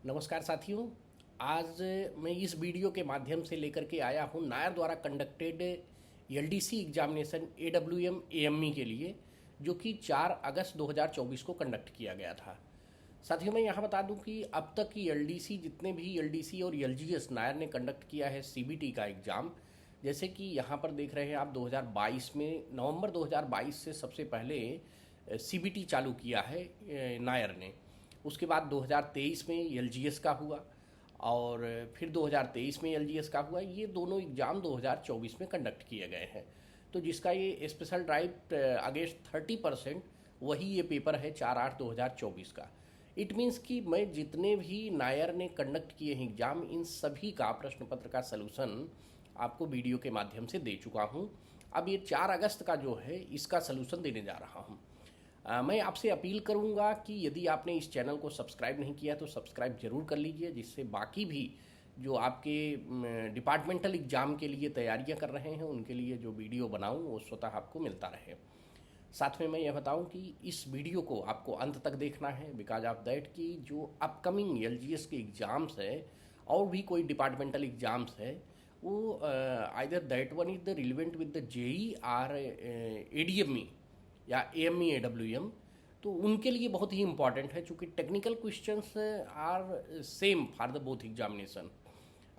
नमस्कार साथियों। आज मैं इस वीडियो के माध्यम से लेकर के आया हूँ नायर द्वारा conducted LDC examination AWM AME के लिए, जो कि 4 अगस्त 2024 को कंडक्ट किया गया था। साथियों, मैं यहाँ बता दूं कि अब तक की एलडीसी, जितने भी एलडीसी और एलजीएस नायर ने कंडक्ट किया है सीबीटी का एग्ज़ाम, जैसे कि यहाँ पर देख रहे हैं आप, 2022 में नवंबर 2022 से सबसे पहले सीबीटी चालू किया है नायर ने। उसके बाद 2023 में एलजीएस का हुआ और फिर 2023 में एलजीएस का हुआ। ये दोनों एग्ज़ाम 2024 में कंडक्ट किए गए हैं। तो जिसका ये स्पेशल ड्राइव अगेंस्ट 30%, वही ये पेपर है 4/8/2024 का। इट मीन्स कि मैं जितने भी नायर ने कंडक्ट किए हैं एग्ज़ाम, इन सभी का प्रश्न पत्र का सलूशन आपको वीडियो के माध्यम से दे चुका हूँ। अब ये 4 अगस्त का जो है, इसका सलूशन देने जा रहा हूँ। मैं आपसे अपील करूंगा कि यदि आपने इस चैनल को सब्सक्राइब नहीं किया तो सब्सक्राइब जरूर कर लीजिए, जिससे बाकी भी जो आपके डिपार्टमेंटल एग्ज़ाम के लिए तैयारियां कर रहे हैं उनके लिए जो वीडियो बनाऊं वो स्वतः आपको मिलता रहे। साथ में मैं यह बताऊं कि इस वीडियो को आपको अंत तक देखना है, बिकॉज ऑफ दैट कि जो अपकमिंग एलजीएस के एग्ज़ाम्स है और भी कोई डिपार्टमेंटल एग्ज़ाम्स है, वो either that one is the relevant with the JE or ADME या एएमई एडब्ल्यूएम, तो उनके लिए बहुत ही इंपॉर्टेंट है, चूँकि technical questions are same for the both examination.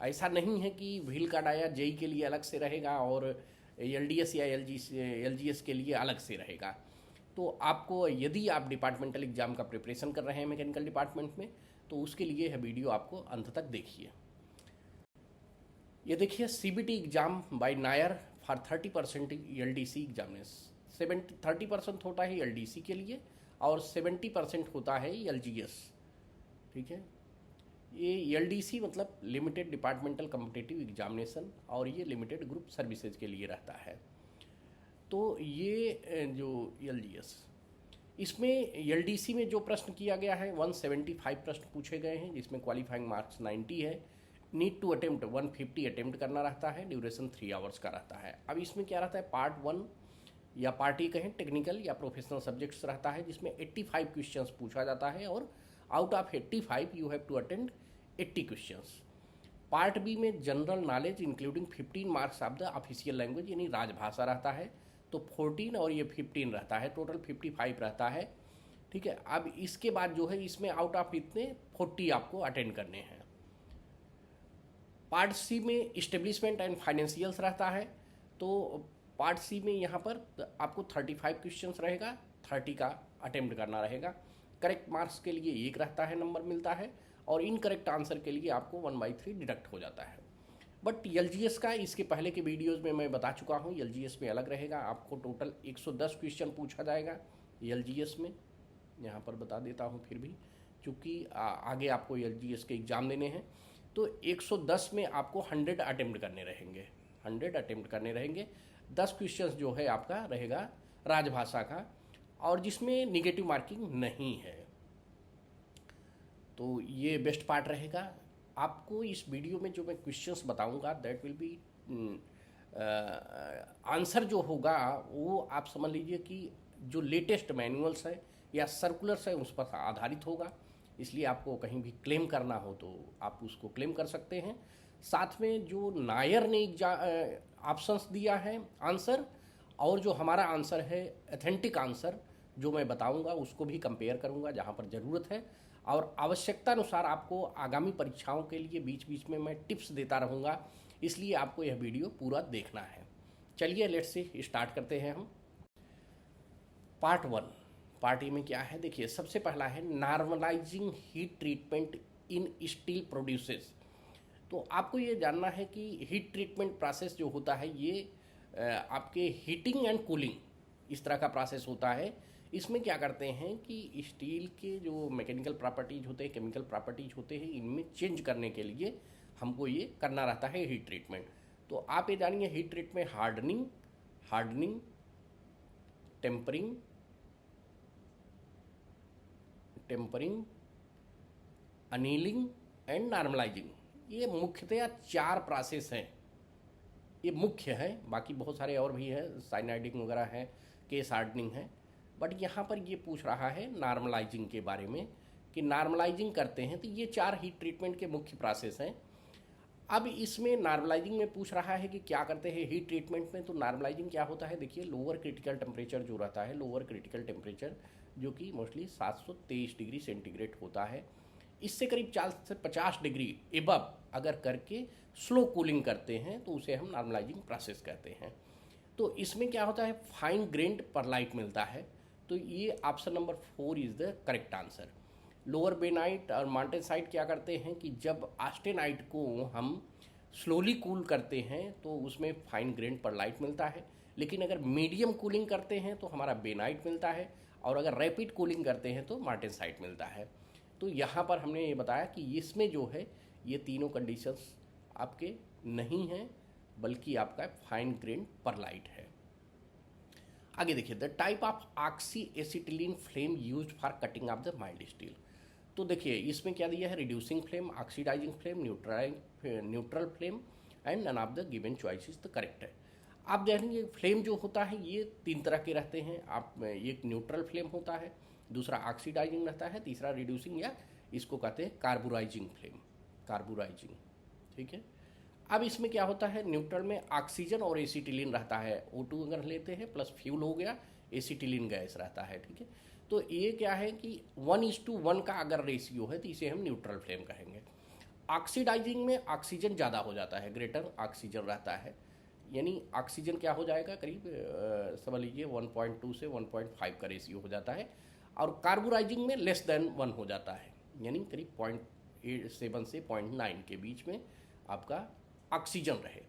ऐसा नहीं है कि व्हील का डाया जेई के लिए अलग से रहेगा और एलडीएस या एलजीएस के लिए अलग से रहेगा। तो आपको, यदि आप डिपार्टमेंटल एग्जाम का प्रिपरेशन कर रहे हैं मैकेनिकल डिपार्टमेंट में, तो उसके लिए यह वीडियो आपको अंत तक देखिए। ये देखिए, CBT exam by NAIR for 30% LDC examination. 30% होता है एलडीसी के लिए और 70% होता है एलजीएस। ठीक है, ये एलडीसी मतलब लिमिटेड डिपार्टमेंटल कॉम्पिटिटिव एग्जामिनेशन और ये लिमिटेड ग्रुप सर्विसेज के लिए रहता है। तो ये जो एलजीएस, इसमें एलडीसी में जो प्रश्न किया गया है 175 प्रश्न पूछे गए हैं, जिसमें क्वालिफाइंग मार्क्स 90 है। नीड टू अटेम्प्ट 150 अटेम्प्ट करना रहता है। ड्यूरेशन 3 आवर्स का रहता है। अब इसमें क्या रहता है, पार्ट 1 या पार्टी कहें, टेक्निकल या प्रोफेशनल सब्जेक्ट्स रहता है, जिसमें 85 क्वेश्चंस पूछा जाता है और out of 85 you have to attend 80 questions. Part B में general knowledge including 15 marks of the official language, यानी राजभाषा रहता है, तो 14 और ये 15 रहता है, टोटल 55 रहता है। ठीक है, अब इसके बाद जो है, इसमें आउट ऑफ इतने 40 आपको अटेंड करने हैं। पार्ट सी में इस्टेब्लिशमेंट एंड फाइनेंशियल्स रहता है, तो पार्ट सी में यहाँ पर आपको 35 क्वेश्चंस रहेगा, 30 का अटेम्प्ट करना रहेगा। करेक्ट मार्क्स के लिए 1 रहता है, नंबर मिलता है, और इनकरेक्ट आंसर के लिए आपको 1/3 डिडक्ट हो जाता है। बट एलजीएस का इसके पहले के वीडियोज़ में मैं बता चुका हूँ, एलजीएस में अलग रहेगा। आपको टोटल 110 क्वेश्चन पूछा जाएगा एलजीएस में। यहाँ पर बता देता हूँ फिर भी, चूँकि आगे आपको एलजीएस के एग्ज़ाम देने हैं, तो 110 में आपको 100 अटेम्प्ट करने रहेंगे। 100 अटेम्प्ट करने रहेंगे। 10 क्वेश्चंस जो है आपका रहेगा राजभाषा का, और जिसमें निगेटिव मार्किंग नहीं है। तो ये बेस्ट पार्ट रहेगा। आपको इस वीडियो में जो मैं क्वेश्चंस बताऊंगा, दैट विल बी आंसर जो होगा वो आप समझ लीजिए कि जो लेटेस्ट मैनुअल्स है या सर्कुलर्स है उस पर आधारित होगा। इसलिए आपको कहीं भी क्लेम करना हो तो आप उसको क्लेम कर सकते हैं। साथ में जो नायर ने ऑप्शंस दिया है आंसर, और जो हमारा आंसर है ऑथेंटिक आंसर जो मैं बताऊंगा, उसको भी कंपेयर करूंगा जहां पर ज़रूरत है, और आवश्यकता अनुसार आपको आगामी परीक्षाओं के लिए बीच बीच में मैं टिप्स देता रहूँगा। इसलिए आपको यह वीडियो पूरा देखना है। चलिए लेट्स से स्टार्ट करते हैं हम। पार्ट 1, पार्ट ए में क्या है, देखिए सबसे पहला है नॉर्मलाइजिंग हीट ट्रीटमेंट इन स्टील प्रोड्यूसेस। तो आपको ये जानना है कि हीट ट्रीटमेंट प्रोसेस जो होता है, ये आपके हीटिंग एंड कूलिंग इस तरह का प्रोसेस होता है। इसमें क्या करते हैं कि स्टील के जो मैकेनिकल प्रॉपर्टीज होते हैं, केमिकल प्रॉपर्टीज होते हैं, इनमें चेंज करने के लिए हमको ये करना रहता है हीट ट्रीटमेंट। तो आप ये जानिए, heat treatment hardening, tempering, annealing and normalising, ये मुख्यतया 4 प्रोसेस हैं। ये मुख्य है, बाकी बहुत सारे और भी हैं, साइनाइडिंग वगैरह है, केस हार्डनिंग है, बट यहाँ पर ये पूछ रहा है नॉर्मलाइजिंग के बारे में कि नॉर्मलाइजिंग करते हैं। तो ये 4 हीट ट्रीटमेंट के मुख्य प्रोसेस हैं। अब इसमें नॉर्मलाइजिंग में पूछ रहा है कि क्या करते हैं हीट ट्रीटमेंट में। तो नॉर्मलाइजिंग क्या होता है, देखिए लोअर क्रिटिकल टेम्परेचर जो रहता है, लोअर क्रिटिकल टेम्परेचर जो कि मोस्टली 723 डिग्री सेंटीग्रेड होता है, इससे करीब 40 से 50 डिग्री एबव अगर करके स्लो कूलिंग करते हैं तो उसे हम नॉर्मलाइजिंग प्रोसेस कहते हैं। तो इसमें क्या होता है, फाइन ग्रेन्ड परलाइट मिलता है। तो ये option number 4 is the correct answer. Lower bainite और मार्टेनसाइट क्या करते हैं कि जब ऑस्टेनाइट को हम स्लोली कूल करते हैं तो उसमें फाइन ग्रेन्ड परलाइट मिलता है, लेकिन अगर मीडियम कूलिंग करते हैं तो हमारा बेनाइट मिलता है, और अगर रैपिड कूलिंग करते हैं तो मार्टेनसाइट मिलता है। तो यहाँ पर हमने ये बताया कि इसमें जो है ये तीनों कंडीशंस आपके नहीं हैं, बल्कि आपका फाइन ग्रेन्ड परलाइट है। आगे देखिए, the type of oxy acetylene flame used for cutting of the mild steel. तो देखिए इसमें क्या दिया है, reducing flame, oxidising flame, neutral flame and none of the given choice is the correct है। आप देखेंगे फ्लेम जो होता है ये 3 तरह के रहते हैं। आप एक न्यूट्रल फ्लेम होता है, दूसरा ऑक्सीडाइजिंग रहता है, तीसरा रिड्यूसिंग या इसको कहते हैं कार्बोराइजिंग फ्लेम, कार्बोराइजिंग। ठीक है। अब इसमें क्या होता है, न्यूट्रल में ऑक्सीजन और एसिटिलीन रहता है, O2 अगर लेते हैं प्लस फ्यूल हो गया, एसिटिलीन गैस रहता है। ठीक है। तो ये क्या है कि 1:1 का अगर रेशियो है तो इसे हम न्यूट्रल फ्लेम कहेंगे। ऑक्सीडाइजिंग में ऑक्सीजन ज़्यादा हो जाता है, ग्रेटर ऑक्सीजन रहता है, यानी ऑक्सीजन क्या हो जाएगा, करीब समझ लीजिए 1.2 से 1.5 का रेशियो हो जाता है, और कार्बोराइजिंग में लेस देन 1 हो जाता है, यानी करीब 0.7 से 0.9 के बीच में आपका ऑक्सीजन रहे।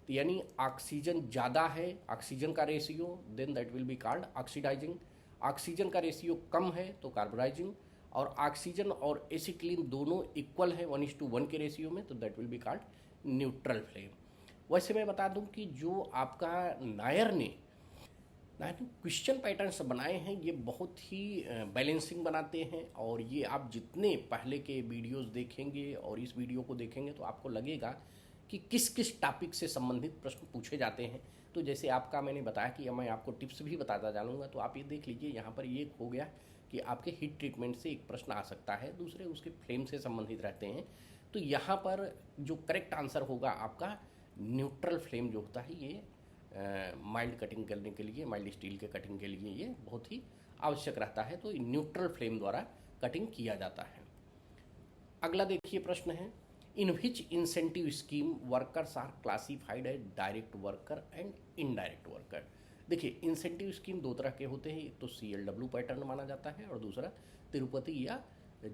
तो यानी ऑक्सीजन ज़्यादा है, ऑक्सीजन का ratio, then that will be called oxidising. Oxygen का रेशियो कम है तो कार्बोराइजिंग, और ऑक्सीजन और एसिटिलीन दोनों इक्वल है 1:1 के रेशियो में, तो that will be called neutral flame. वैसे मैं बता दूं कि जो आपका नायर ने क्वेश्चन पैटर्न्स बनाए हैं ये बहुत ही बैलेंसिंग बनाते हैं, और ये आप जितने पहले के वीडियोस देखेंगे और इस वीडियो को देखेंगे तो आपको लगेगा कि किस किस टॉपिक से संबंधित प्रश्न पूछे जाते हैं। तो जैसे आपका मैंने बताया कि मैं आपको टिप्स भी बताता जाऊँगा, तो आप ये देख लीजिए यहाँ पर ये हो गया कि आपके हीट ट्रीटमेंट से एक प्रश्न आ सकता है, दूसरे उसके फ्लेम से संबंधित रहते हैं। तो यहाँ पर जो करेक्ट आंसर होगा आपका न्यूट्रल फ्लेम जो होता है, ये माइल्ड कटिंग करने के लिए, माइल्ड स्टील के कटिंग के लिए ये बहुत ही आवश्यक रहता है। तो न्यूट्रल फ्लेम द्वारा कटिंग किया जाता है। अगला देखिए प्रश्न है, in which incentive scheme workers are classified as direct worker and indirect worker. देखिए इंसेंटिव स्कीम 2 तरह के होते हैं, एक तो CLW पैटर्न माना जाता है और दूसरा तिरुपति या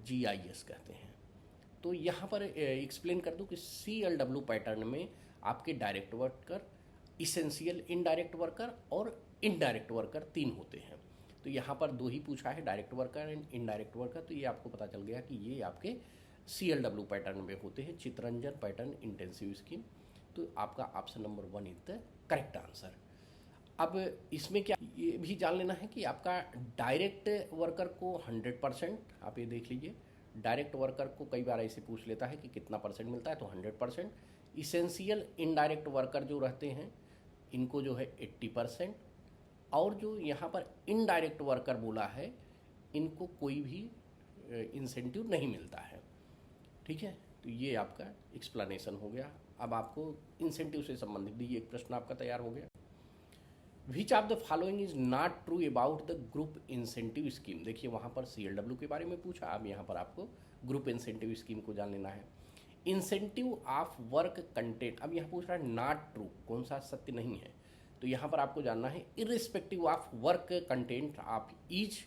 GIS कहते हैं। तो यहाँ पर एक्सप्लेन कर दूँ कि CLW पैटर्न में आपके direct worker, essential indirect worker और इनडायरेक्ट वर्कर 3 होते हैं। तो यहाँ पर 2 ही पूछा है, direct worker and indirect worker. तो ये आपको पता चल गया कि ये आपके CLW पैटर्न में होते हैं, चितरंजन पैटर्न इंटेंसिव स्कीम। तो आपका option number 1 is the correct answer. अब इसमें क्या ये भी जान लेना है कि आपका डायरेक्ट वर्कर को 100%, आप ये देख लीजिए, डायरेक्ट वर्कर को कई बार ऐसे पूछ लेता है कि कितना परसेंट मिलता है, तो 100%। इसेंशियल इनडायरेक्ट वर्कर जो रहते हैं इनको जो है 80%, और जो यहाँ पर इनडायरेक्ट वर्कर बोला है इनको कोई भी इंसेंटिव नहीं मिलता है। ठीक है। तो ये आपका एक्सप्लेनेशन हो गया। अब आपको इंसेंटिव से संबंधित ये एक प्रश्न आपका तैयार हो गया। विच of the following is not true about the group incentive scheme. देखिए वहाँ पर CLW के बारे में पूछा, अब यहाँ पर आपको ग्रुप इंसेंटिव स्कीम को जान लेना है। इंसेंटिव ऑफ वर्क कंटेंट, अब यहाँ पूछ रहा है नॉट ट्रू, कौन सा सत्य नहीं है। तो यहाँ पर आपको जानना है irrespective of work content of each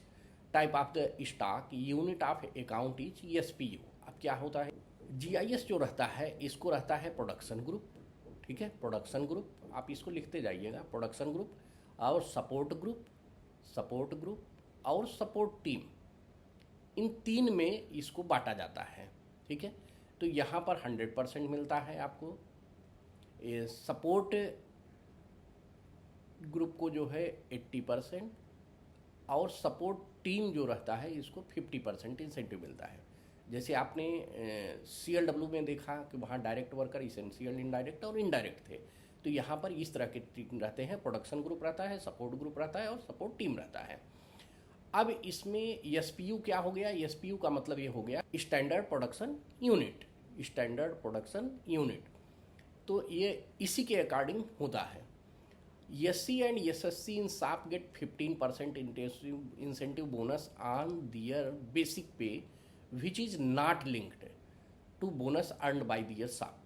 type of the stock unit of account is SPU। अब क्या होता है, GIS जो रहता है इसको रहता है प्रोडक्शन ग्रुप। ठीक है, प्रोडक्शन ग्रुप आप इसको लिखते जाइएगा, प्रोडक्शन ग्रुप और सपोर्ट ग्रुप, सपोर्ट ग्रुप और सपोर्ट टीम, इन 3 में इसको बांटा जाता है। ठीक है। तो यहाँ पर 100% मिलता है आपको। सपोर्ट ग्रुप को जो है 80%, और सपोर्ट टीम जो रहता है इसको 50% इंसेंटिव मिलता है। जैसे आपने CLW में देखा कि वहाँ डायरेक्ट वर्कर, इसेंशियल इनडायरेक्ट और इनडायरेक्ट थे, तो यहाँ पर इस तरह के टीम रहते हैं, प्रोडक्शन ग्रुप रहता है, सपोर्ट ग्रुप रहता है और सपोर्ट टीम रहता है। अब इसमें एसपीयू क्या हो गया, एसपीयू का मतलब ये हो गया standard production unit, standard production unit. तो ये इसी के अकॉर्डिंग होता है। SC and SSC in shop get 15% incentive bonus on their basic pay which is not linked to bonus earned by their shop.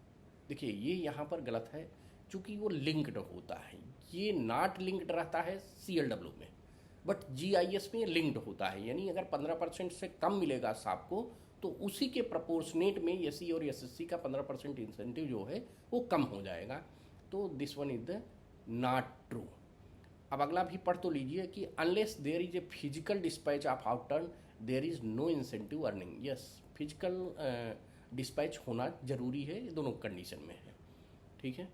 देखिए ये यहाँ पर गलत है, चूंकि वो लिंक्ड होता है, ये नॉट लिंक्ड रहता है सीएलडब्ल्यू में, बट जीआईएस में लिंक्ड होता है। यानी अगर 15% से कम मिलेगा साप को तो उसी के प्रपोर्शनेट में एससी और एसएससी का 15% इंसेंटिव जो है वो कम हो जाएगा। तो this one is the not true. अब अगला भी पढ़ तो लीजिए कि unless there is a physical dispatch of outturn there is no incentive earning. Yes, physical dispatch होना जरूरी है, ये दोनों कंडीशन में है। ठीक है,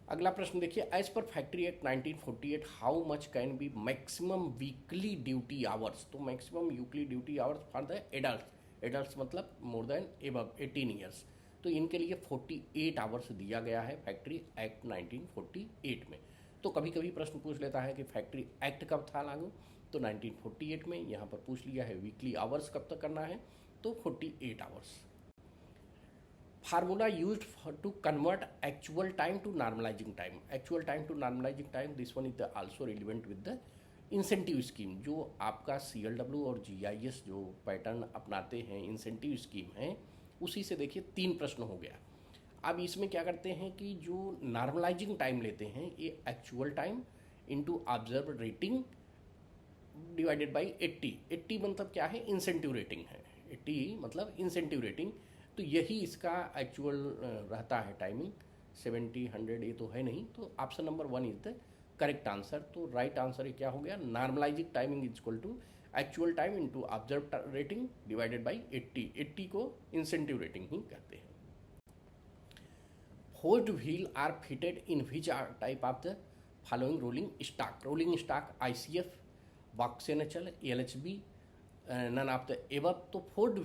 अगला प्रश्न देखिए, as per factory act 1948 how much can be maximum weekly duty hours. तो maximum weekly duty hours for the adult, adult मतलब मोर देन एबव 18 ईयर्स, तो इनके लिए 48 आवर्स दिया गया है फैक्ट्री एक्ट 1948 में। तो कभी कभी प्रश्न पूछ लेता है कि फैक्ट्री एक्ट कब था लागू, तो 1948 में। यहाँ पर पूछ लिया है वीकली आवर्स कब तक करना है, तो 48 hours. Formula used to convert actual time to normalising time, actual time to normalising time, this one is the also relevant with the incentive scheme. जो आपका सीएलडब्ल्यू और जीआईएस जो पैटर्न अपनाते हैं, इंसेंटिव स्कीम है, उसी से देखिए 3 प्रश्न हो गया। अब इसमें क्या करते हैं कि जो नॉर्मलाइजिंग टाइम लेते हैं, ये actual time into observe rating divided by 80। 80 मतलब क्या है, इंसेंटिव रेटिंग है, 80 मतलब इंसेंटिव रेटिंग। तो यही इसका एक्चुअल रहता है टाइमिंग। 70, 100 ये तो है नहीं, तो option number 1 is the correct answer. तो राइट आंसर क्या हो गया, normalising timing is equal to actual time into observe rating divided by 80। 80 को इंसेंटिव रेटिंग ही कहते हैं। Forced wheel are fitted in which type of the following rolling stock. Rolling stock ICF, BOXNHL, LHB, none of the above. तो forged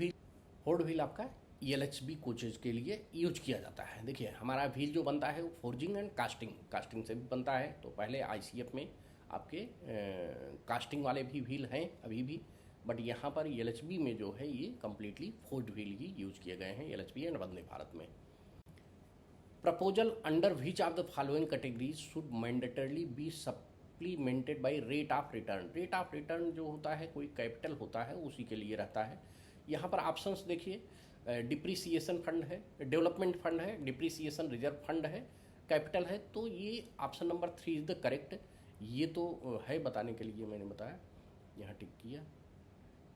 wheel आपका LHB coaches के लिए use किया जाता है। देखिए हमारा व्हील जो बनता है वो फोर्जिंग एंड कास्टिंग से भी बनता है। तो पहले आईसीएफ में आपके कास्टिंग वाले भी व्हील हैं अभी भी, बट यहाँ पर एलएचबी में जो है ये कम्प्लीटली फोर्ड व्हील ही यूज किए गए हैं एलएचबी एंड वंदे भारत में। Proposal under which of the following categories should mandatorily be supplemented by rate of return. Rate of return जो होता है कोई कैपिटल होता है उसी के लिए रहता है। यहाँ पर ऑप्शंस देखिए, डिप्रिसिएशन फंड है, डेवलपमेंट फंड है, डिप्रिसिएशन रिजर्व फंड है, कैपिटल है। तो ये option number 3 is the correct. ये तो है बताने के लिए मैंने बताया, यहाँ टिक किया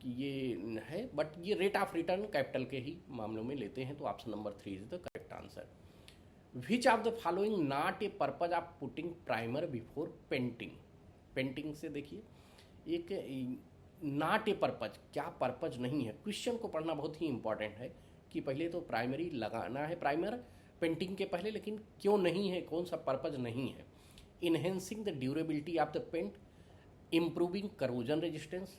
कि ये है, बट ये रेट ऑफ रिटर्न कैपिटल के ही मामलों में लेते हैं। तो option number 3 is the correct answer. Which of the following not a purpose of putting primer before painting. Painting से देखिए एक नॉट ए पर्पज, क्या पर्पज नहीं है। क्वेश्चन को पढ़ना बहुत ही इंपॉर्टेंट है कि पहले तो प्राइमरी लगाना है प्राइमर पेंटिंग के पहले, लेकिन क्यों नहीं है, कौन सा पर्पज नहीं है। Enhancing the durability of the paint, improving corrosion resistance,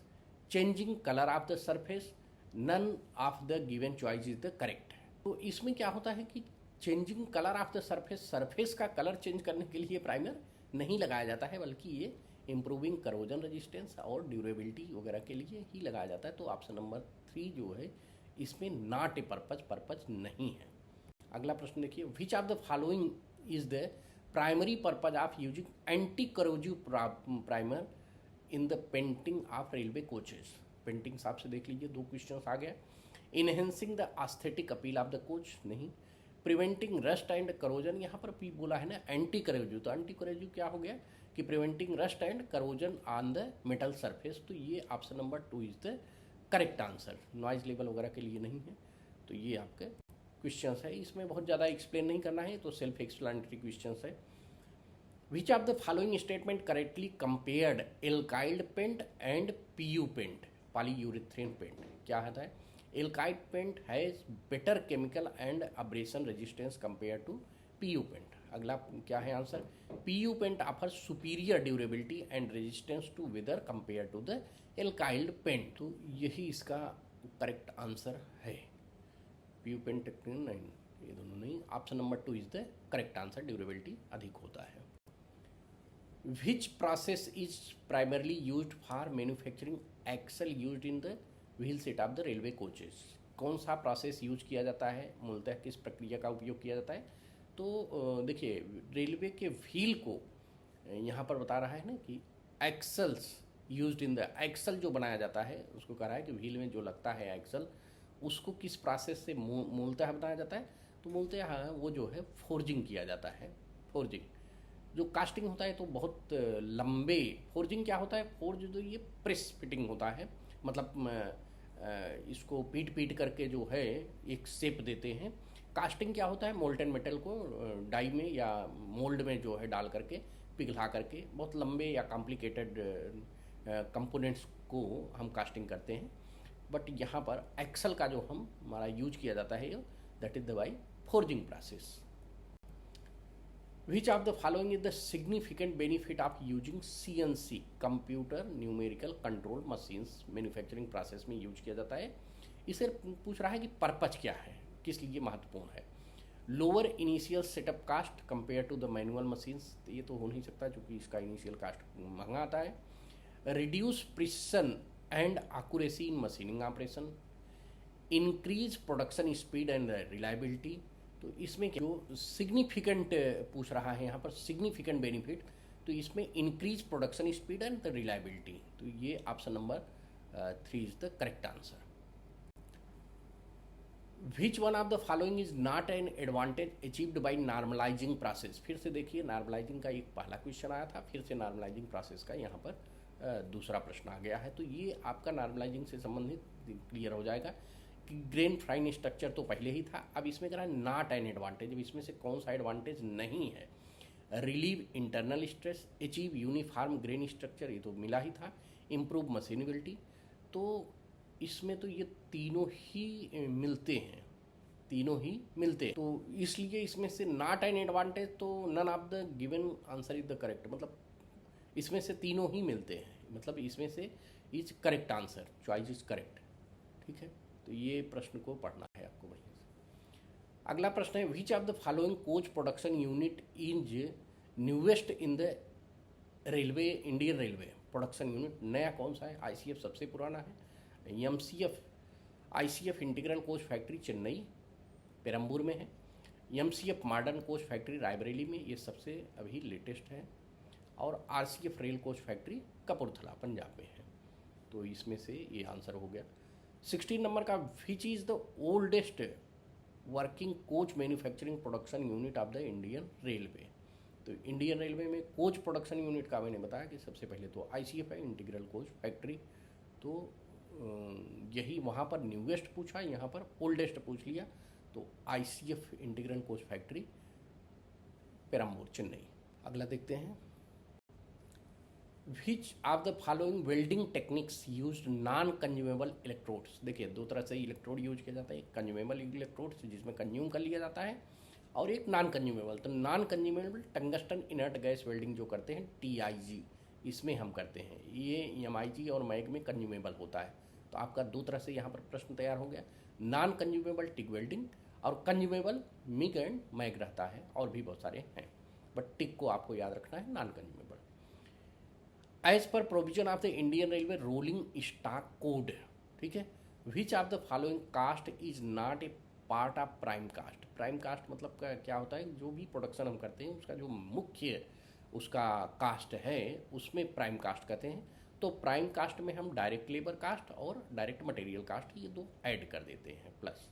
changing colour of the surface, none of the given choice is the correct. तो इसमें क्या होता है कि changing colour of the surface, surface का कलर चेंज करने के लिए प्राइमर नहीं लगाया जाता है, बल्कि ये इम्प्रूविंग करोजन रेजिस्टेंस और ड्यूरेबिलिटी वगैरह के लिए ही लगाया जाता है। तो ऑप्शन नंबर 3 जो है इसमें नॉट ए पर्पज नहीं है। अगला प्रश्न देखिए, विच of the following is the primary purpose of using anti करोजिव primer in the painting of railway coaches. Painting साहब से देख लीजिए, 2 क्वेश्चन आ गया। Enhancing the aesthetic appeal of the coach, नहीं। प्रिवेंटिंग रस्ट एंड करोजन, यहाँ पर भी बोला है ना एंटी करोजिव, तो एंटी करोजिव क्या हो गया कि preventing rust and corrosion on the metal surface. तो ये option number 2 is the correct answer. Noise level वगैरह के लिए नहीं है। तो ये आपके क्वेश्चंस है, इसमें बहुत ज़्यादा एक्सप्लेन नहीं करना है, तो सेल्फ एक्सप्लेनेटरी क्वेश्चंस है। Which of the following statement correctly compared alkyd paint and PU paint, polyurethane paint. क्या होता है, alkyd paint has better chemical and abrasion resistance compare to PU paint. अगला क्या है आंसर, PU paint offer superior durability and resistance to weather compare to the alkyd paint. तो यही इसका करेक्ट आंसर है। पीयू पेंट नहीं, ये दोनों नहीं, option number 2 is the correct answer, durability अधिक होता है। Which process is primarily used for manufacturing axle used in the wheel set of the railway coaches. कौन सा प्रोसेस यूज किया जाता है, मूलतः किस प्रक्रिया का उपयोग किया जाता है? तो देखिए, रेलवे के व्हील को यहाँ पर बता रहा है ना कि axles used in the, axle जो बनाया जाता है उसको कह रहा है कि व्हील में जो लगता है एक्सल, उसको किस प्रोसेस से मूलतः बनाया जाता है? तो मूलतः हाँ, वो जो है फोर्जिंग किया जाता है। फोर्जिंग, जो कास्टिंग होता है तो बहुत लंबे, फोर्जिंग क्या होता है? फोर्ज जो ये प्रेस फिटिंग होता है, मतलब इसको पीट पीट करके जो है एक शेप देते हैं। कास्टिंग क्या होता है? मोल्टन मेटल को डाई में या मोल्ड में जो है डाल करके, पिघला करके बहुत लंबे या कॉम्प्लिकेटेड कंपोनेंट्स को हम कास्टिंग करते हैं। बट यहाँ पर एक्सल का जो हमारा यूज किया जाता है, that is the by forging process. Which of the following is the significant benefit of using CNC computer numerical control machines manufacturing process में यूज किया जाता है? इसे पूछ रहा है कि पर्पज क्या है, किस लिए महत्वपूर्ण है। Lower initial setup cost compare to the manual machines, ये तो हो नहीं सकता क्योंकि इसका इनिशियल कास्ट महंगा आता है। Reduce precision and accuracy in machining operation, increase production speed and reliability. तो इसमें जो सिग्निफिकेंट पूछ रहा है यहाँ पर, सिग्निफिकेंट बेनिफिट, तो इसमें increase production speed and the reliability. तो ये option number 3 is the correct answer. Which one of the following is not an advantage achieved by normalising process? फिर से देखिए, नॉर्मलाइजिंग का एक पहला क्वेश्चन आया था, फिर से नॉर्मलाइजिंग प्रोसेस का यहाँ पर दूसरा प्रश्न आ गया है। तो ये आपका नॉर्मलाइजिंग से संबंधित क्लियर हो जाएगा कि ग्रेन फाइन स्ट्रक्चर तो पहले ही था, अब इसमें कह रहा है नॉट एन एडवांटेज। अब इसमें से कौन सा एडवांटेज नहीं है? Relieve internal stress, achieve uniform grain structure, ये तो मिला ही था, इम्प्रूव मशीनेबिलिटी। तो इसमें तो ये तीनों ही मिलते हैं, तीनों ही मिलते हैं। तो इसलिए इसमें से नॉट एन एडवांटेज, तो none of the given answer is the correct, मतलब इसमें से तीनों ही मिलते हैं, मतलब इसमें से is correct answer, choice is correct. ठीक है, तो ये प्रश्न को पढ़ना है आपको बढ़िया से। अगला प्रश्न है, which of the following coach production unit is newest in the railway, Indian railway production unit नया कौन सा है? आईसीएफ सबसे पुराना है, MCF ICF integral coach factory Chennai Perambur में है, MCF modern coach factory Raebareli में, ये सबसे अभी लेटेस्ट है, और RCF rail coach factory Kapurthala Punjab में है। तो इसमें से ये आंसर हो गया। 16 नंबर का, which is the oldest working coach manufacturing production unit of the Indian railway? तो इंडियन रेलवे में कोच प्रोडक्शन यूनिट का मैंने बताया कि सबसे पहले तो आईसीएफ है, इंटीग्रल कोच फैक्ट्री। तो यही वहाँ पर न्यूएस्ट पूछा, यहाँ पर ओल्डेस्ट पूछ लिया, तो ICF integral coach factory Perambur Chennai. अगला देखते हैं, which of the following welding techniques use non consumable electrodes? देखिए, दो तरह से इलेक्ट्रोड यूज किया जाता है, एक कंज्यूमेबल इलेक्ट्रोड्स जिसमें कंज्यूम कर लिया जाता है, और एक नॉन कंज्यूमेबल। तो non consumable tungsten inert gas welding जो करते हैं, टीआईजी, इसमें हम करते हैं। ये एमआईजी और मैग में कंज्यूमेबल होता है। तो आपका दो तरह से यहाँ पर प्रश्न तैयार हो गया, नॉन कंज्यूमेबल टिक वेल्डिंग और कंज्यूमेबल मिग एंड मैग रहता है, और भी बहुत सारे हैं, बट टिक को आपको याद रखना है, non consumable. As per provision of the Indian railway rolling stock code, ठीक है, which of the following cost is not a part of prime cost? Prime cost मतलब क्या होता है? जो भी प्रोडक्शन हम करते हैं उसका जो मुख्य उसका कास्ट है उसमें प्राइम कास्ट कहते हैं। तो प्राइम कास्ट में हम डायरेक्ट लेबर कास्ट और डायरेक्ट मटेरियल कास्ट ये दो ऐड कर देते हैं प्लस।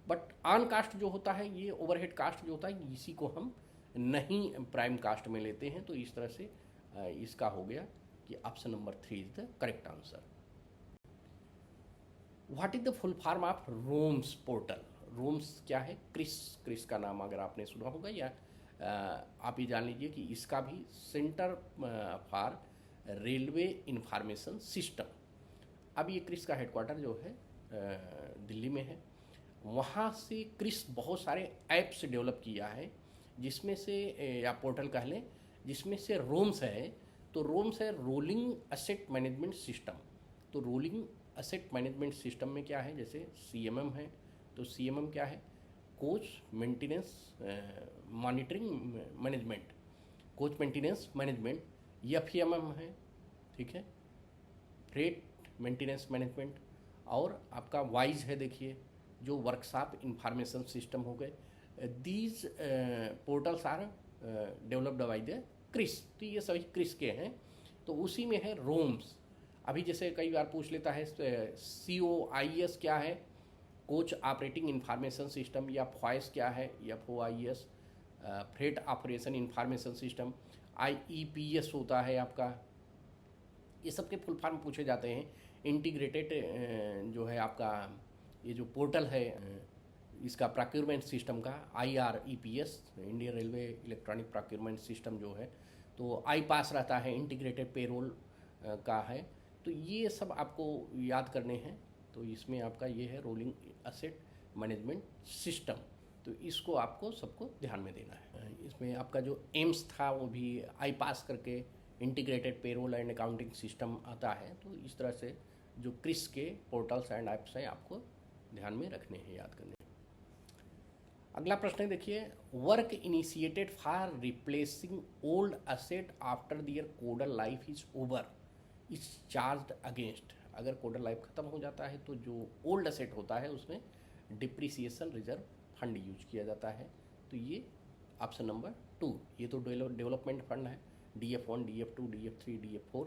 बट ऑन कास्ट जो होता है, ये ओवरहेड कास्ट जो होता है, इसी को हम नहीं प्राइम कास्ट में लेते हैं। तो इस तरह से इसका हो गया कि option number 3 is the correct answer. What is the full form of roams portal? Roams क्या है? क्रिस, क्रिस का नाम अगर आपने सुना होगा, या आप ये जान लीजिए कि इसका भी centre for railway information system. अब ये क्रिस का हेडक्वार्टर जो है दिल्ली में है। वहाँ से क्रिस बहुत सारे ऐप्स डेवलप किया है, जिसमें से या पोर्टल कह लें, जिसमें से रोम्स है। तो रोम्स है रोलिंग असेट मैनेजमेंट सिस्टम। तो रोलिंग असेट मैनेजमेंट सिस्टम में क्या है? जैसे सीएमएम है, तो सीएमएम क्या है? Coach maintenance monitoring management, coach maintenance management. FMM है, ठीक है, फ्रेट मेंटेनेंस मैनेजमेंट, और आपका वाइज है, देखिए जो वर्कशॉप इंफॉर्मेशन सिस्टम हो गए। These portals are developed by the CRIS, तो ये सभी क्रिस के हैं। तो उसी में है रोम्स। अभी जैसे कई बार पूछ लेता है COIS क्या है, कोच ऑपरेटिंग इंफॉर्मेशन सिस्टम, या FOIS क्या है, FOIS freight operation information system, IEPS होता है आपका। ये सब के फुल फॉर्म पूछे जाते हैं। इंटीग्रेटेड जो है आपका ये जो पोर्टल है इसका प्रोक्योरमेंट सिस्टम का, IREPS, Indian railway electronic procurement system जो है, तो IPAS रहता है, इंटीग्रेटेड पेरोल का है। तो ये सब आपको याद करने हैं। तो इसमें आपका ये है रोलिंग असेट मैनेजमेंट सिस्टम, तो इसको आपको सबको ध्यान में देना है। इसमें आपका जो एम्स था वो भी IPAS करके integrated payroll and accounting system आता है। तो इस तरह से जो क्रिस के पोर्टल्स एंड ऐप्स हैं आपको ध्यान में रखने हैं, याद करने हैं। अगला प्रश्न है, देखिए, work initiated for replacing old asset after their codal life is over is charged against. अगर कोडल लाइफ खत्म हो जाता है तो जो ओल्ड असेट होता है उसमें डिप्रिसिएशन रिजर्व फंड यूज किया जाता है। तो ये ऑप्शन नंबर 2, ये तो डेवलपमेंट फंड है, DF1, DF2, DF3, DF4,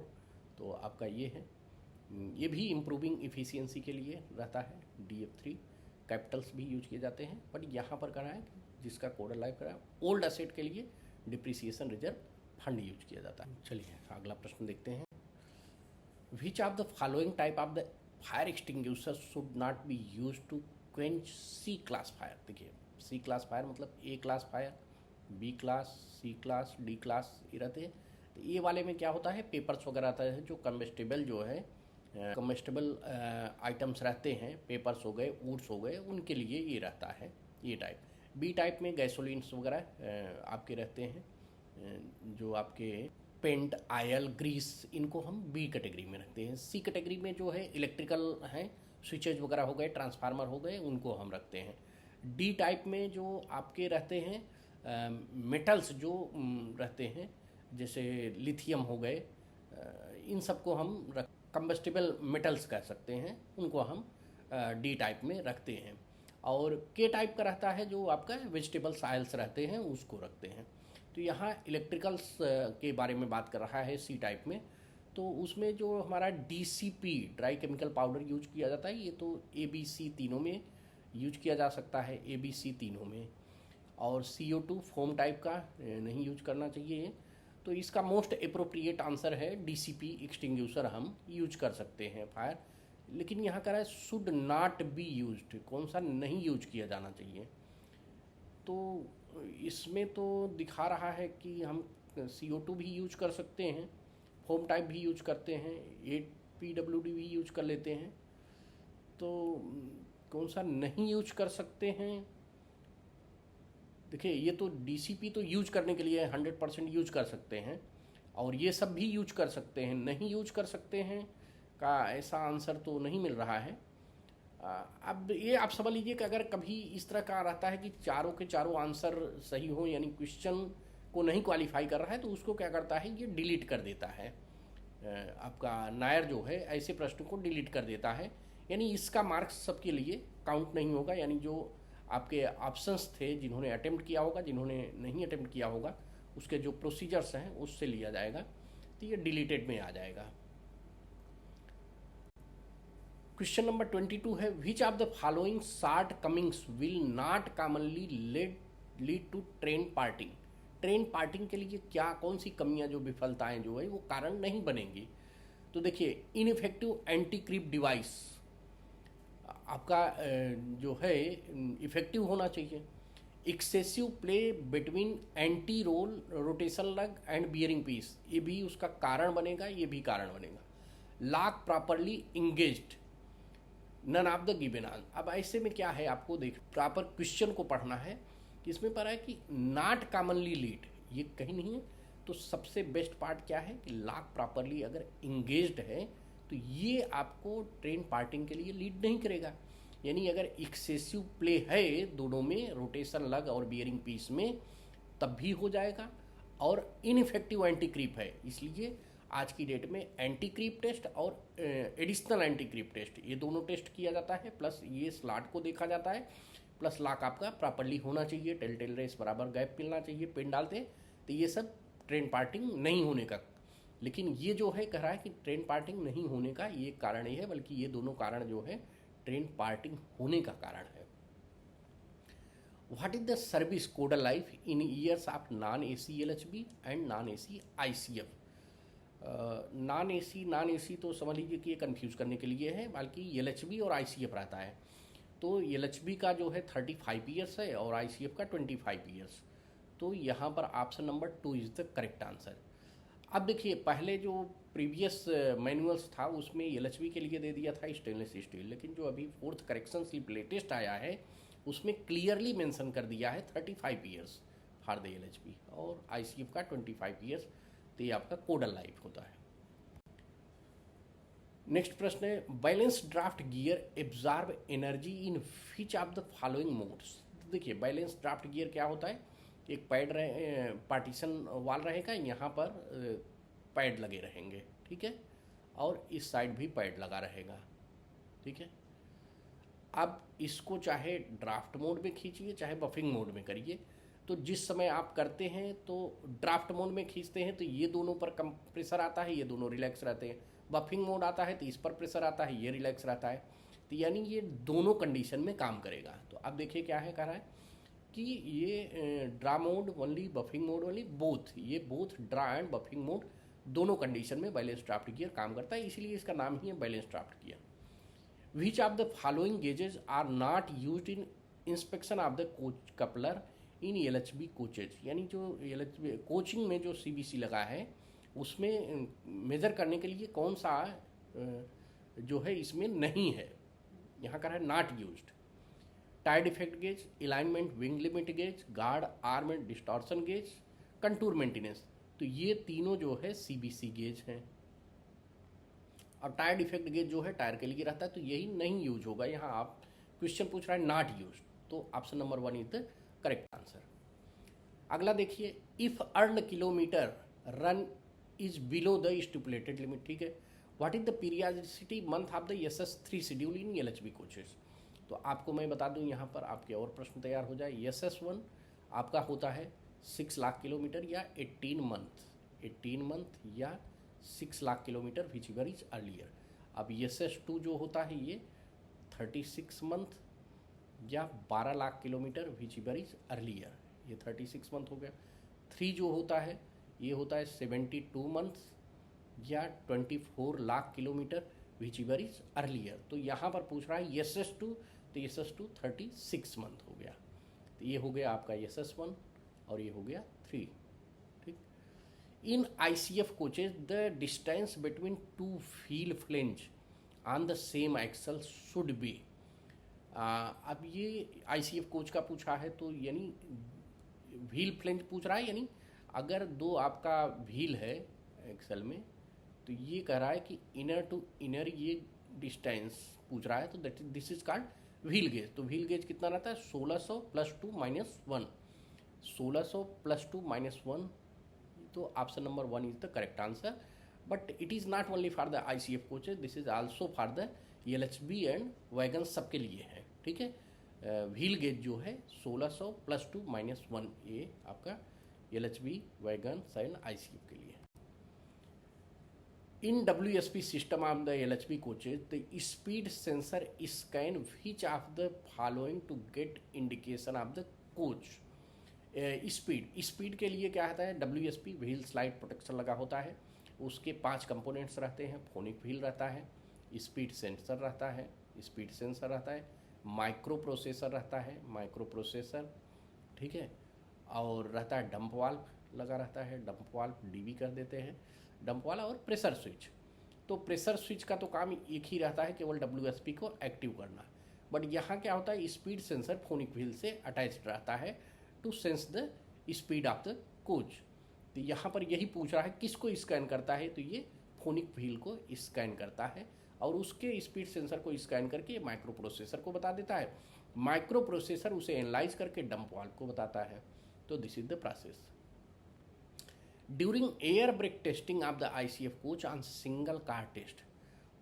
तो आपका ये है। ये भी इम्प्रूविंग इफ़िशियंसी के लिए रहता है। DF3 कैपिटल्स भी यूज किए जाते हैं, बट यहाँ पर करा है जिसका कोडल लाइफ करा ओल्ड असेट के लिए डिप्रिसिएशन रिजर्व फंड यूज किया जाता है। चलिए अगला प्रश्न देखते हैं। Which of the following type of the fire extinguisher should not be use to quench C class fire. देखिए C क्लास फायर मतलब A class fire, B class, C class, D class ये रहते हैं। तो ये वाले में क्या होता है, पेपर्स वगैरह आता है, जो कम्बेस्टेबल जो है कम्बेस्टेबल आइटम्स रहते हैं, पेपर्स हो गए, वुड्स हो गए, उनके लिए ये रहता है ये टाइप। B टाइप में गैसोलिन्स वगैरह आपके रहते हैं, जो आपके पेंट, आयल, ग्रीस, इनको हम B कैटेगरी में रखते हैं। C कैटेगरी में जो है इलेक्ट्रिकल हैं, स्विचेज वगैरह हो गए, ट्रांसफार्मर हो गए, उनको हम रखते हैं। D टाइप में जो आपके रहते हैं मेटल्स जो रहते हैं, जैसे लिथियम हो गए, इन सबको हम कम्बस्टिबल मेटल्स कह सकते हैं, उनको हम D टाइप में रखते हैं। और K टाइप का रहता है जो आपका वेजिटेबल साइल्स रहते हैं, उसको रखते हैं। तो यहाँ इलेक्ट्रिकल्स के बारे में बात कर रहा है C टाइप में, तो उसमें जो हमारा DCP dry chemical powder use किया जाता है, ये तो ABC तीनों में यूज किया जा सकता है, ABC तीनों में। और CO2 फोम टाइप का नहीं यूज करना चाहिए। तो इसका मोस्ट अप्रोप्रिएट आंसर है DCP एक्सटिंग्विशर हम यूज कर सकते हैं फायर। लेकिन यहाँ कह रहा है शुड नॉट बी यूज्ड, कौन सा नहीं यूज किया जाना चाहिए। तो इसमें तो दिखा रहा है कि हम CO2 भी यूज कर सकते हैं, फोम टाइप भी यूज करते हैं, 8PWD भी यूज कर लेते हैं। तो कौन सा नहीं यूज कर सकते हैं, देखिए ये तो DCP तो यूज करने के लिए 100% यूज कर सकते हैं, और ये सब भी यूज कर सकते हैं। नहीं यूज कर सकते हैं का ऐसा आंसर तो नहीं मिल रहा है। अब ये आप समझ लीजिए कि अगर कभी इस तरह का रहता है कि चारों के चारों आंसर सही हो, यानी क्वेश्चन को नहीं क्वालिफाई कर रहा है, तो उसको क्या करता है, ये डिलीट कर देता है। आपका नायर जो है ऐसे प्रश्न को डिलीट कर देता है, यानी इसका मार्क्स सबके लिए काउंट नहीं होगा। यानी जो आपके ऑप्शंस थे, जिन्होंने अटेम्प्ट किया होगा, जिन्होंने नहीं अटेम्प्ट किया होगा, उसके जो प्रोसीजर्स हैं उससे लिया जाएगा, तो ये डिलीटेड में आ जाएगा। क्वेश्चन नंबर 22 है, which of the following shortcomings will not commonly lead to train parting. Train parting के लिए क्या, कौन सी कमियां, जो विफलताएं जो है वो कारण नहीं बनेंगी। तो देखिए, इनइफेक्टिव एंटी क्रीप डिवाइस आपका जो है इफेक्टिव होना चाहिए। Excessive play between anti roll rotation lug and bearing piece, ये भी उसका कारण बनेगा, ये भी कारण बनेगा। Lock properly engaged, none of the given answer. अब ऐसे में क्या है, आपको देख प्रॉपर क्वेश्चन को पढ़ना है कि इसमें पढ़ा है कि नॉट कॉमनली लीड, ये कहीं नहीं है। तो सबसे बेस्ट पार्ट क्या है कि लॉक प्रॉपरली अगर इंगेज्ड है तो ये आपको ट्रेन पार्टिंग के लिए लीड नहीं करेगा। यानी अगर एक्सेसिव प्ले है दोनों में, रोटेशन लग और बियरिंग पीस में, तब भी हो जाएगा। और इनइफेक्टिव एंटी क्रीप है। इसलिए आज की डेट में एंटी क्रीप टेस्ट और एडिशनल एंटी क्रीप टेस्ट, ये दोनों टेस्ट किया जाता है, प्लस ये स्लॉट को देखा जाता है, प्लस लॉक आपका प्रॉपरली होना चाहिए, टेल रेस बराबर गैप मिलना चाहिए पिन डालते हैं। तो ये सब ट्रेन पार्टिंग नहीं होने का, लेकिन ये जो है कह रहा है कि ट्रेन पार्टिंग नहीं होने का ये कारण नहीं है, बल्कि ये दोनों कारण जो है ट्रेन पार्टिंग होने का कारण है। What is the service codal life in years of non AC LHB and non AC ICF? Non AC तो समझ लीजिए कि ये कन्फ्यूज करने के लिए है, बल्कि LHB और ICF रहता है। तो LHB का जो है 35 ईयर्स है और ICF का 25 ईयर्स। तो यहाँ पर option number 2 is the correct answer. अब देखिए, पहले जो प्रीवियस मैनुअल्स था उसमें LHB के लिए दे दिया था स्टेनलेस स्टील, लेकिन जो अभी 4th करेक्शन स्लिप लेटेस्ट आया है उसमें क्लियरली मेंशन कर दिया है 35 ईयर्स फॉर द LHB और ICF का 25 ईयर्स। तो ये आपका कोडल लाइफ होता है। नेक्स्ट प्रश्न है, balance draft gear absorb energy in which of the following modes? देखिए, बैलेंस ड्राफ्ट गियर क्या होता है, एक पैड रहे, पार्टीशन वाल रहेगा, यहाँ पर पैड लगे रहेंगे, ठीक है, और इस साइड भी पैड लगा रहेगा, ठीक है। अब इसको चाहे ड्राफ्ट मोड में खींचिए चाहे बफिंग मोड में करिए, तो जिस समय आप करते हैं तो ड्राफ्ट मोड में खींचते हैं तो ये दोनों पर कम प्रेशर आता है, ये दोनों रिलैक्स रहते हैं। बफिंग मोड आता है तो इस पर प्रेशर आता है, ये रिलैक्स रहता है। तो यानी ये दोनों कंडीशन में काम करेगा। तो अब देखिए क्या है, कह रहा है कि ये draw mode only, buffing mode only, both, ये both draw and buffing mode दोनों कंडीशन में बैलेंस ड्राफ्ट गियर काम करता है, इसलिए इसका नाम ही है balance draft gear. Which of the following gauges are not use in inspection of the coach coupler in LHB coaches? यानी जो LHB कोचिंग में जो CBC लगा है उसमें मेजर करने के लिए कौन सा जो है इसमें नहीं है, यहाँ का है not used. Tyre defect gauge, alignment wing limit gauge, guard arm and distortion gauge, contour maintenance. तो ये तीनों जो है CBC गेज हैं। और टायर डिफेक्ट गेज जो है टायर के लिए रहता है, तो यही नहीं यूज होगा। यहाँ आप क्वेश्चन पूछ रहा है नॉट यूज, तो option number 1 is the correct answer. अगला देखिए, if earn kilometre run is below the stipulated limit, ठीक है, what is the periodicity month of the SS3 schedule in LHB coaches? तो आपको मैं बता दूं, यहाँ पर आपके और प्रश्न तैयार हो जाए। SS1 आपका होता है 6 लाख किलोमीटर या 18 मंथ या 6 lakh kilometre which ever is earlier. अब SS2 जो होता है ये 36 मंथ या 12 lakh kilometre which ever is earlier, ये 36 मंथ हो गया। 3 जो होता है ये होता है 72 मंथ या 24 lakh kilometre which ever is earlier. तो यहाँ पर पूछ रहा है SS2, तो SS2 36 मंथ हो गया। तो ये हो गया आपका SS1 और ये हो गया 3, ठीक। In ICF coaches the distance between two wheel flange on the same axle should be. अब ये ICF कोच का पूछा है, तो यानी व्हील फ्लेंज पूछ रहा है, यानी अगर दो आपका व्हील है एक्सल में, तो ये कह रहा है कि इनर टू इनर ये डिस्टेंस पूछ रहा है, तो that this is called wheel gauge. तो व्हील गेज कितना रहता है 1600 + 2 - 1, 1600 + 2 - 1, तो option number 1 is the correct answer. But it is not only for the ICF coaches, this is also for the LHB and wagon, सबके लिए है, ठीक है। व्हील गेज जो है 1600 + 2 - 1, ये आपका LHB वैगन एंड ICF के लिए। In WSP system of the LHB coaches, the speed sensor scan which of the following to get indication of the coach? Speed के लिए क्या होता है, WSP व्हील स्लाइड प्रोटेक्शन लगा होता है, उसके 5 कंपोनेंट्स रहते हैं। फोनिक व्हील रहता है, स्पीड सेंसर रहता है, माइक्रो प्रोसेसर रहता है, ठीक है, और रहता है डंप वाल्व लगा रहता है, डंप वाल्व DV कर देते हैं, डंप वाला, और प्रेशर स्विच। तो प्रेशर स्विच का तो काम एक ही रहता है, केवल WSP को एक्टिव करना। बट यहाँ क्या होता है, स्पीड सेंसर फोनिक व्हील से अटैच्ड रहता है to sense the speed of the coach. तो यहाँ पर यही पूछ रहा है किसको स्कैन करता है, तो ये फोनिक व्हील को स्कैन करता है और उसके स्पीड सेंसर को स्कैन करके माइक्रो प्रोसेसर को बता देता है, माइक्रो प्रोसेसर उसे एनालाइज करके डंप वाल्व को बताता है। तो this is the process. During air brake testing of the ICF coach on single car test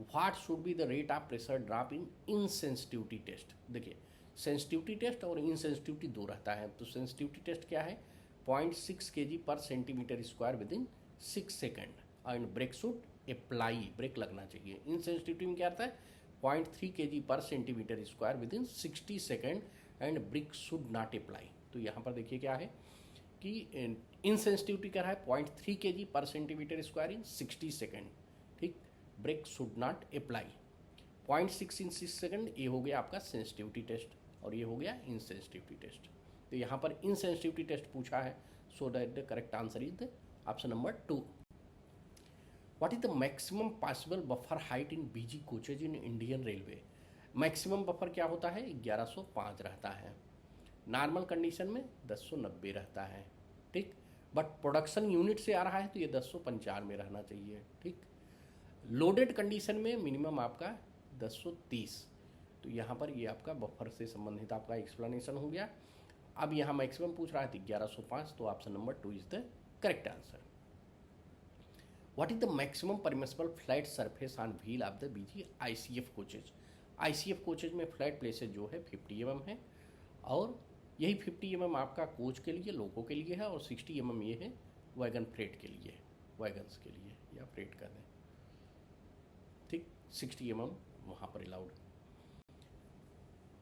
what should be the rate of pressure drop in insensitivity test. देखिए sensitivity test और insensitivity दो रहता है। तो सेंसिटिविटी टेस्ट क्या है, 0.6 kg पर centimetre square within 6 second and brake should apply, brake लगना चाहिए। इनसेंसिटिविटी में क्या रहता है, 0.3 kg पर centimetre square within 60 second and brake should not apply. तो यहाँ पर देखिए क्या है कि इनसेंसिटिविटी क्या है, 0.3 kg पर सेंटीमीटर स्क्वायर इन 60 सेकेंड, ठीक, brake should not apply. 0.6 in 6 second ये हो गया आपका सेंसिटिविटी टेस्ट और ये हो गया इनसेंसिटिविटी टेस्ट। तो यहाँ पर इनसेंसिटिविटी टेस्ट पूछा है, so that the correct answer is the option number 2। What is the maximum possible buffer height in BG coaches in Indian railway. Maximum buffer क्या होता है, 1105 रहता है। नॉर्मल कंडीशन में 1090 रहता है, ठीक, बट प्रोडक्शन यूनिट से आ रहा है तो ये 1095 रहना चाहिए, ठीक। लोडेड कंडीशन में मिनिमम आपका 1030। तो यहाँ पर ये आपका बफर से संबंधित आपका एक्सप्लेनेशन हो गया। अब यहाँ मैक्सिमम पूछ रहा है तो 1105, तो option number 2 is the correct answer. What is the maximum permissible flat surface on wheel of the BG ICF coaches. ICF coaches में फ्लैट प्लेसेज जो है 50 mm है और यही 50 mm आपका कोच के लिए, लोगों के लिए है और 60 mm ये है वैगन फ्रेट के लिए, वैगन्स के लिए या फ्रेट कर दें, ठीक। 60 mm वहाँ पर अलाउड।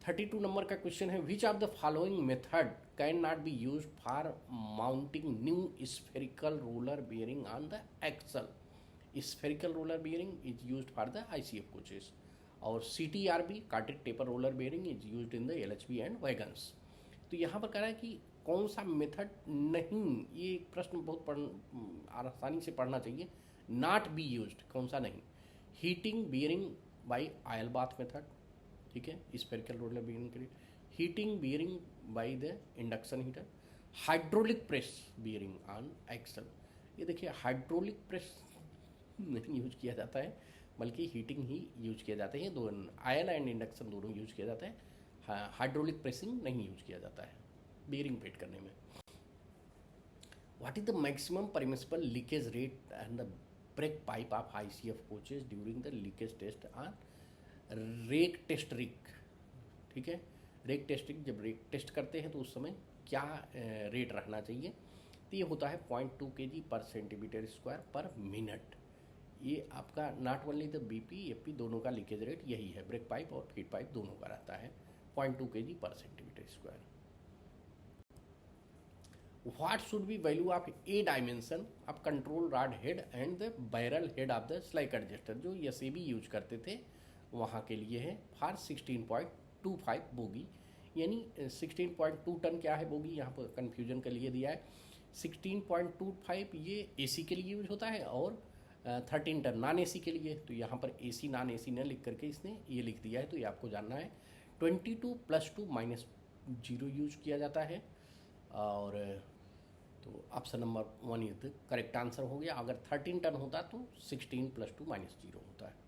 32 नंबर का क्वेश्चन है, which of the following method can not be use for mounting new spherical roller bearing on the axle. Spherical roller bearing is use for the ICF coaches और CTRB cartridge taper roller bearing is use in the LHB and wagons. तो यहाँ पर कह रहा है कि कौन सा मेथड नहीं, ये प्रश्न बहुत आसानी से पढ़ना चाहिए। नॉट बी यूज्ड, कौन सा नहीं, heating bearing by oil bath method, ठीक है, स्फेरिकल रोलर बियरिंग के लिए। Heating bearing by the induction heater, hydraulic press bearing on axle. ये देखिए हाइड्रोलिक प्रेस नहीं यूज किया जाता है, बल्कि हीटिंग ही यूज किया जाता है। दो ऑयल एंड इंडक्शन दोनों यूज किया जाता है, हाइड्रोलिक प्रेसिंग नहीं यूज किया जाता है बियरिंग फिट करने में। What is the maximum permissible leakage rate and the brake pipe of ICF coaches during the leakage test on rake test rig, ठीक है। रेक टेस्ट रिग जब रेक टेस्ट करते हैं तो उस समय क्या रेट रखना चाहिए, तो ये होता है 0.2 kg पर सेंटीमीटर स्क्वायर पर मिनट। ये आपका not only the BP FP दोनों का लीकेज रेट यही है, ब्रेक पाइप और फीड पाइप दोनों का रहता है 0.2 kg पर centimetre square. What should be value of a dimension of control rod head and the barrel head of the slack adjuster, जो SAB यूज करते थे वहाँ के लिए है फॉर 16.25 बोगी, यानी 16.2 टन क्या है बोगी, यहाँ पर कन्फ्यूजन के लिए दिया है। 16.25 ये AC के लिए यूज होता है और 13 टन नॉन AC के लिए। तो यहाँ पर AC नॉन AC न लिख करके इसने ये लिख दिया है, तो ये आपको जानना है। 22 + 2 - 0 यूज किया जाता है और तो option number 1 is the correct answer हो गया। अगर 13 टन होता तो 16 + 2 - 0 होता है।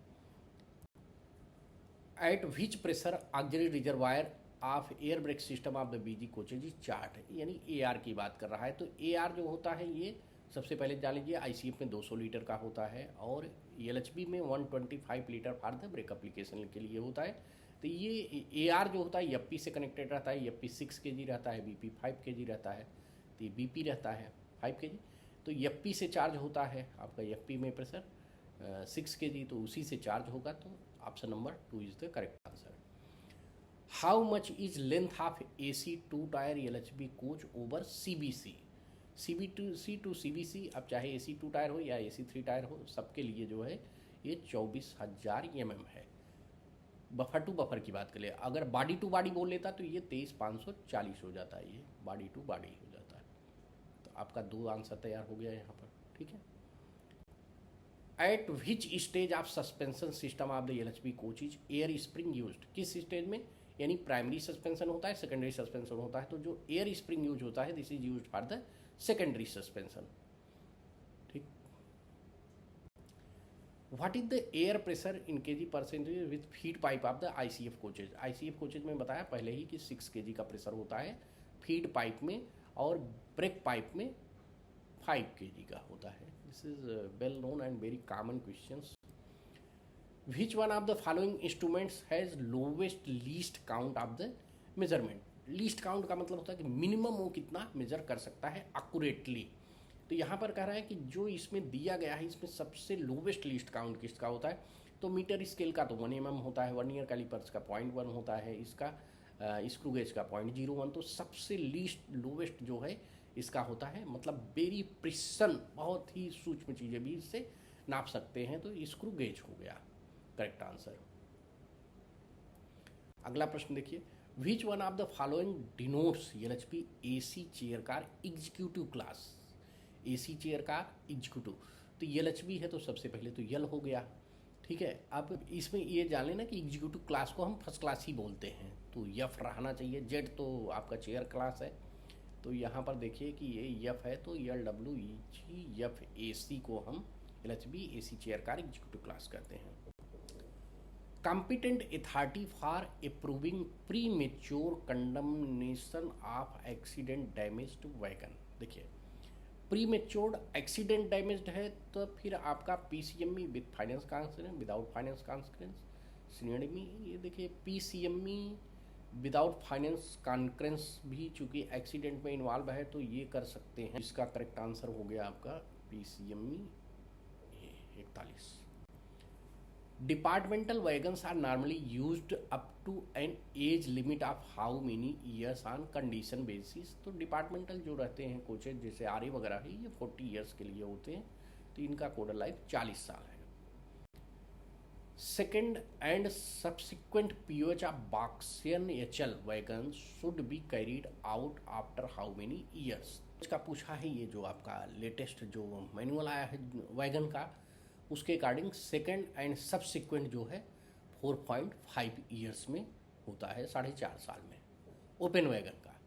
At which pressure auxiliary reservoir of air brake system of the BG coaches is charged, यानी AR की बात कर रहा है। तो AR जो होता है ये सबसे पहले जान लीजिए ICF में 200 लीटर का होता है और LHB में 125 litre for the break application के लिए होता है। तो ये AR जो होता है FP से कनेक्टेड रहता है, FP 6 kg रहता है, BP 5 kg रहता है, तो ये BP रहता है 5 kg। तो FP से चार्ज होता है आपका, FP में प्रेशर 6 kg, तो उसी से चार्ज होगा। तो option number 2 is the correct answer. How much is length of AC 2 tier LHB coach over CBC। CBC to CBC, अब चाहे AC 2 टायर हो या AC 3 टायर हो, सबके लिए जो है ये 24,000 mm है। बफर टू बफर की बात करें, अगर बॉडी टू बॉडी बोल लेता तो ये 23,540 हो जाता है, ये बॉडी टू बॉडी हो जाता है। तो आपका 2 आंसर तैयार हो गया यहाँ पर, ठीक है। At which stage of suspension system of the LHB coach is air spring used, किस स्टेज में, यानी प्राइमरी सस्पेंशन होता है, सेकेंडरी सस्पेंशन होता है। तो जो एयर स्प्रिंग यूज होता है this is used for the secondary suspension, ठीक। What is the air pressure in kg % with feed pipe of the ICF coaches. ICF coaches में बताया पहले ही कि 6 kg का प्रेशर होता है फीड पाइप में और ब्रेक पाइप में kg का होता है। This is well known and very common questions. Which one of the following instruments has lowest least count of the measurement. Least count का मतलब होता है कि मिनिमम वो कितना मेजर कर सकता है अक्यूरेटली। तो यहाँ पर कह रहा है कि जो इसमें दिया गया है इसमें सबसे लोवेस्ट लीस्ट काउंट किसका होता है, तो मीटर स्केल का तो 1 mm होता है, वर्नियर कैलिपर्स का 0.1 होता है, इसका स्क्रू गेज का 0.01। तो सबसे लीस्ट लोवेस्ट जो है इसका होता है, मतलब वेरी प्रिसन, बहुत ही सूक्ष्म चीज़ें भी इससे नाप सकते हैं, तो स्क्रू गेज हो गया करेक्ट आंसर। अगला प्रश्न देखिए, which one of the following denotes LHP AC chair car executive class. AC chair car executive, तो LHP है तो सबसे पहले तो यल हो गया, ठीक है। अब इसमें ये जान लेना कि एग्जीक्यूटिव क्लास को हम फर्स्ट क्लास ही बोलते हैं, तो यफ रहना चाहिए। जेड तो आपका चेयर क्लास है, तो यहाँ पर देखिए कि ये यफ है, तो LWEGF AC को हम LHP AC chair car executive class कहते हैं। Competent authority for approving pre mature condemnation of accident damaged wagon. देखिए प्री मेच्योर्ड एक्सीडेंट डैमेज्ड है तो फिर आपका PCME with finance conference, without finance conference, senior ME. ये देखिए PCME विदाउट फाइनेंस कॉन्फ्रेंस भी चूंकि एक्सीडेंट में इन्वॉल्व है तो ये कर सकते हैं। इसका करेक्ट आंसर हो गया आपका PCME 41। Departmental wagons are normally used up to an age limit of how many years on condition basis. तो डिपार्टमेंटल जो रहते हैं कोचेज जैसे RA वगैरह है, ये 40 ईयर्स के लिए होते हैं, तो इनका कोडर लाइफ 40 साल है। Second and subsequent POH of BOXN HL wagon should be carried out after how many years. इसका पूछा है, ये जो आपका लेटेस्ट जो मैनुअल आया है वैगन का, उसके अकॉर्डिंग सेकेंड एंड सब्सिक्वेंट जो है 4.5 ईयर्स में होता है, 4.5 साल में ओपन वैगन का।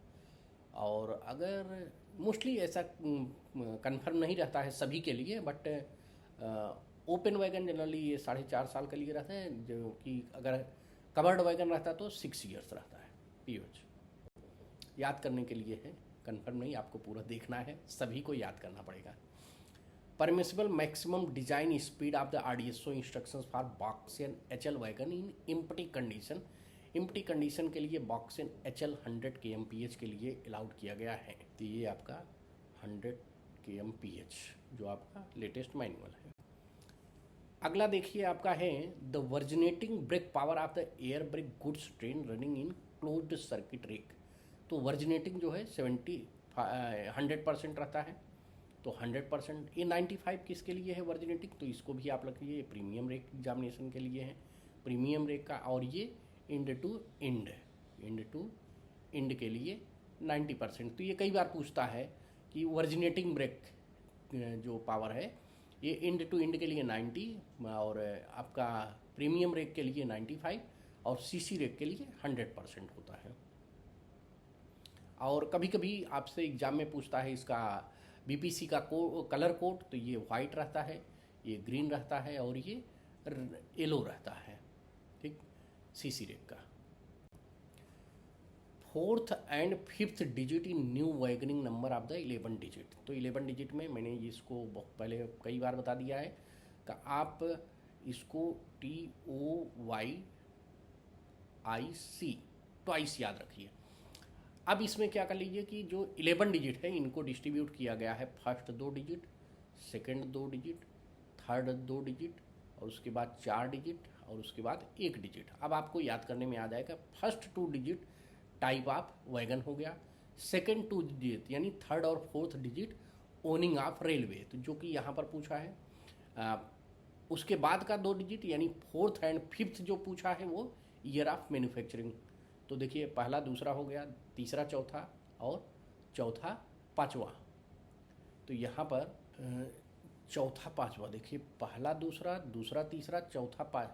और अगर मोस्टली ऐसा कंफर्म नहीं रहता है सभी के लिए, बट ओपन वैगन जनरली ये 4.5 साल के लिए रहता है, जो कि अगर कवर्ड वैगन रहता है तो 6 ईयर्स रहता है POH। याद करने के लिए है, कंफर्म नहीं, आपको पूरा देखना है, सभी को याद करना पड़ेगा। Permissible maximum design speed of the RDSO instructions for BOXN HL wagon in empty condition. Empty condition के लिए बॉक्सियन HL 100 kmph के लिए अलाउड किया गया है, तो ये आपका 100 kmph जो आपका लेटेस्ट मैनुअल है। अगला देखिए आपका है the originating brake power of the air brake goods train running in closed circuit rake. तो वर्जिनेटिंग जो है 100% रहता है, तो 100%। ये 95 किसके लिए है वर्जिनेटिंग, तो इसको भी आप रखिए, ये प्रीमियम रेक एग्जामिनेशन के लिए है, प्रीमियम रेक का। और ये इंड टू इंड के लिए 90%। तो ये कई बार पूछता है कि वर्जिनेटिंग ब्रेक जो पावर है ये इंड टू इंड के लिए 90, और आपका प्रीमियम रेक के लिए 95, और CC रेक के लिए 100% होता है। और कभी कभी आपसे एग्जाम में पूछता है इसका BPC का कलर कोड, तो ये वाइट रहता है, ये ग्रीन रहता है, और ये येलो रहता है, ठीक, CC रेक का। Fourth and fifth digit in new wagoning number of the 11 digit. तो 11 डिजिट में मैंने इसको पहले कई बार बता दिया है कि आप इसको TOYIC ट्वाइस याद रखिए। अब इसमें क्या कर लीजिए कि जो 11 डिजिट है इनको डिस्ट्रीब्यूट किया गया है, first 2 digit, second 2 digit, third 2 digit, और उसके बाद 4 डिजिट, और उसके बाद 1 डिजिट। अब आपको याद करने में आ जाएगा, first 2 digit type of wagon हो गया, सेकंड 2 डिजिट यानी थर्ड और fourth digit owning of railway, तो जो कि यहाँ पर पूछा है। उसके बाद का 2 डिजिट यानी फोर्थ एंड फिफ्थ जो पूछा है वो ईयर ऑफ मैन्युफैक्चरिंग। तो देखिए पहला दूसरा हो गया, तीसरा चौथा, और चौथा पांचवा। तो यहाँ पर चौथा पांचवा देखिए, पहला दूसरा, दूसरा तीसरा, चौथा पाँच।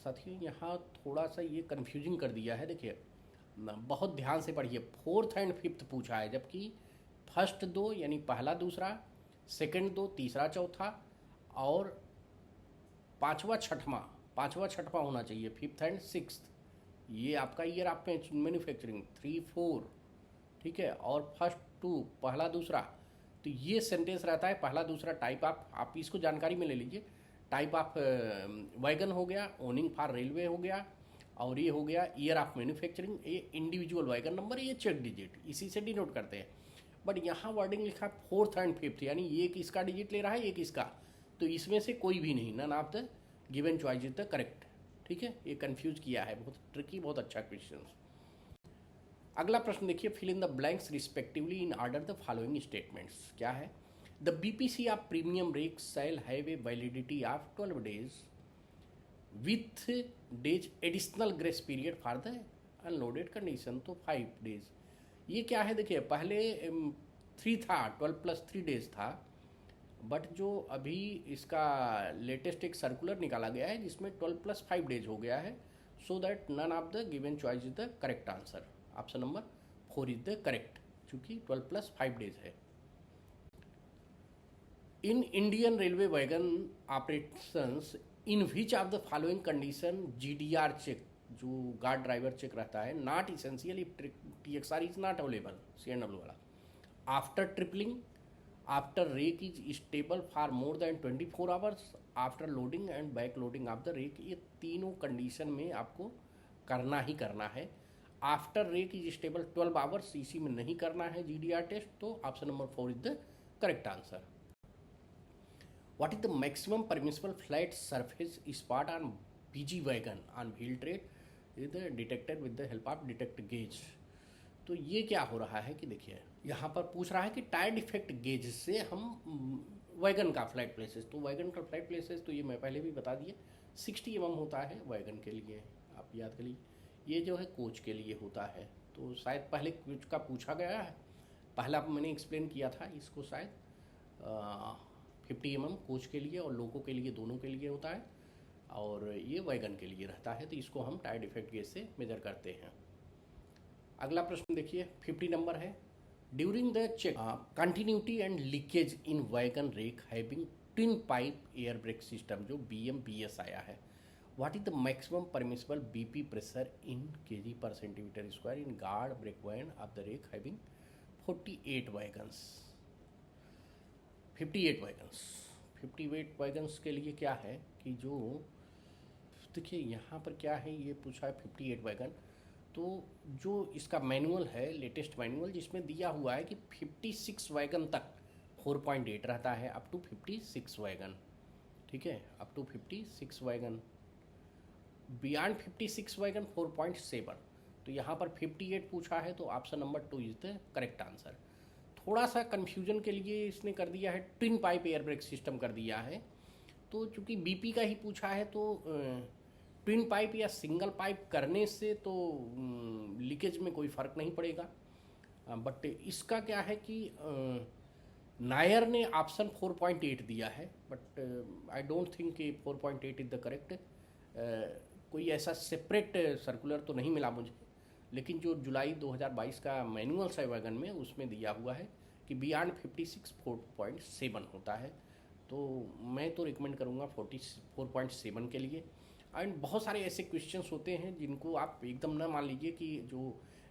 साथियों यहाँ थोड़ा सा ये कन्फ्यूजिंग कर दिया है, देखिए बहुत ध्यान से पढ़िए। फोर्थ एंड फिफ्थ पूछा है, जबकि फर्स्ट 2 यानी पहला दूसरा, सेकंड 2, तीसरा चौथा, और पांचवा छठवां होना चाहिए, फिफ्थ एंड सिक्स्थ। ये आपका ईयर ऑफ मैन्युफैक्चरिंग 3, 4, ठीक है। और फर्स्ट 2 पहला दूसरा, तो ये सेंटेंस रहता है पहला। दूसरा टाइप ऑफ, आप इसको जानकारी में ले लीजिए। टाइप ऑफ वैगन हो गया, ओनिंग फॉर रेलवे हो गया, और ये हो गया ईयर ऑफ मैन्युफैक्चरिंग, ये इंडिविजुअल वैगन नंबर, ये चेक डिजिट, इसी से डिनोट करते हैं। बट यहाँ वर्डिंग लिखा फोर्थ एंड फिफ्थ, यानी ये किसका डिजिट ले रहा है, एक इसका, तो इसमें से कोई भी नहीं, none of the given choice is the correct. ठीक है, ये कंफ्यूज किया है, बहुत ट्रिकी, बहुत अच्छा क्वेश्चन। अगला प्रश्न देखिए, fill in the blanks respectively in order the following statements. क्या है, the BPC of premium rake shall have a validity of 12 days with days additional grace period for the unloaded condition, तो 5 days। ये क्या है, देखिए पहले 3 था, 12+3 days था, बट जो अभी इसका लेटेस्ट एक सर्कुलर निकाला गया है जिसमें 12+5 days हो गया है, so that none of the given choice is the correct answer. Option number 4 is the correct, चूंकि 12+5 days है। In Indian railway wagon operations in which of the following condition GDR check, जो guard driver check रहता है, not essential if TXR is not available, CNW वाला, after tippling, after rake is stable for more than 24 hours, after loading and back loading of the rake, ये तीनों condition में आपको करना ही करना है। After rake is stable 12 hours, इसी में नहीं करना है GDR टेस्ट, तो option number 4 is the correct answer. What is the maximum permissible flat surface spot on BG wagon on wheel tread is detected with the help of detect gauge। तो ये क्या हो रहा है कि देखिए यहाँ पर पूछ रहा है कि टायर डिफेक्ट गेज से हम वैगन का फ्लैट प्लेसेस, तो वैगन का फ्लैट प्लेसेस तो ये मैं पहले भी बता दिए 60 mm होता है वैगन के लिए, आप याद करिए। ये जो है कोच के लिए होता है, तो शायद पहले कोच का पूछा गया है, पहला मैंने एक्सप्लेन किया था इसको, शायद 50 mm कोच के लिए और लोको के लिए, दोनों के लिए होता है, और ये वैगन के लिए रहता है, तो इसको हम टायर डिफेक्ट गेज से मेजर करते हैं। अगला प्रश्न देखिए, 50 नंबर है, during the check continuity and leakage in wagon rake having twin pipe air brake system, जो BMBS आया है, what is the maximum permissible BP pressure in kg/cm² in guard brake van of the rake having 48 wagons. 58 wagons के लिए क्या है कि जो देखिए यहाँ पर क्या है, ये पूछा है 58 वैगन, तो जो इसका मैनुअल है, लेटेस्ट मैनुअल, जिसमें दिया हुआ है कि 56 वैगन तक 4.8 रहता है, अप टू 56 वैगन। ठीक है, up to 56 wagon, beyond 56 wagon 4.7। तो यहाँ पर 58 पूछा है, तो option number 2 is the correct answer. थोड़ा सा कन्फ्यूजन के लिए इसने कर दिया है twin pipe air brake system कर दिया है, तो चूंकि BP का ही पूछा है, तो ट्विन पाइप या सिंगल पाइप करने से तो लीकेज में कोई फ़र्क नहीं पड़ेगा। बट इसका क्या है कि नायर ने ऑप्शन 4.8 दिया है, बट आई डोंट थिंक कि 4.8 इज द करेक्ट। कोई ऐसा सेपरेट सर्कुलर तो नहीं मिला मुझे, लेकिन जो जुलाई 2022 का मैनुअल है वैगन में, उसमें दिया हुआ है कि बियॉन्ड 56 4.7 होता है, तो मैं तो रिकमेंड करूँगा 4.7 के लिए। एंड बहुत सारे ऐसे क्वेश्चंस होते हैं जिनको आप एकदम ना मान लीजिए कि जो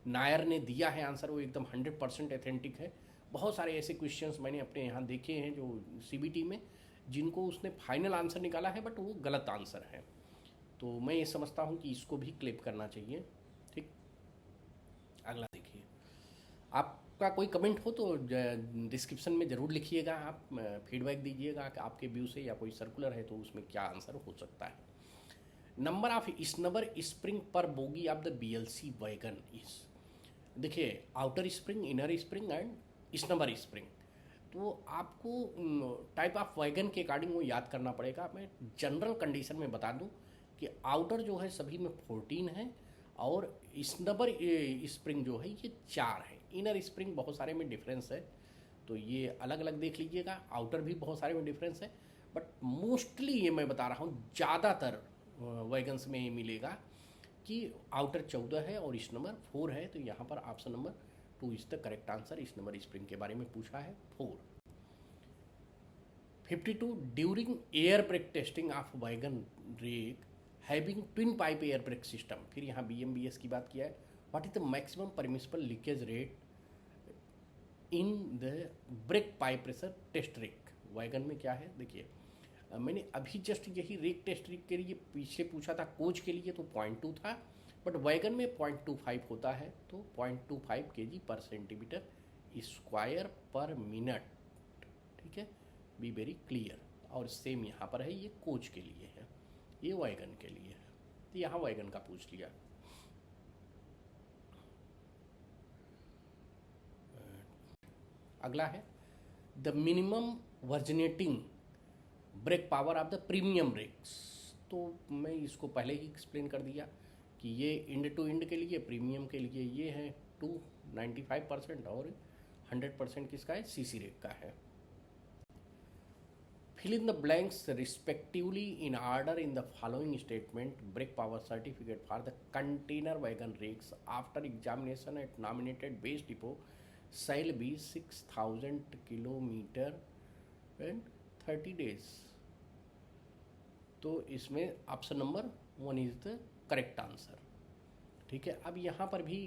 नायर ने दिया है आंसर वो एकदम 100% ऑथेंटिक है। बहुत सारे ऐसे क्वेश्चंस मैंने अपने यहाँ देखे हैं जो CBT में, जिनको उसने फाइनल आंसर निकाला है बट वो गलत आंसर है, तो मैं ये समझता हूँ कि इसको भी क्लेम करना चाहिए। ठीक, अगला देखिए, आपका कोई कमेंट हो तो डिस्क्रिप्शन में ज़रूर लिखिएगा, आप फीडबैक दीजिएगा कि आपके व्यू से या कोई सर्कुलर है तो उसमें क्या आंसर हो सकता है। Number of snubber spring per bogie of the BLC wagon is, देखिए outer spring, inner spring and snubber spring, तो आपको टाइप ऑफ वैगन के अकॉर्डिंग वो याद करना पड़ेगा। मैं जनरल कंडीशन में बता दूं कि आउटर जो है सभी में 14 है, और स्नबर स्प्रिंग जो है ये 4 है, इनर स्प्रिंग बहुत सारे में डिफरेंस है, तो ये अलग अलग देख लीजिएगा। आउटर भी बहुत सारे में डिफरेंस है, बट मोस्टली ये मैं बता रहा हूँ ज़्यादातर वैगन्स में ये मिलेगा कि आउटर 14 है और स्नबर 4 है, तो यहाँ पर option number 2 is the correct answer. Snubber spring के बारे में पूछा है 4। 52 during air brake testing of wagon rake having twin pipe air brake system, फिर यहाँ BMBS की बात किया है, what is the maximum permissible leakage rate in the brake pipe pressure test rake. Wagon में क्या है देखिए, मैंने अभी जस्ट यही रेक टेस्ट रेक के लिए पीछे पूछा था, कोच के लिए तो 0.2 था, बट वैगन में 0.25 होता है, तो 0.25 kg पर सेंटीमीटर स्क्वायर पर मिनट। ठीक है, बी वेरी क्लियर। और सेम यहाँ पर है, ये कोच के लिए है, ये वैगन के लिए है, तो यहाँ वैगन का पूछ लिया। अगला है the minimum originating brake power of the premium brakes. तो मैं इसको पहले ही एक्सप्लेन कर दिया कि ये इंड टू इंड के लिए, प्रीमियम के लिए ये है 295% और 100% किसका है, सीसी रेक का है। Fill in the blanks respectively in order in the following statement. Brake power certificate for the container wagon rakes after examination at nominated base depot shall be 6000 kilometre and 30 days। तो इसमें option number 1 is the correct answer. ठीक है, अब यहाँ पर भी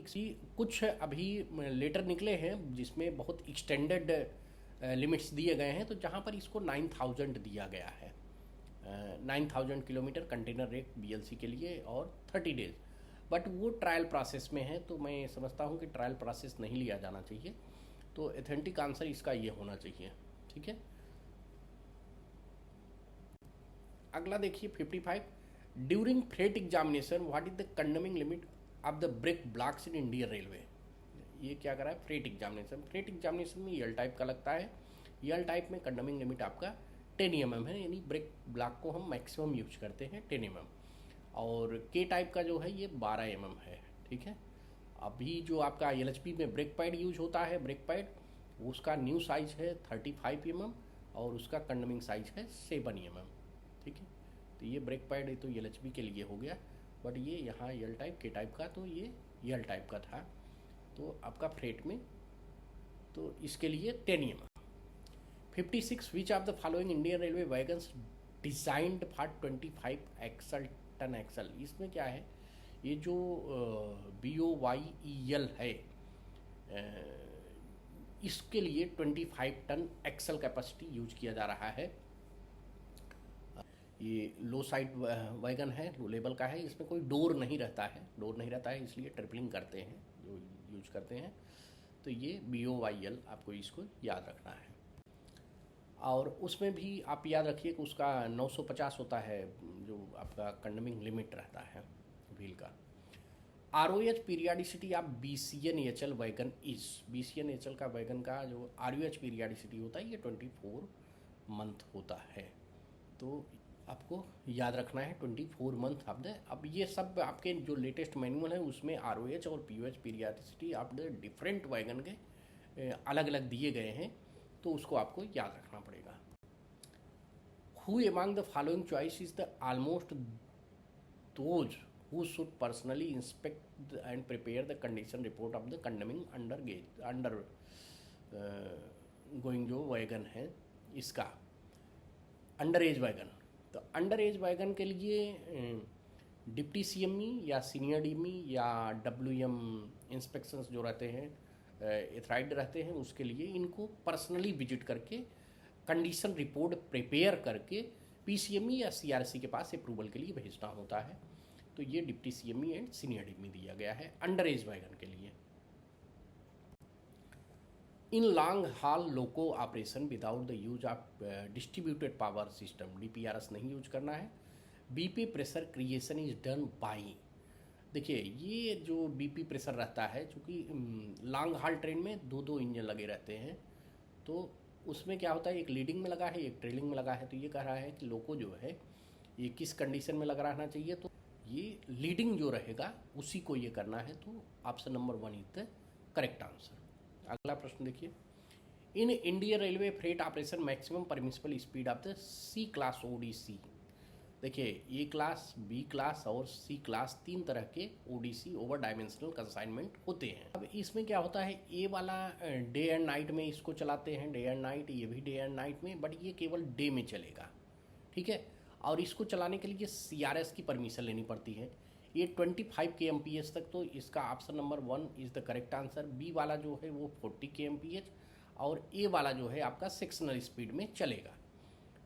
कुछ अभी लेटर निकले हैं जिसमें बहुत एक्सटेंडेड लिमिट्स दिए गए हैं, तो जहाँ पर इसको 9000 दिया गया है, 9000 किलोमीटर कंटेनर रेक बीएलसी के लिए और 30 days, बट वो ट्रायल प्रोसेस में है, तो मैं समझता हूँ कि ट्रायल प्रोसेस नहीं लिया जाना चाहिए, तो एथेंटिक आंसर इसका ये होना चाहिए। ठीक है, अगला देखिए 55, during freight examination what is the condemning limit of the brake blocks in Indian railway. ये क्या करा है, फ्रेट एग्जामिनेशन। फ्रेट एग्जामिनेशन में यल टाइप का लगता है, यल टाइप में कंडमिंग लिमिट आपका 10 mm है, यानी ब्रेक ब्लॉक को हम मैक्सिमम यूज करते हैं 10 mm, और के टाइप का जो है ये 12 mm है। ठीक है, अभी जो आपका एलएचपी में ब्रेक पैड यूज होता है, ब्रेक पैड उसका न्यू साइज है 35 mm और उसका कंडमिंग साइज है 7 mm। ठीक है, तो ये ब्रेक पैड तो एलएचपी के लिए हो गया, बट ये यहाँ यल टाइप के टाइप का, तो ये यल टाइप का था, तो आपका फ्रेट में तो इसके लिए 10 mm। 56, which of the following Indian railway wagons designed for 25 axle ton axle. इसमें क्या है, ये जो BOYEL है, इसके लिए 25 टन एक्सल कैपेसिटी यूज किया जा रहा है। ये लो साइड वैगन है, लो लेवल का है, इसमें कोई डोर नहीं रहता है, डोर नहीं रहता है, इसलिए ट्रिपलिंग करते हैं जो यूज करते हैं, तो ये BOYL आपको इसको याद रखना है। और उसमें भी आप याद रखिए कि उसका 950 होता है जो आपका कंडमिंग लिमिट रहता है व्हील का। ROH periodicity of BCNHL wagon is, BCNHL का वैगन का जो ROH पीरियडिसिटी होता है ये 24 मंथ होता है, तो आपको याद रखना है 24 मंथ ऑफ द। अब ये सब आपके जो लेटेस्ट मैनुअल है उसमें ROH और POH periodicity of the different wagon के अलग अलग दिए गए हैं, तो उसको आपको याद रखना पड़ेगा। Who among the following choice is the almost those who should personally inspect and prepare the condition report of the कंडमिंग under going जो वैगन है, इसका अंडर एज वैगन। तो अंडर एज वैगन के लिए डिप्टी CME या senior DME या WM inspections जो रहते हैं, एथराइड रहते हैं, उसके लिए इनको पर्सनली विजिट करके कंडीशन रिपोर्ट प्रिपेयर करके PCME या CRC के पास अप्रूवल के लिए भेजना होता है, तो ये deputy CME and senior DME दिया गया है अंडर एज वैगन के लिए। In long haul loco operation without the use of distributed power system, DPRS नहीं यूज करना है। BP pressure creation is done by. देखिए ये जो BP प्रेशर रहता है, चूँकि लॉन्ग हॉल ट्रेन में दो इंजन लगे रहते हैं, तो उसमें क्या होता है, एक लीडिंग में लगा है, एक ट्रेलिंग में लगा है, तो ये कह रहा है कि लोको जो है ये किस कंडीशन में लगा रहना चाहिए, तो ये लीडिंग जो रहेगा उसी को ये करना है, तो option number 1 is the correct answer. अगला प्रश्न देखिए, इन Indian railway freight operation maximum permissible speed of the C class ODC। देखिए A क्लास, B क्लास और C क्लास 3 तरह के ODC ओवर डायमेंशनल कंसाइनमेंट होते हैं। अब इसमें क्या होता है, A वाला डे एंड नाइट में इसको चलाते हैं, डे एंड नाइट, ये भी डे एंड नाइट में, बट ये केवल डे में चलेगा। ठीक है, और इसको चलाने के लिए CRS की परमिशन लेनी पड़ती है। ये 25 kmph तक, तो इसका option number 1 is the correct answer. B वाला जो है वो 40 kmph और ए वाला जो है आपका सेक्शनल स्पीड में चलेगा।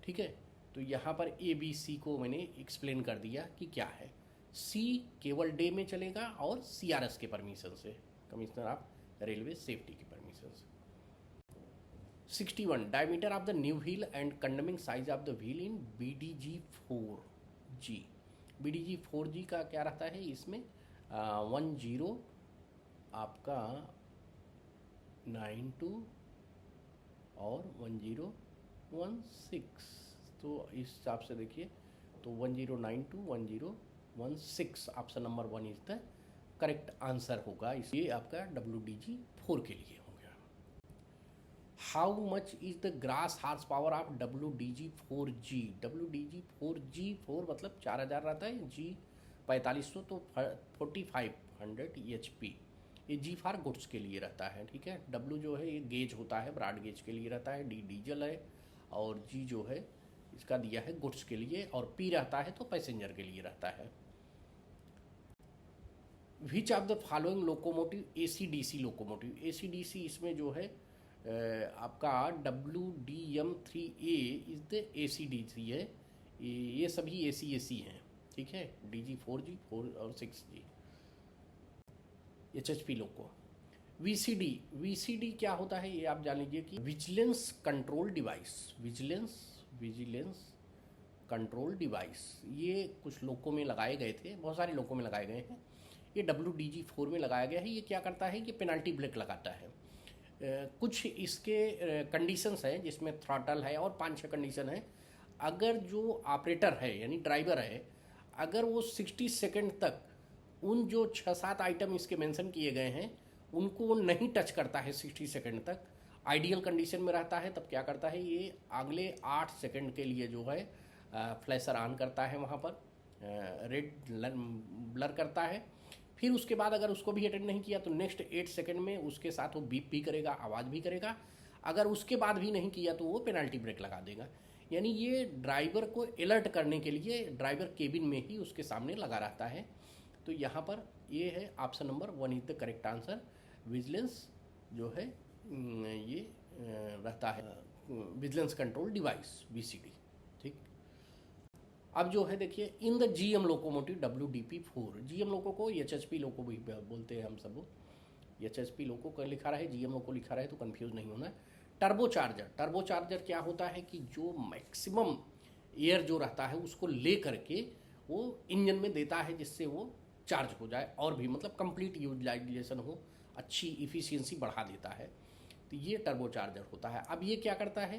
ठीक है, तो यहाँ पर ए बी सी को मैंने एक्सप्लेन कर दिया कि क्या है। सी केवल डे में चलेगा और CRS के परमिशन से, कमिश्नर ऑफ रेलवे सेफ्टी की परमिशन से। 61 diameter of the new wheel and कंडमिंग size of the wheel in BDG 4G। BDG 4G का क्या रहता है इसमें 10 आपका 92 और 1016, तो इस हिसाब से देखिए तो 1092 1016 option number 1 is the correct answer होगा। इसलिए आपका WDG 4 के लिए हो गया। How much is the gross horse power of WDG 4G। WDG 4G 4 मतलब 4000 रहता है, G 4500 तो 4500 HP। ये G फॉर गुड्स के लिए रहता है। ठीक है, W जो है ये गेज होता है, ब्रॉड गेज के लिए रहता है, D डीजल है और G जो है इसका दिया है गुड्स के लिए, और P रहता है तो पैसेंजर के लिए रहता है। Which of the following locomotive AC/DC locomotive. AC/DC इसमें जो है आपका WDM3A इज द AC/DC है, ये सभी AC हैं। ठीक है, DG 4G 4 और 6G। HHP लोको। VCD क्या होता है ये आप जान लीजिए कि vigilance control device, vigilance control device, ये कुछ लोको में लगाए गए थे, बहुत सारे लोको में लगाए गए हैं। ये WDG 4 में लगाया गया है। ये क्या करता है कि पेनल्टी ब्रेक लगाता है। कुछ इसके कंडीशंस हैं जिसमें थ्रॉटल है और 5-6 कंडीशन है। अगर जो ऑपरेटर है यानी ड्राइवर है, अगर वो 60 सेकंड तक उन जो 6-7 आइटम इसके मेंशन किए गए हैं उनको वो नहीं टच करता है 60 सेकंड तक, आइडियल कंडीशन में रहता है, तब क्या करता है ये अगले 8 सेकंड के लिए जो है फ्लैशर ऑन करता है, वहाँ पर रेड ब्लर करता है। फिर उसके बाद अगर उसको भी अटेंड नहीं किया तो नेक्स्ट 8 सेकंड में उसके साथ वो बीप भी करेगा, आवाज़ भी करेगा। अगर उसके बाद भी नहीं किया तो वो पेनल्टी ब्रेक लगा देगा। यानी ये ड्राइवर को अलर्ट करने के लिए ड्राइवर केबिन में ही उसके सामने लगा रहता है। तो यहाँ पर ये है option number 1 is the correct answer. Vigilance जो है ये रहता है विजिलेंस कंट्रोल डिवाइस VCD। ठीक, अब जो है देखिए in the GM locomotive WDP 4, GM लोको को HHP लोको भी बोलते हैं हम सब। HHP लोको का लिखा रहे, GM लोको लिखा रहे तो कंफ्यूज नहीं होना। टर्बोचार्जर क्या होता है कि जो मैक्सिमम एयर जो रहता है उसको ले करके वो इंजन में देता है जिससे वो चार्ज हो जाए और भी मतलब कंप्लीट यूटिलाइजेशन हो, अच्छी इफिशियंसी बढ़ा देता है। तो ये टर्बोचार्जर होता है। अब ये क्या करता है,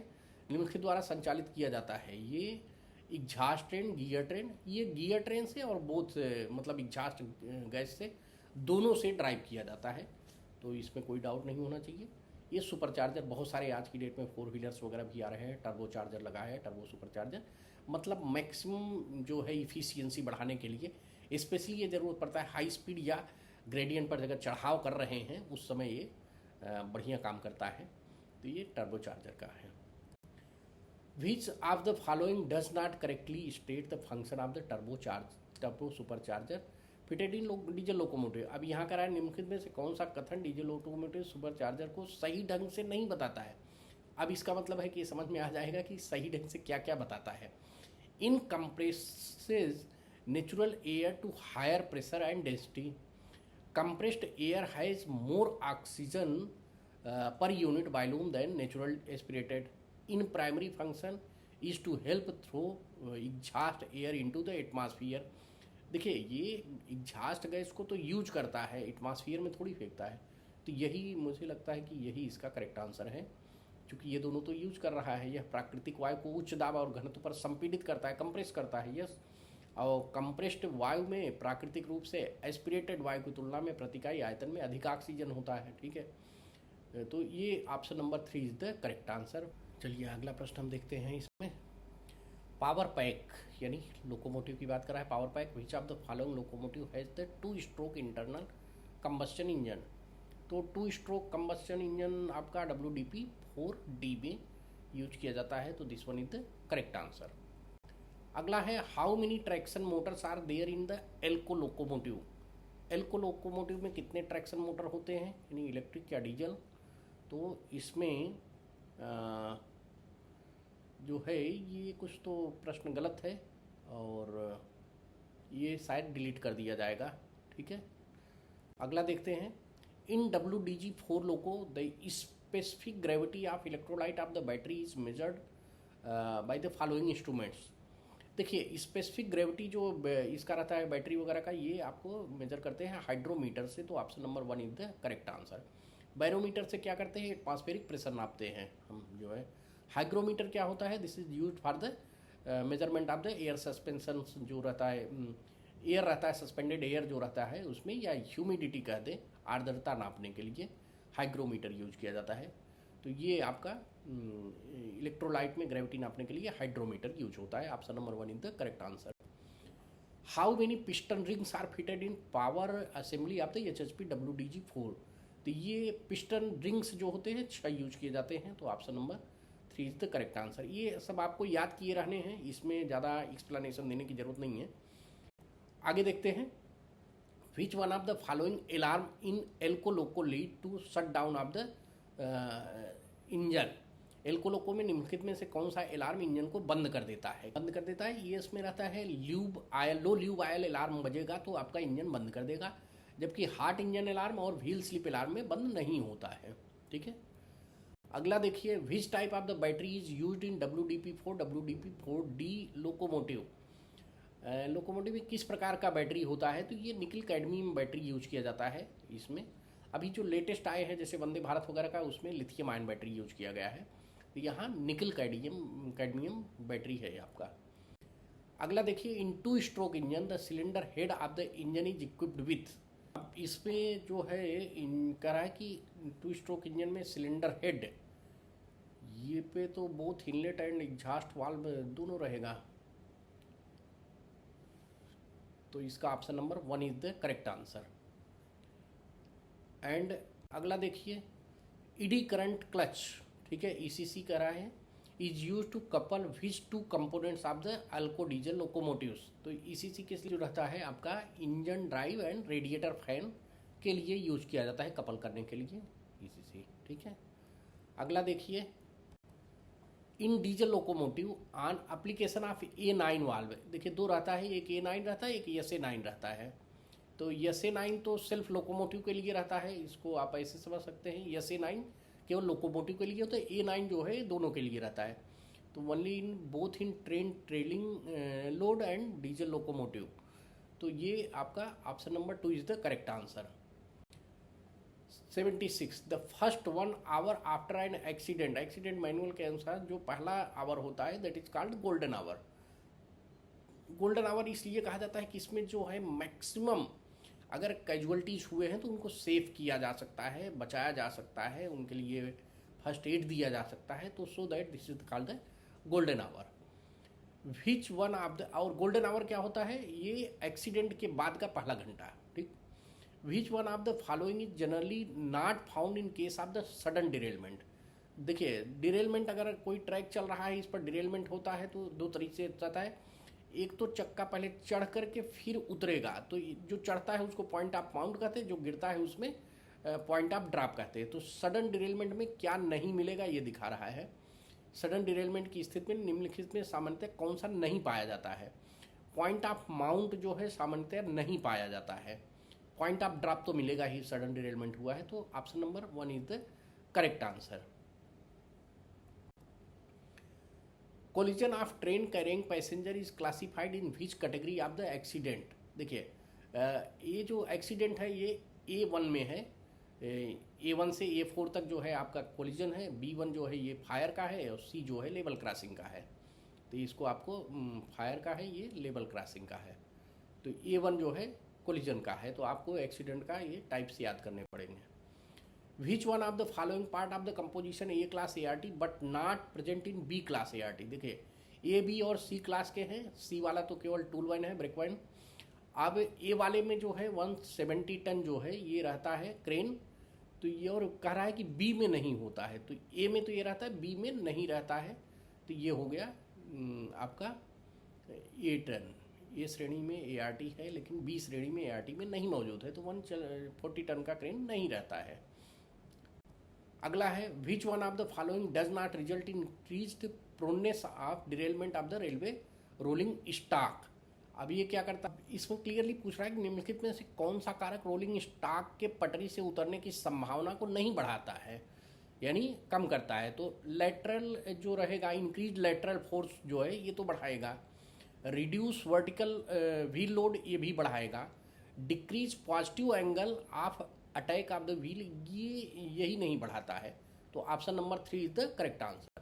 निम्नलिखित द्वारा संचालित किया जाता है। ये एग्जॉस्ट ट्रेन, गियर ट्रेन, ये गियर ट्रेन से और बोथ मतलब एग्जॉस्ट गैस से दोनों से ड्राइव किया जाता है, तो इसमें कोई डाउट नहीं होना चाहिए। ये सुपरचार्जर बहुत सारे आज की डेट में 4 व्हीलर्स वगैरह भी आ रहे हैं, टर्बोचार्जर लगा है, टर्बो सुपरचार्जर, मतलब मैक्सिमम जो है इफिशियंसी बढ़ाने के लिए। स्पेशली ये ज़रूरत पड़ता है हाई स्पीड या ग्रेडियंट पर अगर चढ़ाव कर रहे हैं उस समय ये बढ़िया काम करता है। तो ये टर्बोचार्जर का है। Which of the following does not correctly state the function of the turbo supercharger fitted in diesel locomotive. अब यहाँ का निम्नलिखित में से कौन सा कथन डीजल लोकोमोटिव सुपरचार्जर को सही ढंग से नहीं बताता है। अब इसका मतलब है कि समझ में आ जाएगा कि सही ढंग से क्या क्या बताता है। In compresses natural air to higher pressure and density. compressed air has more oxygen per unit volume than natural aspirated. In primary function is to help throw exhaust air into the atmosphere. देखिए ये exhaust gas को तो use करता है, atmosphere में थोड़ी फेंकता है। तो यही मुझे लगता है कि यही इसका करेक्ट आंसर है, क्योंकि ये दोनों तो यूज कर रहा है। यह प्राकृतिक वायु को उच्च दाब और घनत्व पर संपीड़ित करता है, कंप्रेस करता है। यस, और कंप्रेस्ड वायु में प्राकृतिक रूप से एस्पिरेटेड वायु की तुलना में प्रति इकाई आयतन में अधिक ऑक्सीजन होता है। ठीक है, तो ये option number 3 is the correct answer. चलिए अगला प्रश्न हम देखते हैं। इसमें पावर पैक यानी लोकोमोटिव की बात कर रहा है। Power pack which of the following locomotive has the 2 stroke internal combustion engine. तो 2 स्ट्रोक कंबस्शन इंजन आपका WDP 4D में यूज किया जाता है, तो this one is the correct answer. अगला है how many traction motors are there in the ALCO locomotive. ALCO locomotive में कितने ट्रैक्शन मोटर होते हैं, यानी इलेक्ट्रिक या डीजल। तो इसमें जो है ये कुछ तो प्रश्न गलत है और ये शायद डिलीट कर दिया जाएगा। ठीक है, अगला देखते हैं। इन WDG4 loco the specific gravity of electrolyte of the battery is measured by the following instruments. देखिए स्पेसिफिक ग्रेविटी जो इसका रहता है बैटरी वगैरह का, ये आपको मेजर करते हैं हाइड्रोमीटर से, तो option number 1 is the correct answer. Barometer से क्या करते हैं, एटमॉस्फेरिक प्रेशर नापते हैं हम जो है। हाइग्रोमीटर क्या होता है, this is use for the measurement of the air suspension, जो रहता है एयर रहता है, सस्पेंडेड एयर जो रहता है उसमें, या ह्यूमिडिटी कह दें, आर्द्रता नापने के लिए हाइग्रोमीटर यूज किया जाता है। तो ये आपका इलेक्ट्रोलाइट में ग्रेविटी नापने के लिए हाइड्रोमीटर यूज होता है। Option number 1 is the correct answer. How many piston rings are fitted in power assembly of the HHP WDG4। तो ये पिस्टन रिंग्स जो होते हैं 6 यूज किए जाते हैं, तो option number 3 is the correct answer. ये सब आपको याद किए रहने हैं, इसमें ज़्यादा एक्सप्लेनेशन देने की जरूरत नहीं है। आगे देखते हैं। Which one of the following alarm in ALCO loco lead to shut down of the engine. ALCO loco में निम्नलिखित में से कौन सा अलार्म इंजन को बंद कर देता है? बंद कर देता है, ये इसमें रहता है ल्यूब आयल, लो ल्यूब आयल अलार्म बजेगा तो आपका इंजन बंद कर देगा, जबकि हार्ट इंजन अलार्म और व्हील स्लिप अलार्म में बंद नहीं होता है। ठीक है, अगला देखिए। विच type of the battery is used in WDP4 WDP4D locomotive. Locomotive में किस प्रकार का बैटरी होता है? तो ये निकल कैडमियम बैटरी यूज किया जाता है इसमें। अभी जो लेटेस्ट आए हैं जैसे वंदे भारत वगैरह का, उसमें लिथियम आयन बैटरी यूज किया गया है, तो यहाँ निकल कैडमियम बैटरी है आपका। अगला देखिए। इन 2 stroke engine the cylinder head of the engine is equipped with. अब इसमें जो है कह रहा है कि 2 स्ट्रोक इंजन में सिलेंडर हेड, ये पे तो both inlet and exhaust valve दोनों रहेगा, तो इसका option number 1 is the correct answer. And अगला देखिए। ईडी करंट क्लच, ठीक है, ECC कह रहा है, is use to couple which 2 components of the Alco diesel locomotives. तो ECC किस लिए रहता है? आपका engine drive and radiator fan के लिए यूज किया जाता है, कपल करने के लिए ECC। ठीक है, अगला देखिए। In diesel locomotive on application of A9 valve. देखिए 2 रहता है, एक A9 रहता है, एक SA9 रहता है। तो SA9 तो सेल्फ लोकोमोटिव के लिए रहता है, इसको आप ऐसे समझ सकते हैं, SA9 केवल लोकोमोटिव के लिए होता है, A9 जो है दोनों के लिए रहता है। तो only in both in train trailing load and diesel locomotive. तो ये आपका option number 2 is the correct answer. 76 the first 1 hour after an accident. Accident manual के अनुसार जो पहला आवर होता है that is called golden hour. Golden hour इसलिए कहा जाता है कि इसमें जो है मैक्सिमम अगर कैजुअलिटीज हुए हैं तो उनको सेव किया जा सकता है, बचाया जा सकता है, उनके लिए फर्स्ट एड दिया जा सकता है, तो so that this is called the golden hour. Which one of the, और गोल्डन आवर क्या होता है? ये एक्सीडेंट के बाद का पहला घंटा। ठीक, विच one of the following is generally not found in case of the sudden derailment. देखिए डिरेलमेंट, अगर कोई ट्रैक चल रहा है इस पर डिरेलमेंट होता है तो 2 तरीके से होता है। एक तो चक्का पहले चढ़ करके फिर उतरेगा, तो जो चढ़ता है उसको पॉइंट ऑफ माउंट कहते हैं, जो गिरता है उसमें पॉइंट ऑफ ड्रॉप कहते हैं। तो सडन डिरेलमेंट में क्या नहीं मिलेगा ये दिखा रहा है। सडन डिरेलमेंट की स्थिति में निम्नलिखित में सामान्यतः कौन सा नहीं पाया जाता है? पॉइंट ऑफ माउंट जो है सामान्यतः नहीं पाया जाता है, पॉइंट ऑफ ड्रॉप तो मिलेगा ही, सडन डिरेलमेंट हुआ है, तो option number 1 is the correct answer. Collision of train carrying passenger is classified in which category of the accident. देखिए ये जो एक्सीडेंट है ये A1 में है, A1 से A4 तक जो है आपका कोलिजन है, B1 जो है ये फायर का है, और C जो है लेवल क्रॉसिंग का है। तो इसको आपको फायर का है, ये लेवल क्रॉसिंग का है, तो A1 जो है कोलिजन का है, तो आपको एक्सीडेंट का ये टाइप्स याद करने पड़ेंगे। विच one of the following part of the composition A class ART but not present in B class ART। देखिए A, B और C क्लास के हैं, C वाला तो केवल टूल वाइन है, ब्रेक वाइन। अब A वाले में जो है 170 टन जो है ये रहता है क्रेन, तो ये और कह रहा है कि B में नहीं होता है, तो A में तो ये रहता है, B में नहीं रहता है, तो ये हो गया आपका A टन। A श्रेणी में ART है, लेकिन B श्रेणी में ART में नहीं मौजूद है, तो 140 टन का क्रेन नहीं रहता है। अगला है which one of the following does not result in increased proneness of derailment of the railway rolling stock. अब ये क्या करता है, इसमें क्लियरली पूछ रहा है कि निम्नलिखित में से कौन सा कारक रोलिंग स्टॉक के पटरी से उतरने की संभावना को नहीं बढ़ाता है, यानी कम करता है। तो लेटरल जो रहेगा, इंक्रीज लेटरल फोर्स जो है ये तो बढ़ाएगा, रिड्यूस वर्टिकल व्हील लोड ये भी बढ़ाएगा, decrease positive angle of attack of the wheel ये यही नहीं बढ़ाता है। तो option number 3 is the correct answer.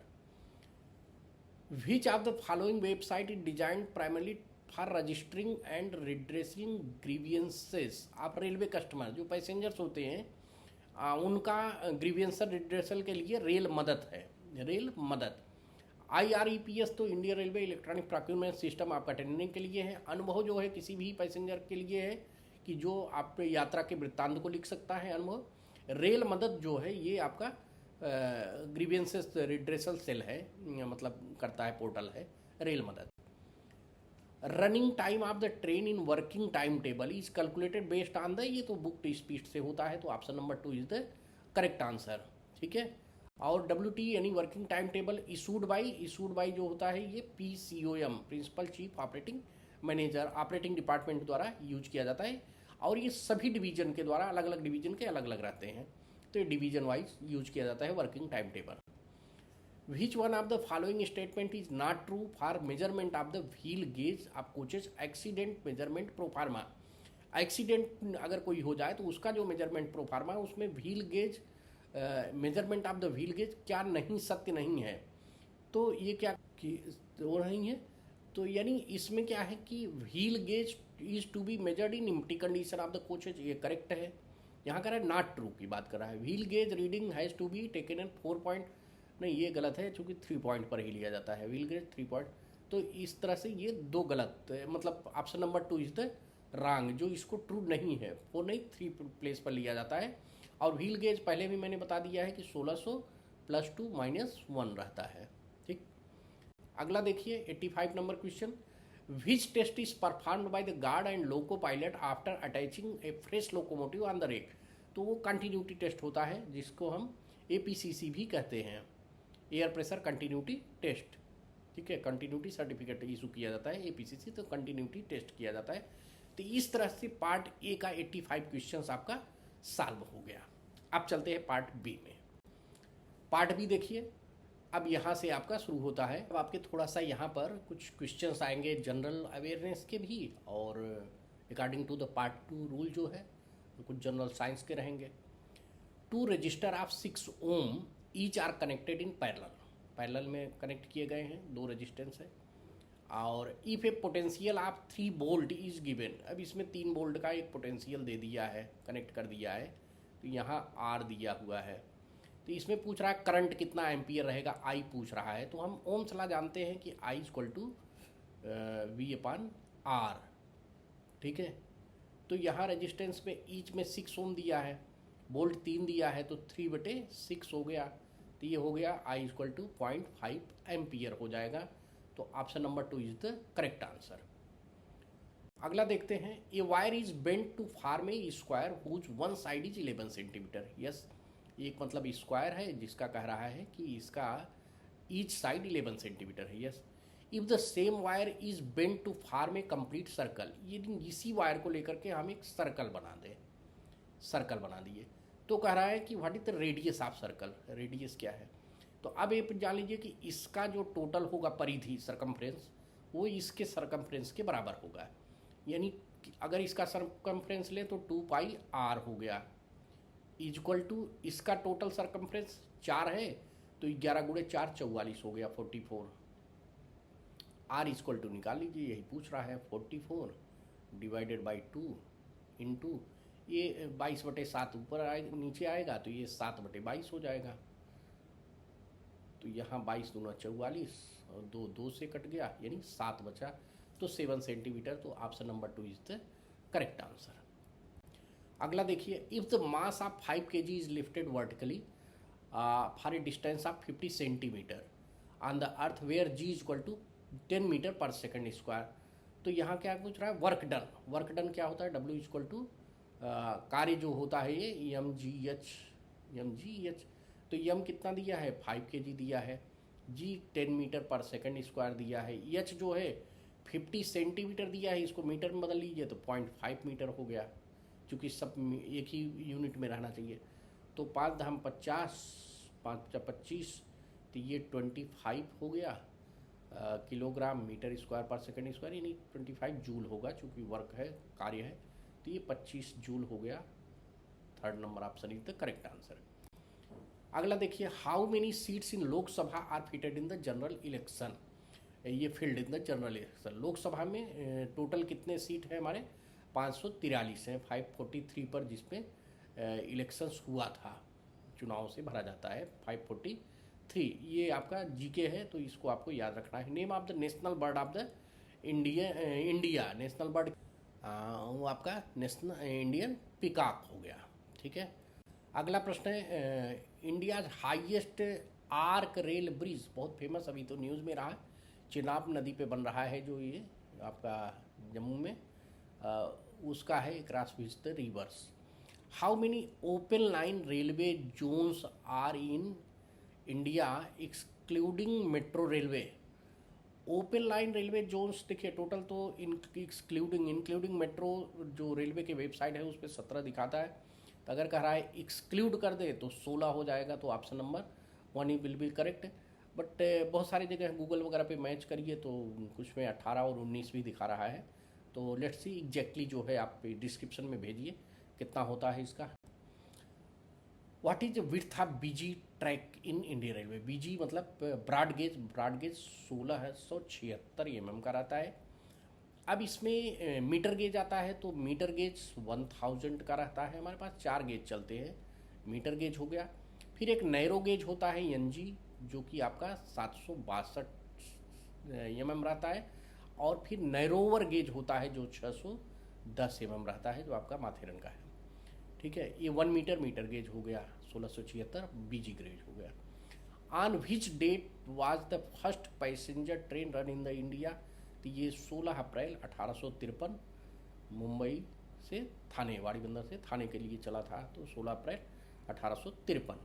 Which of the following website is designed primarily for registering and redressing grievances of railway customer. जो पैसेंजर्स होते हैं उनका ग्रीवियंस रिड्रेसल के लिए रेल मदद है, रेल मदद। IREPS तो Indian railway electronic procurement system आपका टेंडरिंग के लिए है। अनुभव जो है किसी भी पैसेंजर के लिए है कि जो आप यात्रा के वृत्तांत को लिख सकता है अनुभव। रेल मदद जो है ये आपका ग्रीवियंसेस रिड्रेसल सेल है, मतलब करता है, पोर्टल है rail Madad. Running time of the train in working time table is calculated based on the, ये तो बुक स्पीड से होता है। तो option number 2 is the correct answer. ठीक है। और WT यानी working time table issued by जो होता है ये PCOM principal chief operating manager operating department द्वारा यूज किया जाता है। और ये सभी डिवीजन के द्वारा, अलग अलग डिवीजन के अलग अलग रहते हैं, तो ये डिवीजन वाइज यूज किया जाता है working time table. Which one of the following statement is not true for measurement of the wheel gauge of coaches accident measurement proforma. Accident अगर कोई हो जाए तो उसका जो मेजरमेंट प्रोफार्मा है उसमें wheel gauge measurement of the wheel gauge क्या नहीं, सत्य नहीं है। तो ये क्या हो नहीं है, तो यानी इसमें क्या है कि wheel gauge is to be measured in empty condition of the coaches, ये करेक्ट है। यहाँ कर रहा है नॉट ट्रू की बात कर रहा है। Wheel gauge reading has to be taken at 4 point, नहीं ये गलत है चूँकि 3 पॉइंट पर ही लिया जाता है व्हील गेज 3 पॉइंट। तो इस तरह से ये दो गलत, मतलब option number 2 is the wrong, जो इसको ट्रू नहीं है, 4 नहीं 3 प्लेस पर लिया जाता है। और व्हील गेज पहले भी मैंने बता दिया है कि 1600 + 2 - 1 रहता है। ठीक। अगला देखिए 85 number question. Which test is performed by the guard and loco pilot after attaching a fresh locomotive on the rake. तो वो कंटिन्यूटी टेस्ट होता है जिसको हम APCC भी कहते हैं, एयर प्रेशर कंटिन्यूटी टेस्ट। ठीक है, कंटिन्यूटी सर्टिफिकेट इशू किया जाता है APCC, तो कंटिन्यूटी टेस्ट किया जाता है। तो इस तरह से पार्ट A का 85 क्वेश्चन आपका सॉल्व हो गया। अब चलते हैं पार्ट B में। पार्ट B देखिए, अब यहाँ से आपका शुरू होता है। अब आपके थोड़ा सा यहाँ पर कुछ क्वेश्चंस आएंगे जनरल अवेयरनेस के भी, और according to the part 2 rule जो है कुछ जनरल साइंस के रहेंगे। 2 register of 6 ohm each are connected in parallel में कनेक्ट किए गए हैं, 2 रजिस्टेंस है। और if a potential of 3 volt is given, अब इसमें 3 वोल्ट का एक पोटेंशियल दे दिया है, कनेक्ट कर दिया है, तो यहाँ R दिया हुआ है। तो इसमें पूछ रहा है करंट कितना एम्पियर रहेगा, I पूछ रहा है। तो हम ओम्स लॉ जानते हैं कि I = V/R। ठीक है। तो यहाँ रेजिस्टेंस में ईच में 6 ओम दिया है, वोल्ट 3 दिया है, तो 3/6 हो गया। तो ये हो गया I = 0.5 एम्पियर हो जाएगा। तो option number 2 is the correct answer. अगला देखते हैं। A wire is bent to form a square whose one side is 11 centimetre. Yes, एक मतलब स्क्वायर है जिसका कह रहा है कि इसका ईच साइड 11 सेंटीमीटर है। Yes. If the same wire is bent to form a complete circle, ये इसी वायर को लेकर के हम एक सर्कल बना दें, सर्कल बना दिए, तो कह रहा है कि what is the radius of circle, radius क्या है। तो अब ये जान लीजिए कि इसका जो टोटल होगा परिधि सर्कमफ्रेंस, वो इसके सर्कमफ्रेंस के बराबर होगा। यानी अगर इसका सर्कमफ्रेंस ले तो 2πr हो गया, इक्वल टू इसका टोटल सर्कमफ्रेंस 4 है, तो 11 × 4 = 44 हो गया, 44। R = निकाल लीजिए, यही पूछ रहा है, 44 / 2 इंटू ये 22/7 ऊपर नीचे आएगा, तो ये 7/22 हो जाएगा। तो यहाँ 22 दूना 44 और 2 से कट गया, यानी 7 बचा, तो 7 सेंटीमीटर। तो option number 2 is the correct answer. अगला देखिए। If the mass of 5 kg is lifted vertically for a distance of 50 centimetre on the earth where G = 10 metre per second square. तो यहाँ क्या पूछ रहा है, वर्क डन। वर्क डन क्या होता है, W = कार्य जो होता है ये mgh तो यम कितना दिया है 5 kg दिया है, जी 10 मीटर पर सेकंड स्क्वायर दिया है, एच जो है 50 सेंटीमीटर दिया है, इसको मीटर में बदल लीजिए तो 0.5 मीटर हो गया, क्योंकि सब एक ही यूनिट में रहना चाहिए। तो 5 धाम 50, 5 25, तो ये 25 हो गया किलोग्राम मीटर स्क्वायर पर सेकंड स्क्वायर, यानी 25 जूल होगा, चूँकि वर्क है, कार्य है, तो ये 25 जूल हो गया। Third number option is the correct answer. अगला देखिए, how many seats in Lok Sabha are fitted in the general election, ये field in the general election. Lok Sabha में टोटल कितने सीट है हमारे, 543 हैं, 543 पर जिसमें इलेक्शंस हुआ था, चुनाव से भरा जाता है 543। ये आपका जीके है, तो इसको आपको याद रखना है। Name of the national bird of the India national bird, वो आपका नेशनल इंडियन पिकॉक हो गया, ठीक है। अगला प्रश्न है, India highest arc rail bridge, बहुत फेमस, अभी तो न्यूज़ में रहा, चिनाब नदी पे बन रहा है, जो ये आपका जम्मू में, उसका है cross which the rivers. How many open line railway zones are in India excluding metro railway. Open line railway zones देखिए टोटल तो इंक्लूडिंग मेट्रो जो रेलवे के वेबसाइट है उस पर 17 दिखाता है, तो अगर कह रहा है एक्सक्लूड कर दे तो 16 हो जाएगा, तो option number 1 he will be correct. But बहुत सारी जगह गूगल वगैरह पे मैच करिए तो कुछ में 18 और 19 भी दिखा रहा है, तो लेट्स सी एग्जैक्टली जो है आप डिस्क्रिप्शन में भेजिए कितना होता है इसका। What is the width of BG track in Indian railway. BG मतलब ब्रॉड गेज 1676 mm का रहता है। अब इसमें मीटर गेज आता है, तो मीटर गेज 1000 का रहता है, हमारे पास 4 गेज चलते हैं, मीटर गेज हो गया। फिर एक नैरो गेज होता है एनजी, जो कि आपका 762 mm रहता है, और फिर नैरोवर गेज होता है जो 610 mm रहता है, जो आपका माथेरन का है, ठीक है। ये 1 मीटर गेज हो गया 1676, बीजी ग्रेज हो गया। On which date was the first passenger train run in the India, तो ये 16 अप्रैल 1853 मुंबई से थाने, वाड़ी बंदर से थाने के लिए चला था, तो 16 अप्रैल 1853।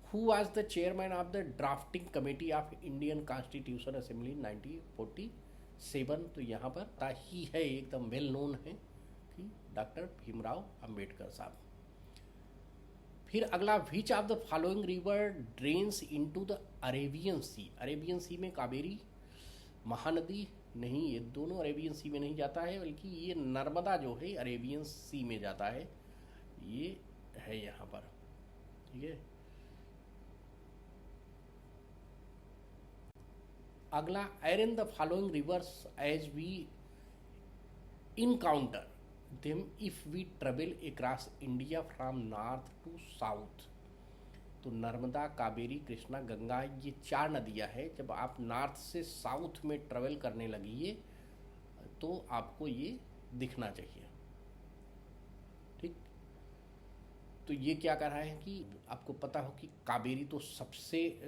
Who was the chairman of the drafting committee of Indian constitution assembly 1947, तो यहाँ पर ही है, एकदम वेल नोन है कि डॉक्टर भीमराव अंबेडकर साहब। फिर अगला, which of the following river drains into the Arabian sea. Arabian sea में कावेरी, महानदी नहीं, ये दोनों अरेबियन सी में नहीं जाता है, बल्कि ये नर्मदा जो है अरेबियन सी में जाता है, ये है यहाँ पर, ठीक है। अगला, arrange the following rivers as we encounter them if we travel across India from north to south. तो नर्मदा, कावेरी, कृष्णा, गंगा, ये 4 नदियाँ हैं। जब आप नॉर्थ से साउथ में ट्रेवल करने लगिए तो आपको ये दिखना चाहिए, ठीक। तो ये क्या कर रहा है कि आपको पता हो कि कावेरी तो सबसे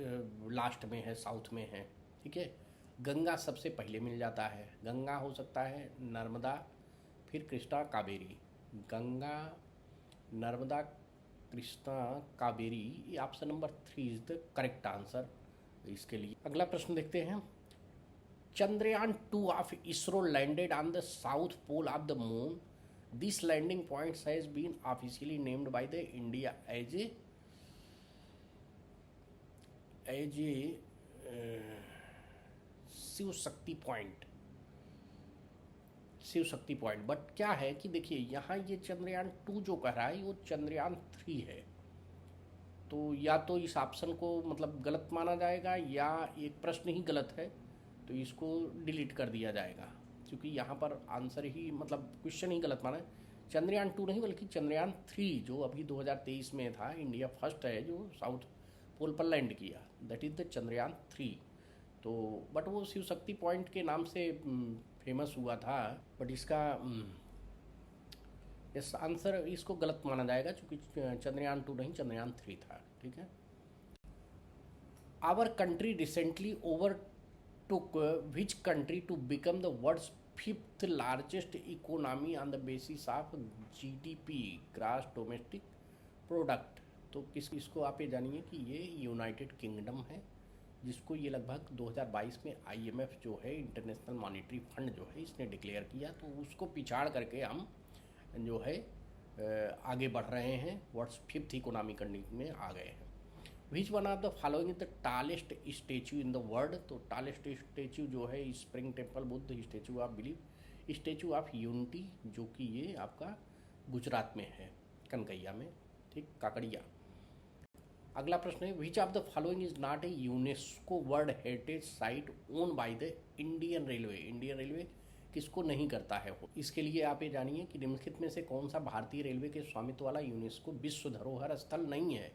लास्ट में है, साउथ में है, ठीक है। गंगा सबसे पहले मिल जाता है, गंगा हो सकता है, नर्मदा, फिर कृष्णा, कावेरी। गंगा, नर्मदा, कृष्णा, कावेरी, ये option number 3 is the correct answer इसके लिए। अगला प्रश्न देखते हैं, Chandrayaan 2 of ISRO landed on the south pole of the moon. This landing point has been officially named by the India as a Shiv Shakti point, Shiv Shakti point. But क्या है कि देखिए यहाँ ये चंद्रयान 2 जो कह रहा है वो चंद्रयान 3 है, तो या तो इस ऑप्शन को मतलब गलत माना जाएगा, या एक प्रश्न ही गलत है तो इसको डिलीट कर दिया जाएगा, क्योंकि यहाँ पर आंसर ही मतलब क्वेश्चन ही गलत माना है। चंद्रयान 2 नहीं बल्कि चंद्रयान 3 जो अभी 2023 में था, इंडिया फर्स्ट है जो साउथ पोल पर लैंड किया, दैट इज द चंद्रयान 3। तो बट वो शिव शक्ति पॉइंट के नाम से फेमस हुआ था, बट इसका इस आंसर इसको गलत माना जाएगा, क्योंकि चंद्रयान 2 नहीं, चंद्रयान 3 था, ठीक है। Our country recently overtook which country to become the world's 5th largest economy on the basis of GDP, gross domestic product. तो इसको आप ये जानिए कि ये यूनाइटेड किंगडम है, जिसको ये लगभग 2022 में IMF जो है, इंटरनेशनल मॉनेटरी फंड जो है, इसने डिक्लेयर किया। तो उसको पिछाड़ करके हम जो है आगे बढ़ रहे हैं, वर्ल्ड्स 5th इकोनॉमी कंट्री में आ गए हैं। Which one of the following the tallest statue in the world? तो टालेस्ट स्टेचू जो है spring temple Buddha statue of belief, statue of unity, जो कि ये आपका गुजरात में है, कनकैया में, ठीक, काकड़िया। अगला प्रश्न है, which of the following is not A UNESCO world heritage site own by the Indian railway? Indian railway किसको नहीं करता है वो? इसके लिए आप ये जानिए कि निम्नलिखित में से कौन सा भारतीय रेलवे के स्वामित्व वाला यूनेस्को विश्व धरोहर स्थल नहीं है?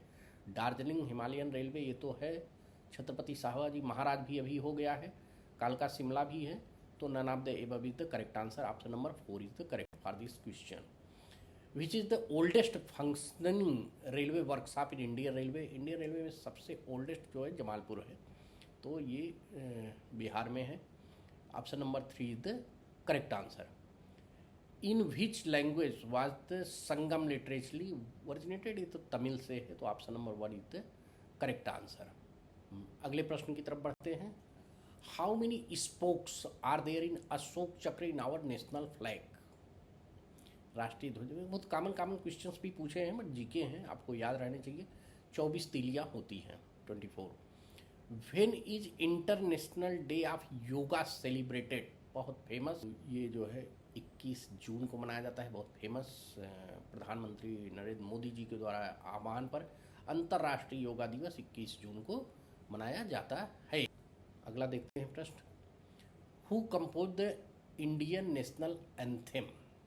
दार्जिलिंग हिमालयन रेलवे ये तो है, छत्रपति शिवाजी महाराज भी अभी हो गया है, कालका शिमला भी है। तो none of the above is the correct answer. Option number 4 is the correct for this question. Which is the oldest functioning railway workshop in Indian railway? Indian railway में सबसे ओल्डेस्ट जो है जमालपुर है, तो ये बिहार में है। Option number 3 is the correct answer. In which language was the Sangam literally originated? ये तो तमिल से है, तो option number 1 is the correct answer. अगले प्रश्न की तरफ बढ़ते हैं। How many spokes are there in Ashoka Chakra in our national flag? राष्ट्रीय ध्वज में बहुत कॉमन क्वेश्चंस भी पूछे हैं, बट जीके हैं, आपको याद रहने चाहिए। 24 तीलियाँ होती हैं, 24। When is international day of yoga celebrated? बहुत फेमस, ये जो है 21 जून को मनाया जाता है, बहुत फेमस। प्रधानमंत्री नरेंद्र मोदी जी के द्वारा आह्वान पर अंतर्राष्ट्रीय योगा दिवस 21 जून को मनाया जाता है। अगला देखते हैं प्रश्न। Who compose the Indian national anthem?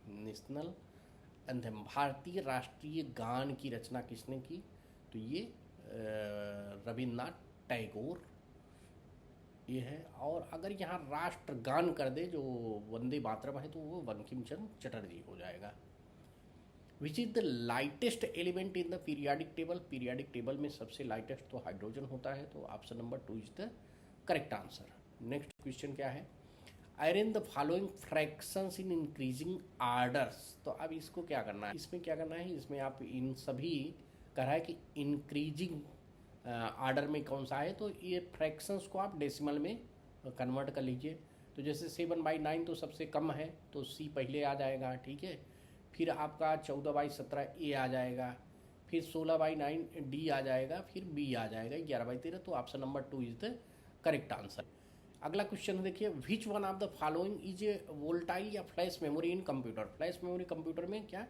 National anthem, भारतीय राष्ट्रीय गान की रचना किसने की? तो ये रविन्द्रनाथ टैगोर ये है। और अगर यहाँ राष्ट्रगान कर दे जो वंदे मातरम है, तो वो बंकिम चंद्र चटर्जी हो जाएगा। विच is the lightest element in the periodic table? Periodic table में सबसे लाइटेस्ट तो हाइड्रोजन होता है, तो option number 2 is the correct answer. Next question क्या है? Arrange the following fractions in increasing orders? तो अब इसको क्या करना है, इसमें क्या करना है, इसमें आप इन सभी कह रहा है कि इंक्रीजिंग आर्डर में कौन सा है, तो ये फ्रैक्शंस को आप डेसिमल में कन्वर्ट कर लीजिए। तो जैसे 7/9 तो सबसे कम है, तो C पहले आ जाएगा, ठीक है। फिर आपका 14/17 A आ जाएगा, फिर 16/9 D आ जाएगा, फिर B आ जाएगा 11/13। तो option number 2 is the correct answer. अगला क्वेश्चन देखिए, which one of the following is a volatile या flash memory in computer? Flash memory computer में क्या,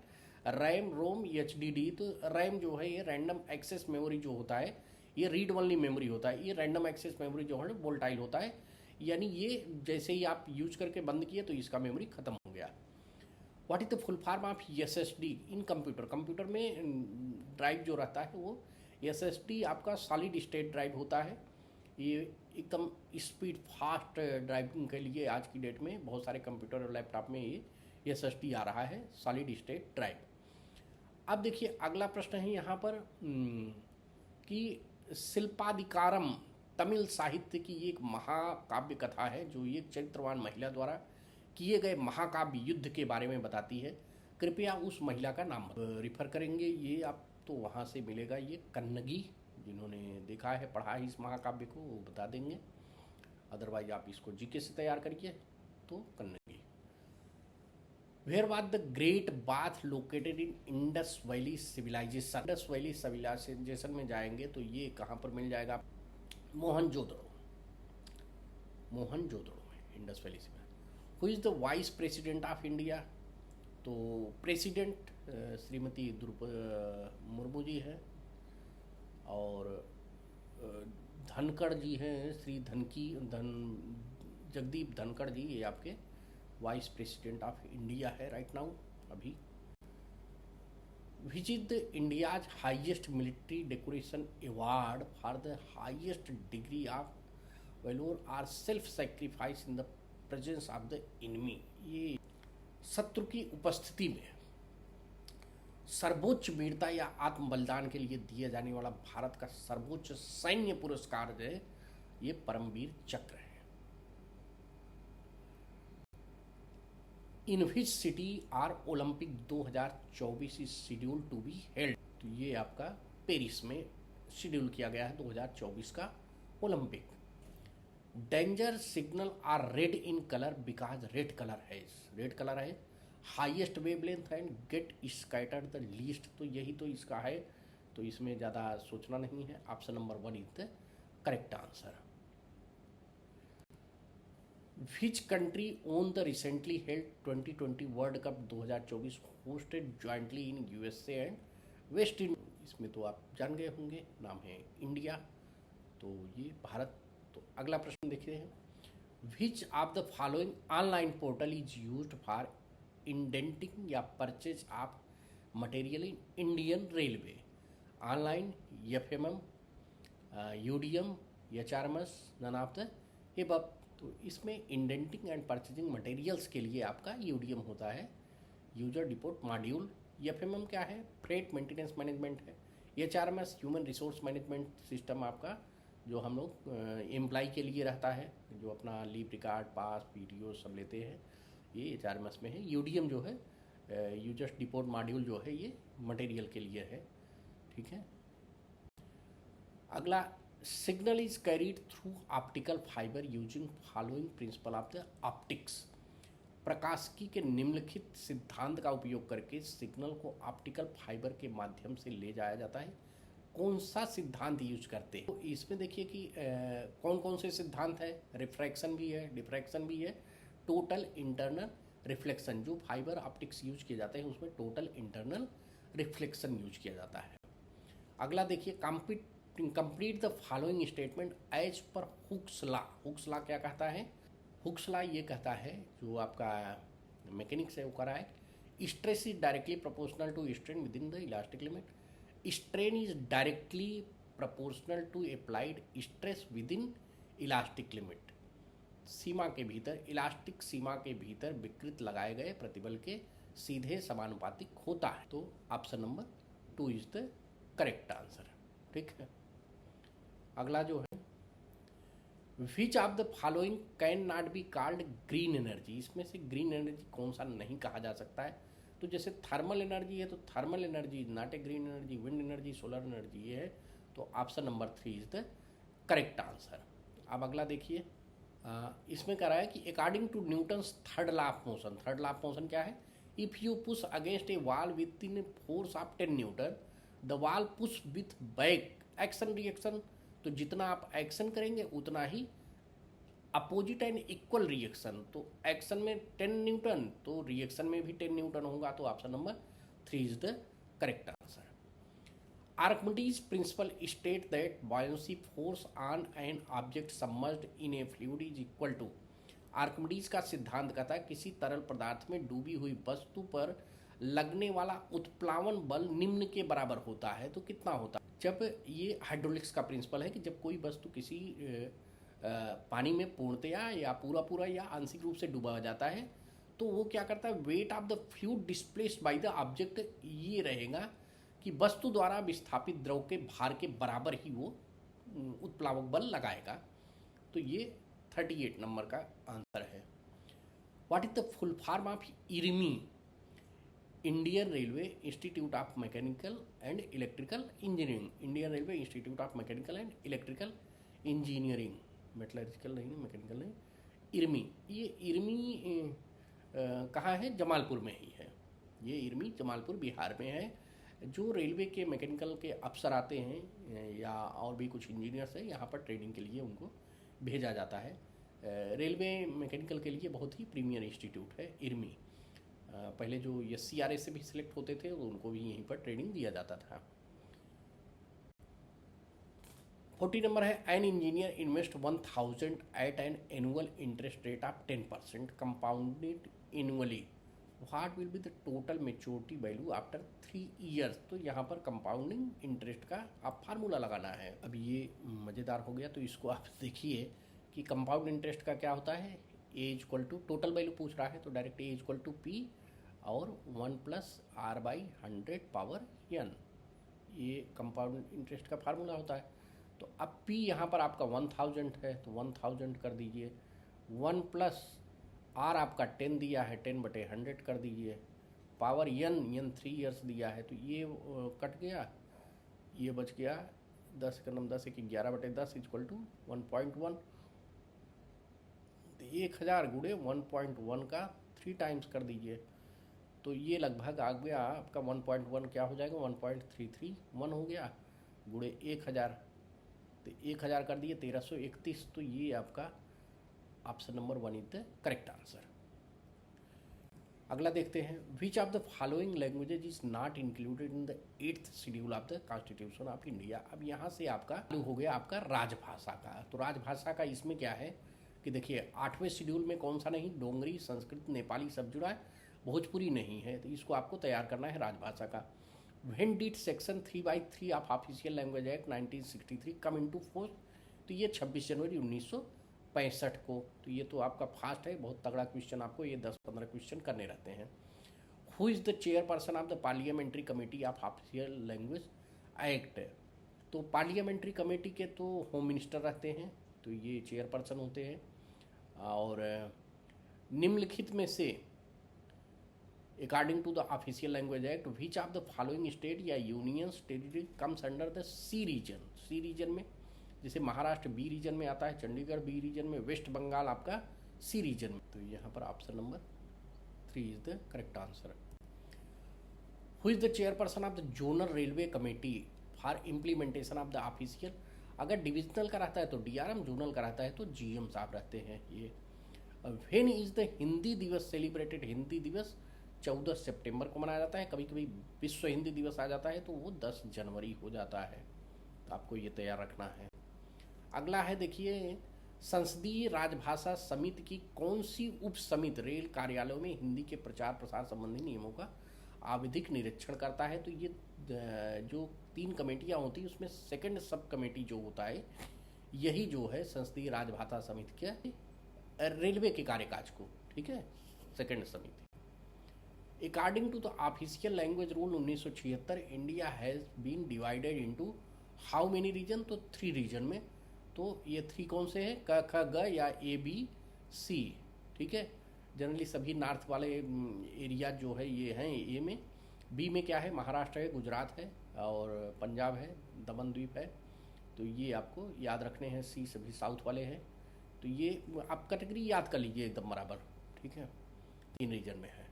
रैम, रोम, HDD। तो रैम जो है ये रैंडम एक्सेस मेमोरी जो होता है, ये रीड ओनली मेमोरी होता है। ये रैंडम एक्सेस मेमोरी जो है वोल्टाइल होता है, यानी ये जैसे ही आप यूज करके बंद किए तो इसका मेमोरी खत्म हो गया। What is the full form of SSD in computer? Computer में ड्राइव जो रहता है वो SSD आपका सॉलिड स्टेट ड्राइव होता है। ये एकदम स्पीड फास्ट ड्राइविंग के लिए आज की डेट में बहुत सारे कंप्यूटर और लैपटॉप में ये SSD आ रहा है, सॉलिड स्टेट ड्राइव। अब देखिए अगला प्रश्न है यहाँ पर कि शिल्पाधिकारम तमिल साहित्य की एक महाकाव्य कथा है, जो एक चरित्रवान महिला द्वारा किए गए महाकाव्य युद्ध के बारे में बताती है। कृपया उस महिला का नाम रिफर करेंगे। ये आप तो वहाँ से मिलेगा, ये कन्नगी, जिन्होंने देखा है पढ़ा है इस महाकाव्य को वो बता देंगे, अदरवाइज आप इसको जीके से तैयार करिए। तो Kannagi. Where was the great bath located in Indus valley civilisation? Indus valley civilisation में जाएंगे तो ये कहाँ पर मिल जाएगा? मोहनजोदड़ो में Indus valley civilisation. Who is the vice president of India? तो प्रेसिडेंट श्रीमती द्रौपदी मुर्मू जी है, और धनखड़ जी हैं, जगदीप धनखड़ जी, ये आपके वाइस प्रेसिडेंट ऑफ इंडिया है राइट नाउ अभी। Which is the India's highest military decoration award for the highest degree of valour or self sacrifice in the presence of the enemy? ये शत्रु की उपस्थिति में सर्वोच्च वीरता या आत्म बलिदान के लिए दिया जाने वाला भारत का सर्वोच्च सैन्य पुरस्कार जो है ये परमवीर चक्र है। In which city or Olympic 2024 is schedule to be held? तो ये आपका पेरिस में शेड्यूल किया गया है 2024 का Olympic. Danger signal or red in colour because red colour है highest wavelength and get scattered the least. तो यही तो इसका है, तो इसमें ज़्यादा सोचना नहीं है। Option number 1 is the correct answer. Which country own the recently held 2020 world cup 2024 hosted jointly in USA and West Indies? इसमें तो आप जान गए होंगे, नाम है इंडिया, तो ये भारत। तो अगला प्रश्न देखते हैं, which of the following online portal is used for indenting या purchase of material in Indian railway? Online, FMM, UDM, HRMS, none of the above. तो इसमें इंडेंटिंग एंड परचेजिंग मटेरियल्स के लिए आपका यूडीएम होता है, यूजर डिपोट मॉड्यूल। एफएमएम क्या है? फ्रेट मेंटेनेंस मैनेजमेंट है। HRMS human resource management system आपका, जो हम लोग एम्प्लॉय के लिए रहता है, जो अपना लीव रिकॉर्ड, पास, पीटीओ सब लेते हैं, ये एचआरएमएस में है। यूडीएम जो है, यूजर डिपोट मॉड्यूल जो है, ये मटेरियल के लिए है। ठीक है। अगला, signal is carried through optical fibre using following principle of the optics. प्रकाशिकी के निम्नलिखित सिद्धांत का उपयोग करके सिग्नल को ऑप्टिकल फाइबर के माध्यम से ले जाया जाता है। कौन सा सिद्धांत यूज करते हैं? तो इसमें देखिए कि कौन कौन से सिद्धांत है। रिफ्रैक्शन भी है, डिफ्रैक्शन भी है, टोटल इंटरनल रिफ्लेक्शन। जो फाइबर ऑप्टिक्स यूज किए जाते हैं उसमें टोटल इंटरनल रिफ्लेक्शन यूज किया जाता है। अगला देखिए, complete the following statement as per Hooke's law. Hooke's law क्या कहता है? हुक्स लॉ ये कहता है, जो आपका मैकेनिक्स है वो करा है, stress is directly proportional to strain within the elastic limit. Strain is directly proportional to applied stress within elastic limit. सीमा के भीतर, इलास्टिक सीमा के भीतर विकृत लगाए गए प्रतिबल के सीधे समानुपातिक होता है। तो option number 2 is the correct answer. ठीक है। अगला जो है, which of the following can not be called green energy. इसमें से ग्रीन एनर्जी कौन सा नहीं कहा जा सकता है? तो जैसे थर्मल एनर्जी है, तो thermal energy not a green energy. Wind energy, solar energy ये है। तो option number 3 is the correct answer. अब अगला देखिए, इसमें कह रहा है कि according to Newton's third law of motion. Third law of motion क्या है? If you push against a wall with in force of 10 newton, the wall push with back action reaction. तो जितना आप एक्शन करेंगे उतना ही अपोजिट एंड इक्वल रिएक्शन। तो action में 10 Newton, तो रिएक्शन में भी 10 न्यूटन होगा। तो option number 3 is the correct answer. Archimedes principle state that buoyancy force on an object submerged in a fluid is equal to. Archimedes का सिद्धांत कहता है किसी तरल पदार्थ में डूबी हुई वस्तु पर लगने वाला उत्प्लावन बल निम्न के बराबर होता है। तो कितना होता है? जब ये हाइड्रोलिक्स का प्रिंसिपल है कि जब कोई वस्तु किसी पानी में पूर्णतया या पूरा या आंशिक रूप से डूबा जाता है, तो वो क्या करता है, weight of the fluid displaced by the object ये रहेगा कि वस्तु द्वारा विस्थापित द्रव के भार के बराबर ही वो उत्प्लावक बल लगाएगा। तो ये 38 नंबर का आंसर है। What is the full form of IRIMEE? Indian railway institute of mechanical and electrical engineering. Indian railway institute of mechanical and electrical engineering, metallurgical नहीं, मैकेनिकल नहीं, इरमी। ये इरमी कहाँ है? जमालपुर में ही है। ये इरमी जमालपुर बिहार में है। जो रेलवे के मैकेनिकल के अफसर आते हैं या और भी कुछ इंजीनियर्स हैं, यहाँ पर ट्रेनिंग के लिए उनको भेजा जाता है। रेलवे मैकेनिकल के लिए बहुत ही प्रीमियर इंस्टीट्यूट है इरमी। पहले जो SCRA से भी सिलेक्ट होते थे उनको भी यहीं पर ट्रेनिंग दिया जाता था। 40 नंबर है, an engineer invest 1000 at an annual interest rate of 10% compounded annually, what will be the total maturity value after 3 years. तो यहाँ पर कंपाउंडिंग इंटरेस्ट का आप फार्मूला लगाना है। अब ये मज़ेदार हो गया, तो इसको आप देखिए कि कंपाउंड इंटरेस्ट का क्या होता है। A equal to total value पूछ रहा है, तो direct A equal to P और 1 + R/100 पावर n, ये कंपाउंड इंटरेस्ट का फार्मूला होता है। तो अब P यहाँ पर आपका 1000 है, तो 1000 कर दीजिए। 1 + R आपका 10 दिया है, 10/100 कर दीजिए। पावर n 3 ईयर्स दिया है, तो ये कट गया, ये बच गया 10 का नम 10 1 11/10 इक्वल टू 1.1। 1000 गुणे 1.1 का 3 टाइम्स कर दीजिए तो ये लगभग आ गया आपका 1.1 क्या हो जाएगा 1.331 हो गया गुणे 1000। तो 1000 कर दिए 1331। तो ये आपका option number 1 is the correct answer. अगला देखते हैं, which of the following languages is not included in the 8th schedule of the constitution of India. अब यहाँ से आपका हो गया आपका राजभाषा का। तो राजभाषा का इसमें क्या है कि देखिए 8वें शेड्यूल में कौन सा नहीं, डोंगरी, संस्कृत, नेपाली सब जुड़ा है, भोजपुरी नहीं है। तो इसको आपको तैयार करना है राजभाषा का। When did section 3/3 of official language act 1963 come into force. तो ये 26 जनवरी 1965 को। तो ये तो आपका फास्ट है, बहुत तगड़ा क्वेश्चन, आपको ये 10-15 क्वेश्चन करने रहते हैं। Who is the chairperson of the parliamentary committee of official language act. तो पार्लियामेंट्री कमेटी के तो होम मिनिस्टर रहते हैं, तो ये चेयरपर्सन होते हैं। और निम्नलिखित में से according to the official language act which of the following state या union territory comes under the C region. C region में जैसे महाराष्ट्र बी रीजन में आता है, चंडीगढ़ बी रीजन में, वेस्ट बंगाल आपका सी रीजन में। तो यहाँ पर option number 3 is the correct answer. Who is the chairperson of the zonal railway committee for implementation of the official. अगर डिविजनल का रहता है तो डीआरएम, जोनल का रहता है तो जीएम साहब रहते हैं ये। व्हेन इज द हिंदी दिवस सेलिब्रेटेड। हिंदी दिवस 14 सितंबर को मनाया जाता है। कभी कभी विश्व हिंदी दिवस आ जाता है तो वो 10 जनवरी हो जाता है। तो आपको ये तैयार रखना है। अगला है देखिए, संसदीय राजभाषा समिति की कौन सी उप समिति रेल कार्यालयों में हिंदी के प्रचार प्रसार संबंधी नियमों का आवधिक निरीक्षण करता है। तो ये जो 3 कमेटियां होती हैं उसमें सेकंड सब कमेटी जो होता है यही जो है संसदीय राजभाषा समिति के रेलवे के कार्यकाज को, ठीक है, सेकंड समिति। According to the official language rule 1976 India has been divided into how many region. तो 3 रीजन में। तो ये 3 कौन से हैं, क ख ग या ABC, ठीक है। जनरली सभी नॉर्थ वाले एरिया जो है ये हैं ए में। बी में क्या है, महाराष्ट्र है, गुजरात है और पंजाब है, दमन द्वीप है। तो ये आपको याद रखने हैं। सी सभी साउथ वाले हैं। तो ये आप कैटेगरी याद कर लीजिए एकदम बराबर, ठीक है। 3 रीजन में है।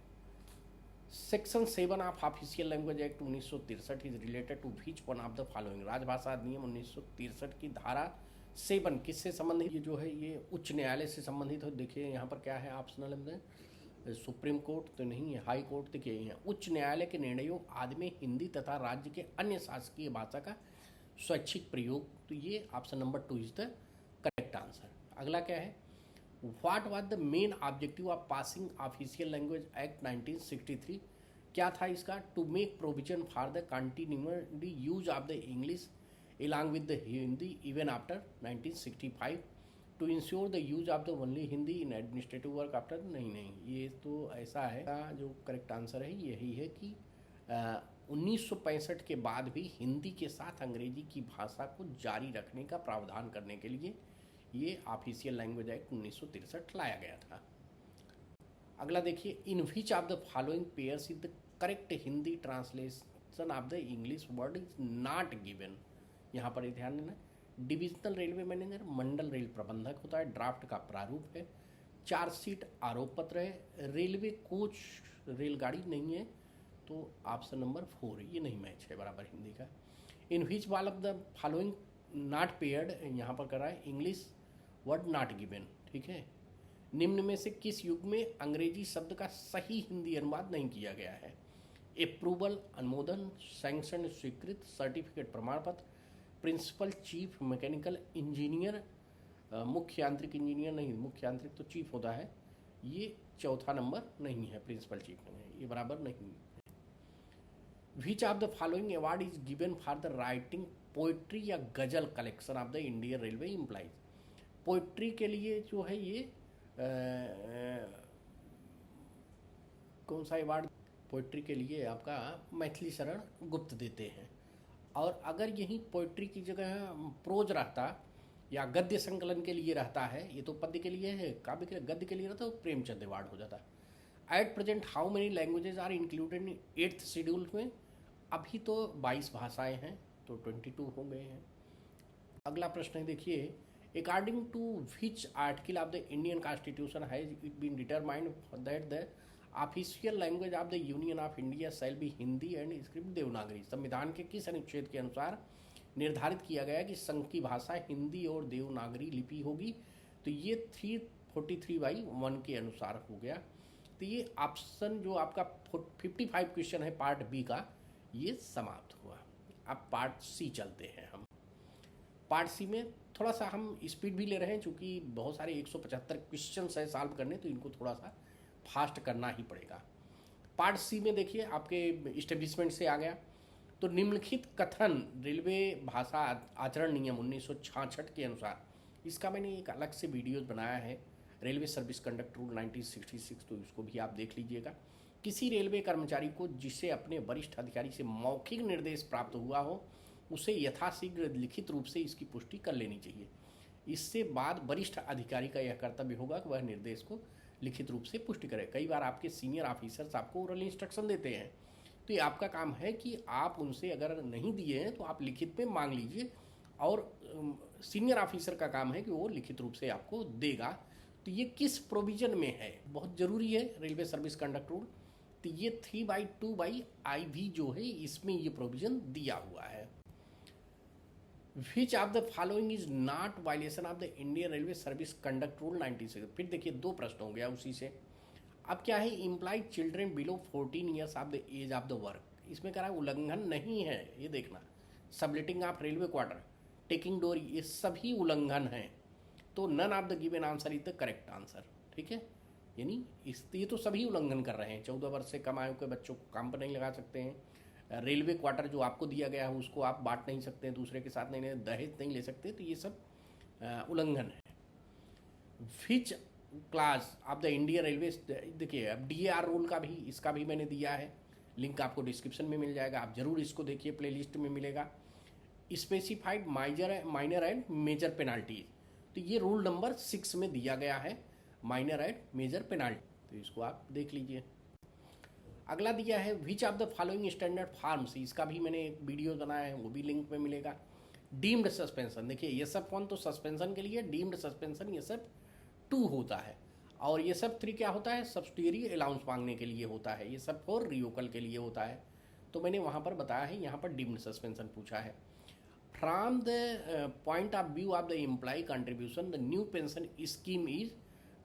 Section 7 of official language act 1963 is related to which one of the following. राजभाषा अधिनियम 1963 की धारा 7 किससे संबंधित। ये जो है ये उच्च न्यायालय से संबंधित हो। देखिए यहाँ पर क्या है ऑप्शनल में, सुप्रीम कोर्ट तो नहीं है, हाई कोर्ट। देखिए यहाँ उच्च न्यायालय के निर्णयों आदि में हिंदी तथा राज्य के अन्य शासकीय भाषा का स्वैच्छिक प्रयोग। तो ये option number 2 is the correct answer. अगला क्या है, what was the main objective of passing official language act 1963। क्या था इसका, to make provision for the continuity use of the English along with the Hindi even after 1965 to ensure the use of the only Hindi in administrative work after। नहीं, ये तो ऐसा है, जो correct answer है यही है कि 1965 के बाद भी हिंदी के साथ अंग्रेजी की भाषा को जारी रखने का प्रावधान करने के लिए ये ऑफिशियल लैंग्वेज एक्ट 1963 लाया गया था। अगला देखिए, in which of the following pairs is the correct Hindi translation of the English word is not given. यहाँ पर ध्यान देना, डिविजनल रेलवे मैनेजर, मंडल रेल प्रबंधक होता है, ड्राफ्ट का प्रारूप है, चार्जशीट आरोप पत्र है, रेलवे कोच रेलगाड़ी नहीं है। तो ऑप्शन नंबर 4 ये नहीं मैच है बराबर हिंदी का। In which wall of the following not paired, यहाँ पर कर रहा है इंग्लिश वर्ड नॉट गिवन, ठीक है। निम्न में से किस युग में अंग्रेजी शब्द का सही हिंदी अनुवाद नहीं किया गया है। अप्रूवल, अनुमोदन, सैंक्शन, स्वीकृत, सर्टिफिकेट, प्रमाण पत्र, प्रिंसिपल, चीफ मैकेनिकल इंजीनियर, मुख्य यांत्रिक इंजीनियर नहीं, मुख्य यांत्रिक तो चीफ होता है। ये चौथा नंबर नहीं है, प्रिंसिपल चीफ नहीं है, ये बराबर नहीं है। Which of the following award is given for the writing poetry या गजल collection of the Indian railway employees. Poetry के लिए जो है ये कौन सा अवार्ड, पोइट्री के लिए आपका मैथिली शरण गुप्त देते हैं। और अगर यही पोइट्री की जगह प्रोज रहता या गद्य संकलन के लिए रहता है, ये तो पद्य के लिए है, काव्य के गद्य के लिए रहता तो प्रेमचंद अवार्ड हो जाता। At present how many languages are included in 8th schedule में। अभी तो 22 भाषाएं हैं, तो 22 हो गए हैं। अगला प्रश्न है, देखिए, according to which article of the Indian constitution has it been determined that the official language of the union of India shall be Hindi and script Devanagari. संविधान के किस अनुच्छेद के अनुसार निर्धारित किया गया कि संघ की भाषा हिंदी और देवनागरी लिपि होगी? तो ये 343/1 के अनुसार हो गया। तो ये ऑप्शन जो आपका 55 क्वेश्चन है पार्ट बी का, ये समाप्त हुआ। अब पार्ट सी चलते हैं हम। पार्ट सी में थोड़ा सा हम स्पीड भी ले रहे हैं, चूँकि बहुत सारे 175 क्वेश्चन है सॉल्व करने, तो इनको थोड़ा सा फास्ट करना ही पड़ेगा। पार्ट सी में देखिए आपके इस्टेब्लिशमेंट से आ गया। तो निम्नलिखित कथन रेलवे भाषा आचरण नियम 1966 के अनुसार, इसका मैंने एक अलग से वीडियोज बनाया है, रेलवे सर्विस कंडक्ट रूल 1966, तो इसको भी आप देख लीजिएगा। किसी रेलवे कर्मचारी को जिसे अपने वरिष्ठ अधिकारी से मौखिक निर्देश प्राप्त हुआ हो, उसे यथाशीघ्र लिखित रूप से इसकी पुष्टि कर लेनी चाहिए। इससे बाद वरिष्ठ अधिकारी का यह कर्तव्य होगा कि वह निर्देश को लिखित रूप से पुष्टि करें। कई बार आपके सीनियर ऑफिसर्स आपको ओरल इंस्ट्रक्शन देते हैं, तो ये आपका काम है कि आप उनसे अगर नहीं दिए हैं तो आप लिखित में मांग लीजिए, और सीनियर ऑफिसर का काम है कि वो लिखित रूप से आपको देगा। तो ये किस प्रोविजन में है, बहुत ज़रूरी है रेलवे सर्विस कंडक्ट रूल। तो ये 3/2/IV जो है, इसमें ये प्रोविजन दिया हुआ है। Which of the following is not violation of the Indian railway service conduct rule 96। फिर देखिए 2 प्रश्न हो गया उसी से। अब क्या है, employed children below 14 years of the age of the work, इसमें कह रहा है उल्लंघन नहीं है, ये देखना। Subletting of railway quarter, taking dowry, ये सभी उल्लंघन हैं। तो none of the given answer is the correct answer, ठीक है। यानी ये तो सभी उल्लंघन कर रहे हैं। 14 वर्ष से कम आयु के बच्चों को काम पर नहीं लगा सकते हैं। रेलवे क्वार्टर जो आपको दिया गया है उसको आप बांट नहीं सकते, दूसरे के साथ नहीं, दहेज नहीं ले सकते, तो ये सब उल्लंघन है। Which class of the Indian railway, देखिए अब DAR रूल का भी, इसका भी मैंने दिया है, लिंक आपको डिस्क्रिप्शन में मिल जाएगा, आप जरूर इसको देखिए, प्लेलिस्ट में मिलेगा। Specified minor and major penalty, तो ये रूल नंबर 6 में दिया गया है, माइनर एंड मेजर पेनाल्टी, तो इसको आप देख लीजिए। अगला दिया है which of the following standard farms, इसका भी मैंने एक वीडियो बनाया है, वो भी लिंक में मिलेगा। डीम्ड सस्पेंशन, देखिए ये सब कौन, तो सस्पेंशन के लिए डीम्ड सस्पेंशन ये सब 2 होता है, और ये सब 3 क्या होता है, सब्सिडियरी अलाउंस मांगने के लिए होता है, ये सब 4 रियोकल के लिए होता है। तो मैंने वहाँ पर बताया है, यहाँ पर डीम्ड सस्पेंशन पूछा है। From the point of view of the employ contribution, the new pension scheme is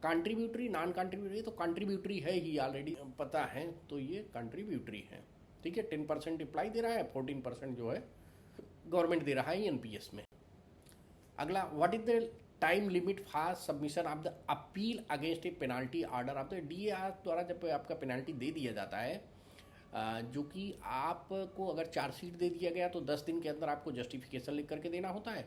contributory non contributory, तो कंट्रीब्यूटरी है ही, ऑलरेडी पता है, तो ये कंट्रीब्यूटरी है, ठीक है। 10% एम्प्लॉय दे रहा है, 14% जो है गवर्नमेंट दे रहा है NPS में। अगला, what is the time limit for submission of the appeal against A penalty order of the DAR द्वारा जब आपका पेनाल्टी दे दिया जाता है, जो कि आपको अगर चार्जशीट दे दिया गया तो 10 दिन के अंदर आपको जस्टिफिकेशन लिख करके देना होता है,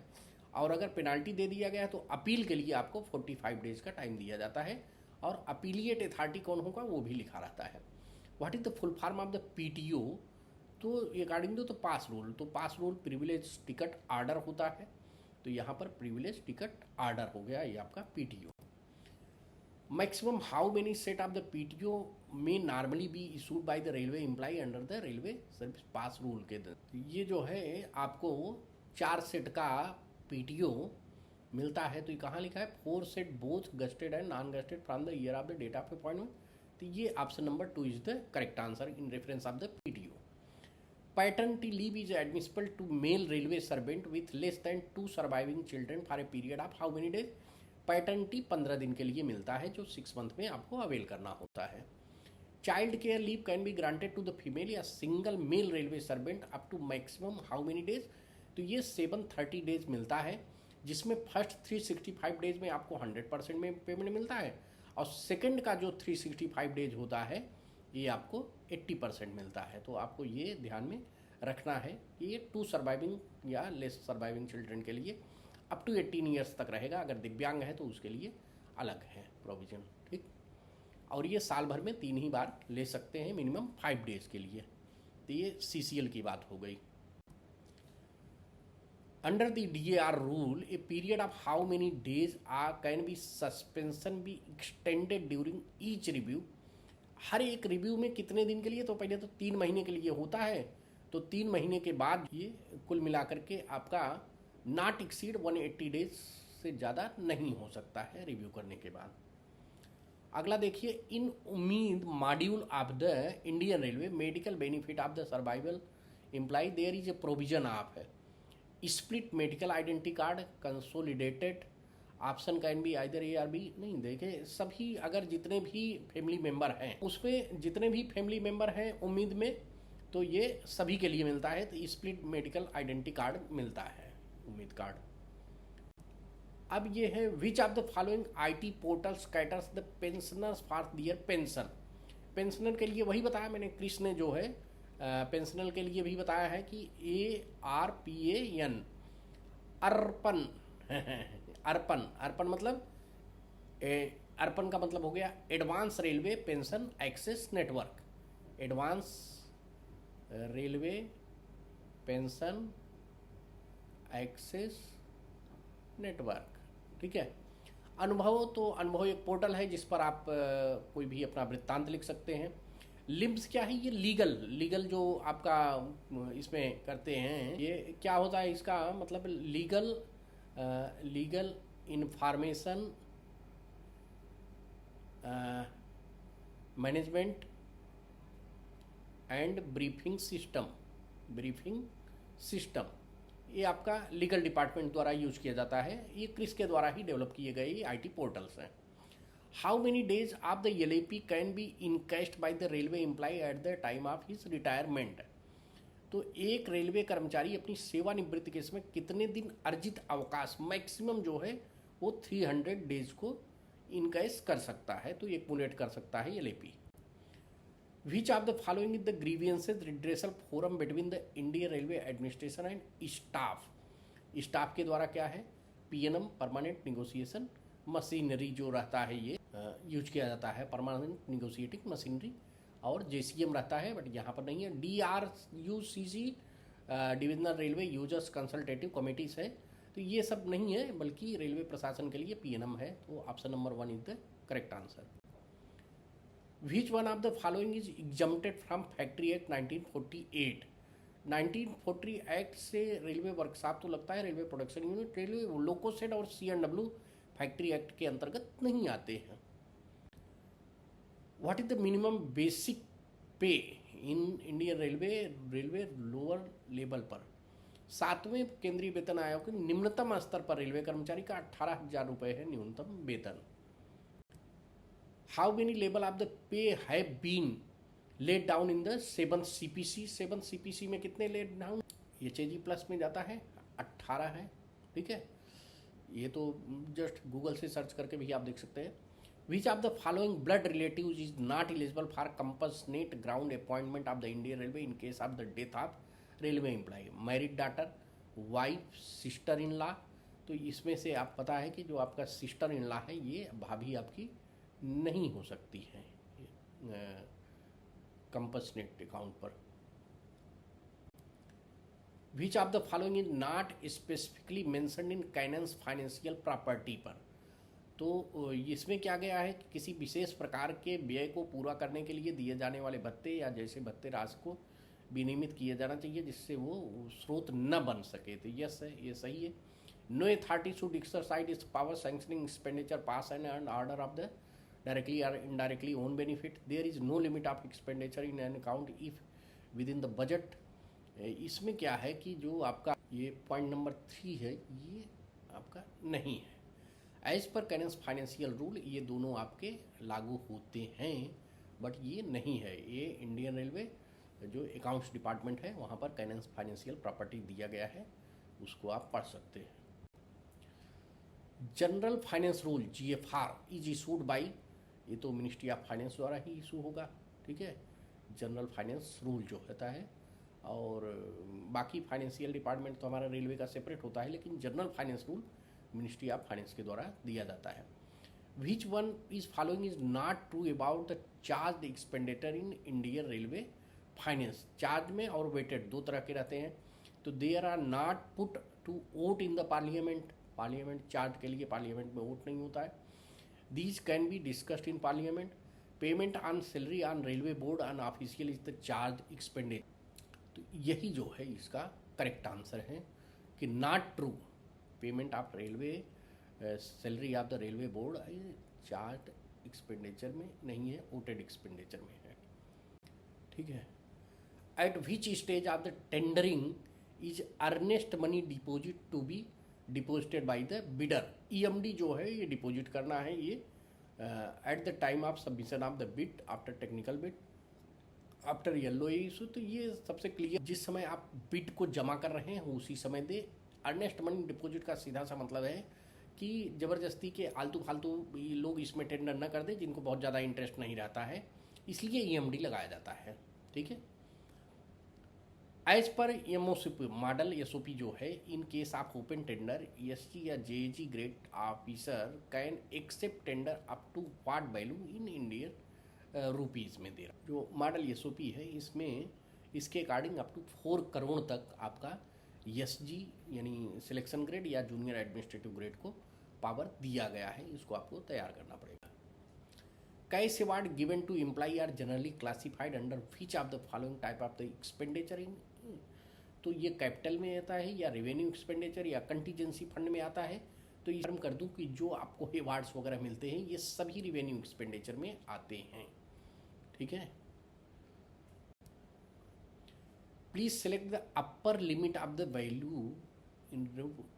और अगर पेनाल्टी दे दिया गया तो अपील के लिए आपको 45 डेज का टाइम दिया जाता है, और अपीलिएट अथॉरिटी कौन होगा वो भी लिखा रहता है। What is the full form of the PTO, तो अकॉर्डिंग टू तो पास रूल, तो पास रूल प्रिविलेज टिकट आर्डर होता है, तो यहाँ पर प्रिविलेज टिकट आर्डर हो गया ये आपका PTO। Maximum how many set of the PTO में normally be issued by the railway employ under the railway service pass rule के, ये जो है आपको 4 सेट का PTO मिलता है। तो ये कहाँ लिखा है, 4 set both gazetted and non gazetted from the year of the date of appointment, तो ये option number 2 is the correct answer in reference of the PTO। Paternity leave is admissible to male railway servant with less than 2 surviving children for a period of how many days, paternity 15 दिन के लिए मिलता है, जो 6 month में आपको avail करना होता है। Child care leave can be granted to the female या single male railway servant up to maximum how many days, तो ये 730 डेज मिलता है, जिसमें फर्स्ट 365 डेज में आपको 100% में पेमेंट मिलता है, और सेकंड का जो 365 डेज होता है ये आपको 80% मिलता है। तो आपको ये ध्यान में रखना है कि ये 2 सर्वाइविंग या लेस सर्वाइविंग चिल्ड्रन के लिए अप टू 18 ईयर्स तक रहेगा, अगर दिव्यांग है तो उसके लिए अलग है प्रोविजन, ठीक। और ये साल भर में 3 ही बार ले सकते हैं, मिनिमम 5 डेज के लिए, तो ये CCL की बात हो गई। Under the DAR rule, a period of how many days can be suspension be extended during each review, हर एक रिव्यू में कितने दिन के लिए, तो पहले तो 3 महीने के लिए होता है, तो 3 महीने के बाद ये कुल मिलाकर के आपका नॉट एक्सीड 180 डेज से ज़्यादा नहीं हो सकता है रिव्यू करने के बाद। अगला देखिए, in UMID module of the Indian railway medical benefit of the survival employee there is a provision of split medical identity card consolidated option can be either A or B. नहीं, देखे सभी अगर जितने भी फैमिली मेंबर हैं उसमें जितने भी फैमिली मेंबर हैं उम्मीद में, तो ये सभी के लिए मिलता है, तो स्प्लिट मेडिकल आइडेंटिटी कार्ड मिलता है, उम्मीद कार्ड। अब ये है, which of the following IT portals caters the pensioners for their pension. Pensioner के लिए वही बताया मैंने, क्रिस ने जो है पेंशनर के लिए भी बताया है कि ARPAN अर्पण अर्पण अर्पण मतलब अर्पण का मतलब हो गया advance railway pension access network, advance railway pension access network, ठीक है। अनुभव, तो अनुभव एक पोर्टल है जिस पर आप कोई भी अपना वृत्तांत लिख सकते हैं। लिम्स क्या है, ये लीगल जो आपका इसमें करते हैं, ये क्या होता है इसका मतलब, legal information management and briefing system, ये आपका लीगल डिपार्टमेंट द्वारा यूज किया जाता है। ये क्रिस के द्वारा ही डेवलप किए गए IT पोर्टल्स हैं। How many days of the LAP can be encashed by the railway employee at the time of his retirement. तो एक रेलवे कर्मचारी अपनी सेवानिवृत्ति के समय कितने दिन अर्जित अवकाश मैक्सिमम जो है वो 300 डेज को इनकैश कर सकता है, तो एक्युमुलेट कर सकता है LAP। Which of the following is the grievances redressal forum between the Indian Railway Administration and staff? Staff के द्वारा क्या है, PNM परमानेंट निगोसिएशन मशीनरी जो रहता है ये यूज किया जाता है, परमानेंट निगोसिएटिंग मशीनरी, और JCM रहता है, बट यहाँ पर नहीं है। DRUCC divisional railway users consultative committees है, तो ये सब नहीं है, बल्कि रेलवे प्रशासन के लिए PNM है, तो option number 1 is the correct answer. Which one of the following is exempted from factory act 1948? 1940 act से रेलवे वर्कशॉप तो लगता है, railway production unit, railway loco shed और C&W फैक्ट्री एक्ट के अंतर्गत नहीं आते हैं। What is the minimum basic pay in Indian railway lower level पर? 7वें केंद्रीय वेतन आयोग के निम्नतम स्तर पर रेलवे कर्मचारी का 18,000 रुपये है न्यूनतम वेतन। How many level of the pay have been laid down in the 7 CPC? 7 CPC में कितने लेड डाउन? HAG प्लस में जाता है, 18 है, ठीक है। ये तो जस्ट गूगल से सर्च करके भी आप देख सकते हैं। Which of the following blood relatives is not eligible for compassionate ground appointment of the Indian railway in case of the death of railway employee? Married daughter, wife, sister in law. तो इसमें से आप पता है कि जो आपका sister in law है ये भाभी आपकी नहीं हो सकती है कंपल्सनेट अकाउंट पर। विच of the following is not specifically mentioned in cannons financial property पर? तो इसमें क्या गया है कि किसी विशेष प्रकार के व्यय को पूरा करने के लिए दिए जाने वाले भत्ते या जैसे भत्ते राशि को विनियमित किया जाना चाहिए जिससे वो स्रोत न बन सके, तो यस है, ये सही है। No authority should exercise its power sanctioning expenditure pass and order of the directly or indirectly own benefit. There is no limit of expenditure in an account if within the budget. इसमें क्या है कि जो आपका ये point number 3 है ये आपका नहीं है। एज पर कैनेंस फाइनेंशियल रूल ये दोनों आपके लागू होते हैं, बट ये नहीं है। ये इंडियन रेलवे जो अकाउंट्स डिपार्टमेंट है वहाँ पर कैनेंस फाइनेंशियल प्रॉपर्टी दिया गया है, उसको आप पढ़ सकते हैं। General finance rule GFR is issued by, ये तो मिनिस्ट्री ऑफ फाइनेंस द्वारा ही इशू होगा, ठीक है। जनरल फाइनेंस रूल जो होता है, और बाकी फाइनेंशियल डिपार्टमेंट तो हमारा रेलवे का सेपरेट होता है, लेकिन general finance rule ministry of finance के द्वारा दिया जाता है। Which one is following is not true about the charge expenditure in Indian railway finance? Charge में और वेटेड दो तरह के रहते हैं, तो there are not put to vote in the parliament charge के लिए पार्लियामेंट में वोट नहीं होता है। These can be discussed in parliament. Payment on salary on railway board and official is the charge expenditure. तो यही जो है इसका करेक्ट आंसर है कि not true. Payment of railway salary of the railway board charged expenditure में नहीं है, ओटेड एक्सपेंडिचर में है। ठीक है। At which stage of the tendering is earnest money deposit to be deposited by the bidder. EMD जो है ये डिपॉजिट करना है ये at the time of submission of the bid after technical bid after LOA issue. तो ये सबसे clear, जिस समय आप बिड को जमा कर रहे हैं उसी समय दे। अर्नेस्ट मनी डिपॉजिट का सीधा सा मतलब है कि ज़बरदस्ती के आलतू फालतू लोग इसमें टेंडर न कर दें जिनको बहुत ज़्यादा इंटरेस्ट नहीं रहता है, इसलिए ईएमडी लगाया जाता है। ठीक है। एज पर एमओसीपी मॉडल एसओपी जो है, in case of open tender SG या JG grade officer can accept tender up to what value in Indian rupees में दे रहा। जो मॉडल एसओपी है इसमें इसके अकॉर्डिंग अप टू 4 करोड़ तक आपका एसजी यानी सिलेक्शन ग्रेड या जूनियर एडमिनिस्ट्रेटिव ग्रेड को पावर दिया गया है। इसको आपको तैयार करना पड़ेगा। Cash award given to employee are generally classified under which of the following type of the expenditure in. तो ये कैपिटल में आता है या रेवेन्यू एक्सपेंडिचर या कंटीजेंसी फंड में आता है। तो ये हम कर दूं कि जो आपको अवार्ड्स वगैरह मिलते हैं ये सभी रेवेन्यू एक्सपेंडिचर में आते हैं। ठीक है। Please select the upper limit of the value in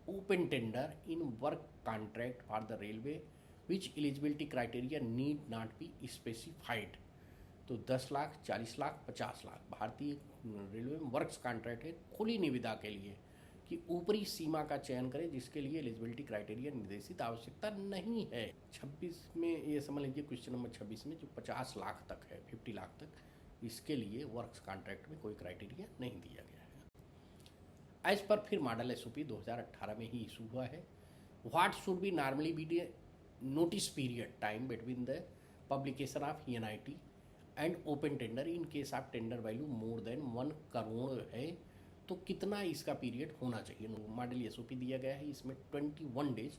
open tender in work contract for the railway which eligibility criteria need not be specified. तो 10 लाख, 40 लाख, 50 लाख भारतीय रेलवे में वर्क्स कॉन्ट्रैक्ट है खुली निविदा के लिए कि ऊपरी सीमा का चयन करें जिसके लिए एलिजिबिलिटी क्राइटेरिया निर्देशित आवश्यकता नहीं है। 26 में ये समझ लीजिए क्वेश्चन नंबर 26 में जो 50 लाख तक है, 50 लाख तक, इसके लिए वर्क्स कॉन्ट्रैक्ट में कोई क्राइटेरिया नहीं दिया गया है। एज पर फिर मॉडल एसओपी 2018 में ही इशू हुआ है। What should B normally B notice period time between the publication of NIT and open tender in case of tender value more than 1 crore है तो कितना इसका पीरियड होना चाहिए। मॉडल एसओपी दिया गया है, इसमें 21 डेज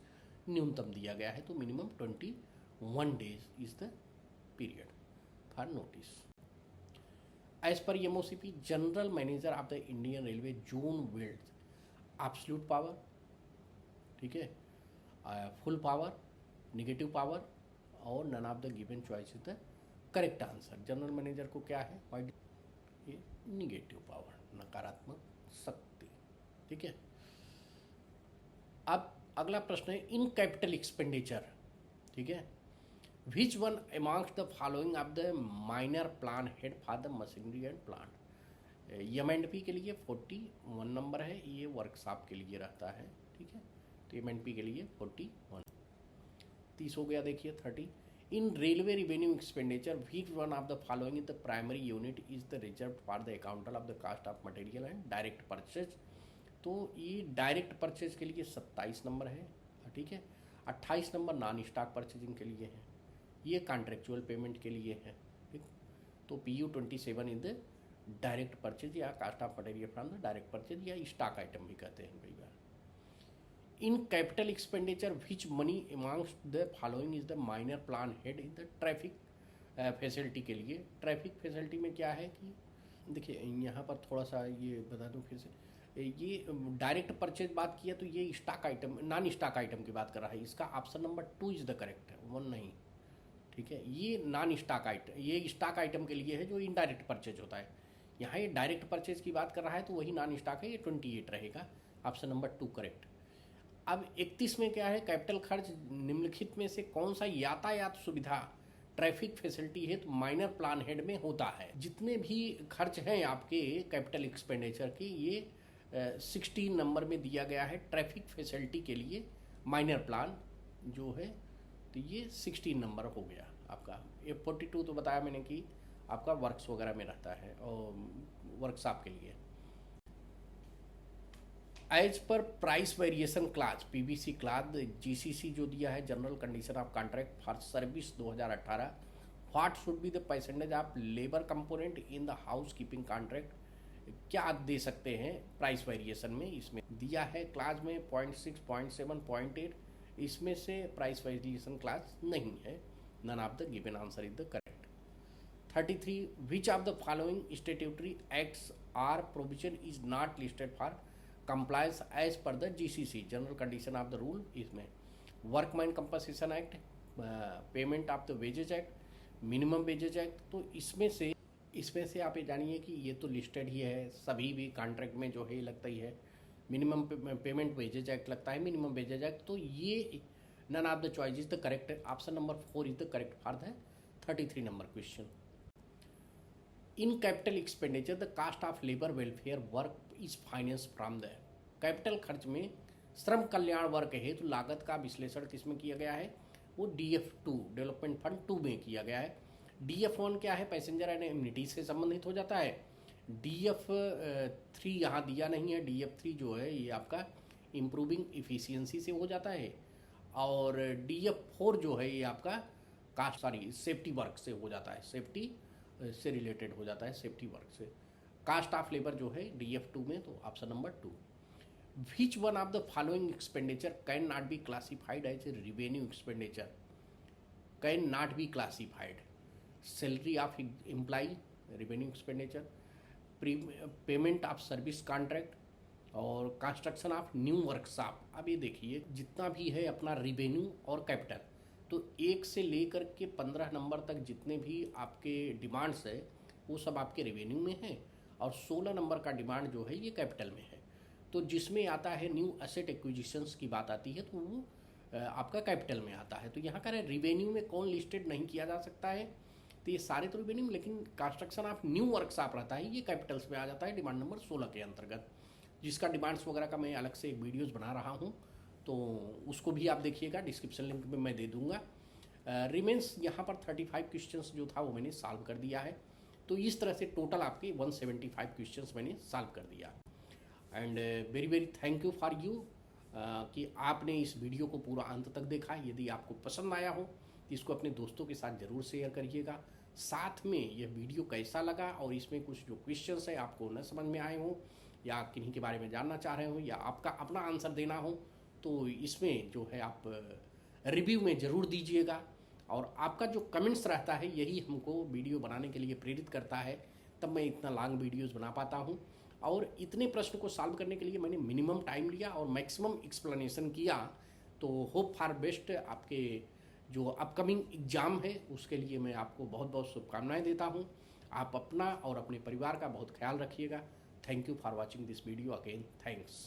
न्यूनतम दिया गया है, तो minimum 21 days is the period for notice. As per MOCP general manager of the Indian railway zone wield absolute power, ठीक है, फुल पावर, नेगेटिव पावर और none of the given choice is the correct answer. General manager को क्या है, white, ये negative power, नकारात्मक शक्ति। ठीक है। अब अगला प्रश्न है इन कैपिटल एक्सपेंडिचर। ठीक है। Which one amongst the following of the minor plan head for the machinery and plant. M and P के लिए 41 नंबर है, ये वर्कशॉप के लिए रहता है। ठीक है। तो एम&पी के लिए 41, 30 हो गया। देखिए 30 in railway revenue expenditure which one of the following the primary unit is the reserve for the accountal of the cost of material and direct purchase. तो ये डायरेक्ट परचेज के लिए 27 नंबर है। ठीक है। 28 नंबर नॉन स्टॉक परचेजिंग के लिए है, ये कॉन्ट्रेक्चुअल पेमेंट के लिए है। ठीक। तो PU 27 in the direct purchase या cost of material from the direct purchase या स्टॉक आइटम भी कहते हैं कई बार। In capital expenditure which money amongst the following is the minor plan head in the traffic facility के लिए। Traffic facility में क्या है कि देखिए यहाँ पर थोड़ा सा ये बता दूँ फिर से, ये डायरेक्ट परचेज बात किया तो ये stock item, non stock item की बात कर रहा है, इसका option number 2 is the correct है, 1 नहीं। ठीक है। ये नॉन स्टॉक आइटम, ये स्टॉक आइटम के लिए है जो इनडायरेक्ट परचेज होता है। यहाँ ये डायरेक्ट परचेज की बात कर रहा है तो वही नॉन स्टॉक है, ये 28 रहेगा, ऑप्शन नंबर 2 करेक्ट। अब 31 में क्या है, कैपिटल खर्च निम्नलिखित में से कौन सा यातायात सुविधा ट्रैफिक फैसिलिटी है तो माइनर प्लान हेड में होता है। जितने भी खर्च हैं आपके कैपिटल एक्सपेंडिचर के, ये 16 नंबर में दिया गया है ट्रैफिक फैसिलिटी के लिए माइनर प्लान जो है, तो ये 16 नंबर हो गया आपका। ये 42 तो बताया मैंने कि आपका वर्क्स वगैरह में रहता है और वर्कशॉप के लिए। As per price variation clause PVC clause GCC जो दिया है general condition of contract for service 2018, what should be the percentage of labour component in the housekeeping contract. क्या दे सकते हैं प्राइस वेरिएशन में, इसमें दिया है क्लास में 0.6, 0.7, 0.8, इसमें से प्राइस वेरिएशन क्लास नहीं है। None of the given answer is the correct. 33 which of the following statutory acts or provision is not listed for compliance as per the GCC general condition of the rule इसमें workman compensation act, payment of the wages act, minimum wages act. तो इसमें से आप ये जानिए कि ये तो लिस्टेड ही है, सभी भी कॉन्ट्रैक्ट में जो है लगता ही है। मिनिमम पेमेंट वेजेज एक्ट लगता है, मिनिमम वेजेज एक्ट। तो ये none of the choice is the correct, option number 4 is the correct for the 33 number question. In capital expenditure the cost of labour welfare work is finance from the capital खर्च में श्रम कल्याण वर्ग हेतु लागत का विश्लेषण किसमें किया गया है? वो DF2 डेवलपमेंट फंड 2 में किया गया है। DF1 क्या है? पैसेंजर एंड एमिनिटीज से संबंधित हो जाता है। DF3 यहाँ दिया नहीं है। DF3 जो है ये आपका इम्प्रूविंग इफिशियंसी से हो जाता है, और DF4 जो है ये आपका सेफ्टी वर्क से हो जाता है, सेफ्टी से रिलेटेड हो जाता है, सेफ्टी वर्क से। कास्ट ऑफ लेबर जो है DF2 में, तो option number 2। Which one of the following expenditure can not be classified as a revenue expenditure? Can not be classified. Salary of employee revenue expenditure, payment of service contract, और construction of new workshop. अब ये देखिए जितना भी है अपना revenue और capital, तो 1 से लेकर के 15 नंबर तक जितने भी आपके डिमांड्स है वो सब आपके रेवेन्यू में है, और 16 नंबर का डिमांड जो है ये कैपिटल में है। तो जिसमें आता है न्यू एसेट एक्विजिशंस की बात आती है तो वो आपका कैपिटल में आता है। तो यहाँ का रिवेन्यू में कौन लिस्टेड नहीं किया जा सकता है? तो ये सारे तो रेवेन्यू में, लेकिन कंस्ट्रक्शन ऑफ न्यू वर्कशॉप रहता है, ये कैपिटल्स में आ जाता है डिमांड नंबर 16 के अंतर्गत, जिसका डिमांड्स वगैरह का मैं अलग से एक वीडियोज़ बना रहा हूँ, तो उसको भी आप देखिएगा, डिस्क्रिप्शन लिंक में मैं दे दूँगा। रिमेंस यहाँ पर 35 क्वेश्चंस जो था वो मैंने सॉल्व कर दिया है। तो इस तरह से टोटल आपके 175 क्वेश्चंस मैंने सॉल्व कर दिया। And very very thank you for you कि आपने इस वीडियो को पूरा अंत तक देखा। यदि आपको पसंद आया हो तो इसको अपने दोस्तों के साथ ज़रूर शेयर करिएगा। साथ में यह वीडियो कैसा लगा और इसमें कुछ जो क्वेश्चंस है आपको न समझ में आए हों या किन्हीं के बारे में जानना चाह रहे हो या आपका अपना आंसर देना हो, तो इसमें जो है आप रिव्यू में ज़रूर दीजिएगा। और आपका जो कमेंट्स रहता है यही हमको वीडियो बनाने के लिए प्रेरित करता है, तब मैं इतना लॉन्ग वीडियोस बना पाता हूँ। और इतने प्रश्न को सॉल्व करने के लिए मैंने मिनिमम टाइम लिया और मैक्सिमम एक्सप्लेनेशन किया। तो होप फॉर बेस्ट आपके जो अपकमिंग एग्ज़ाम है उसके लिए मैं आपको बहुत बहुत शुभकामनाएं देता हूँ। आप अपना और अपने परिवार का बहुत ख्याल रखिएगा। Thank you for watching this video again. Thanks.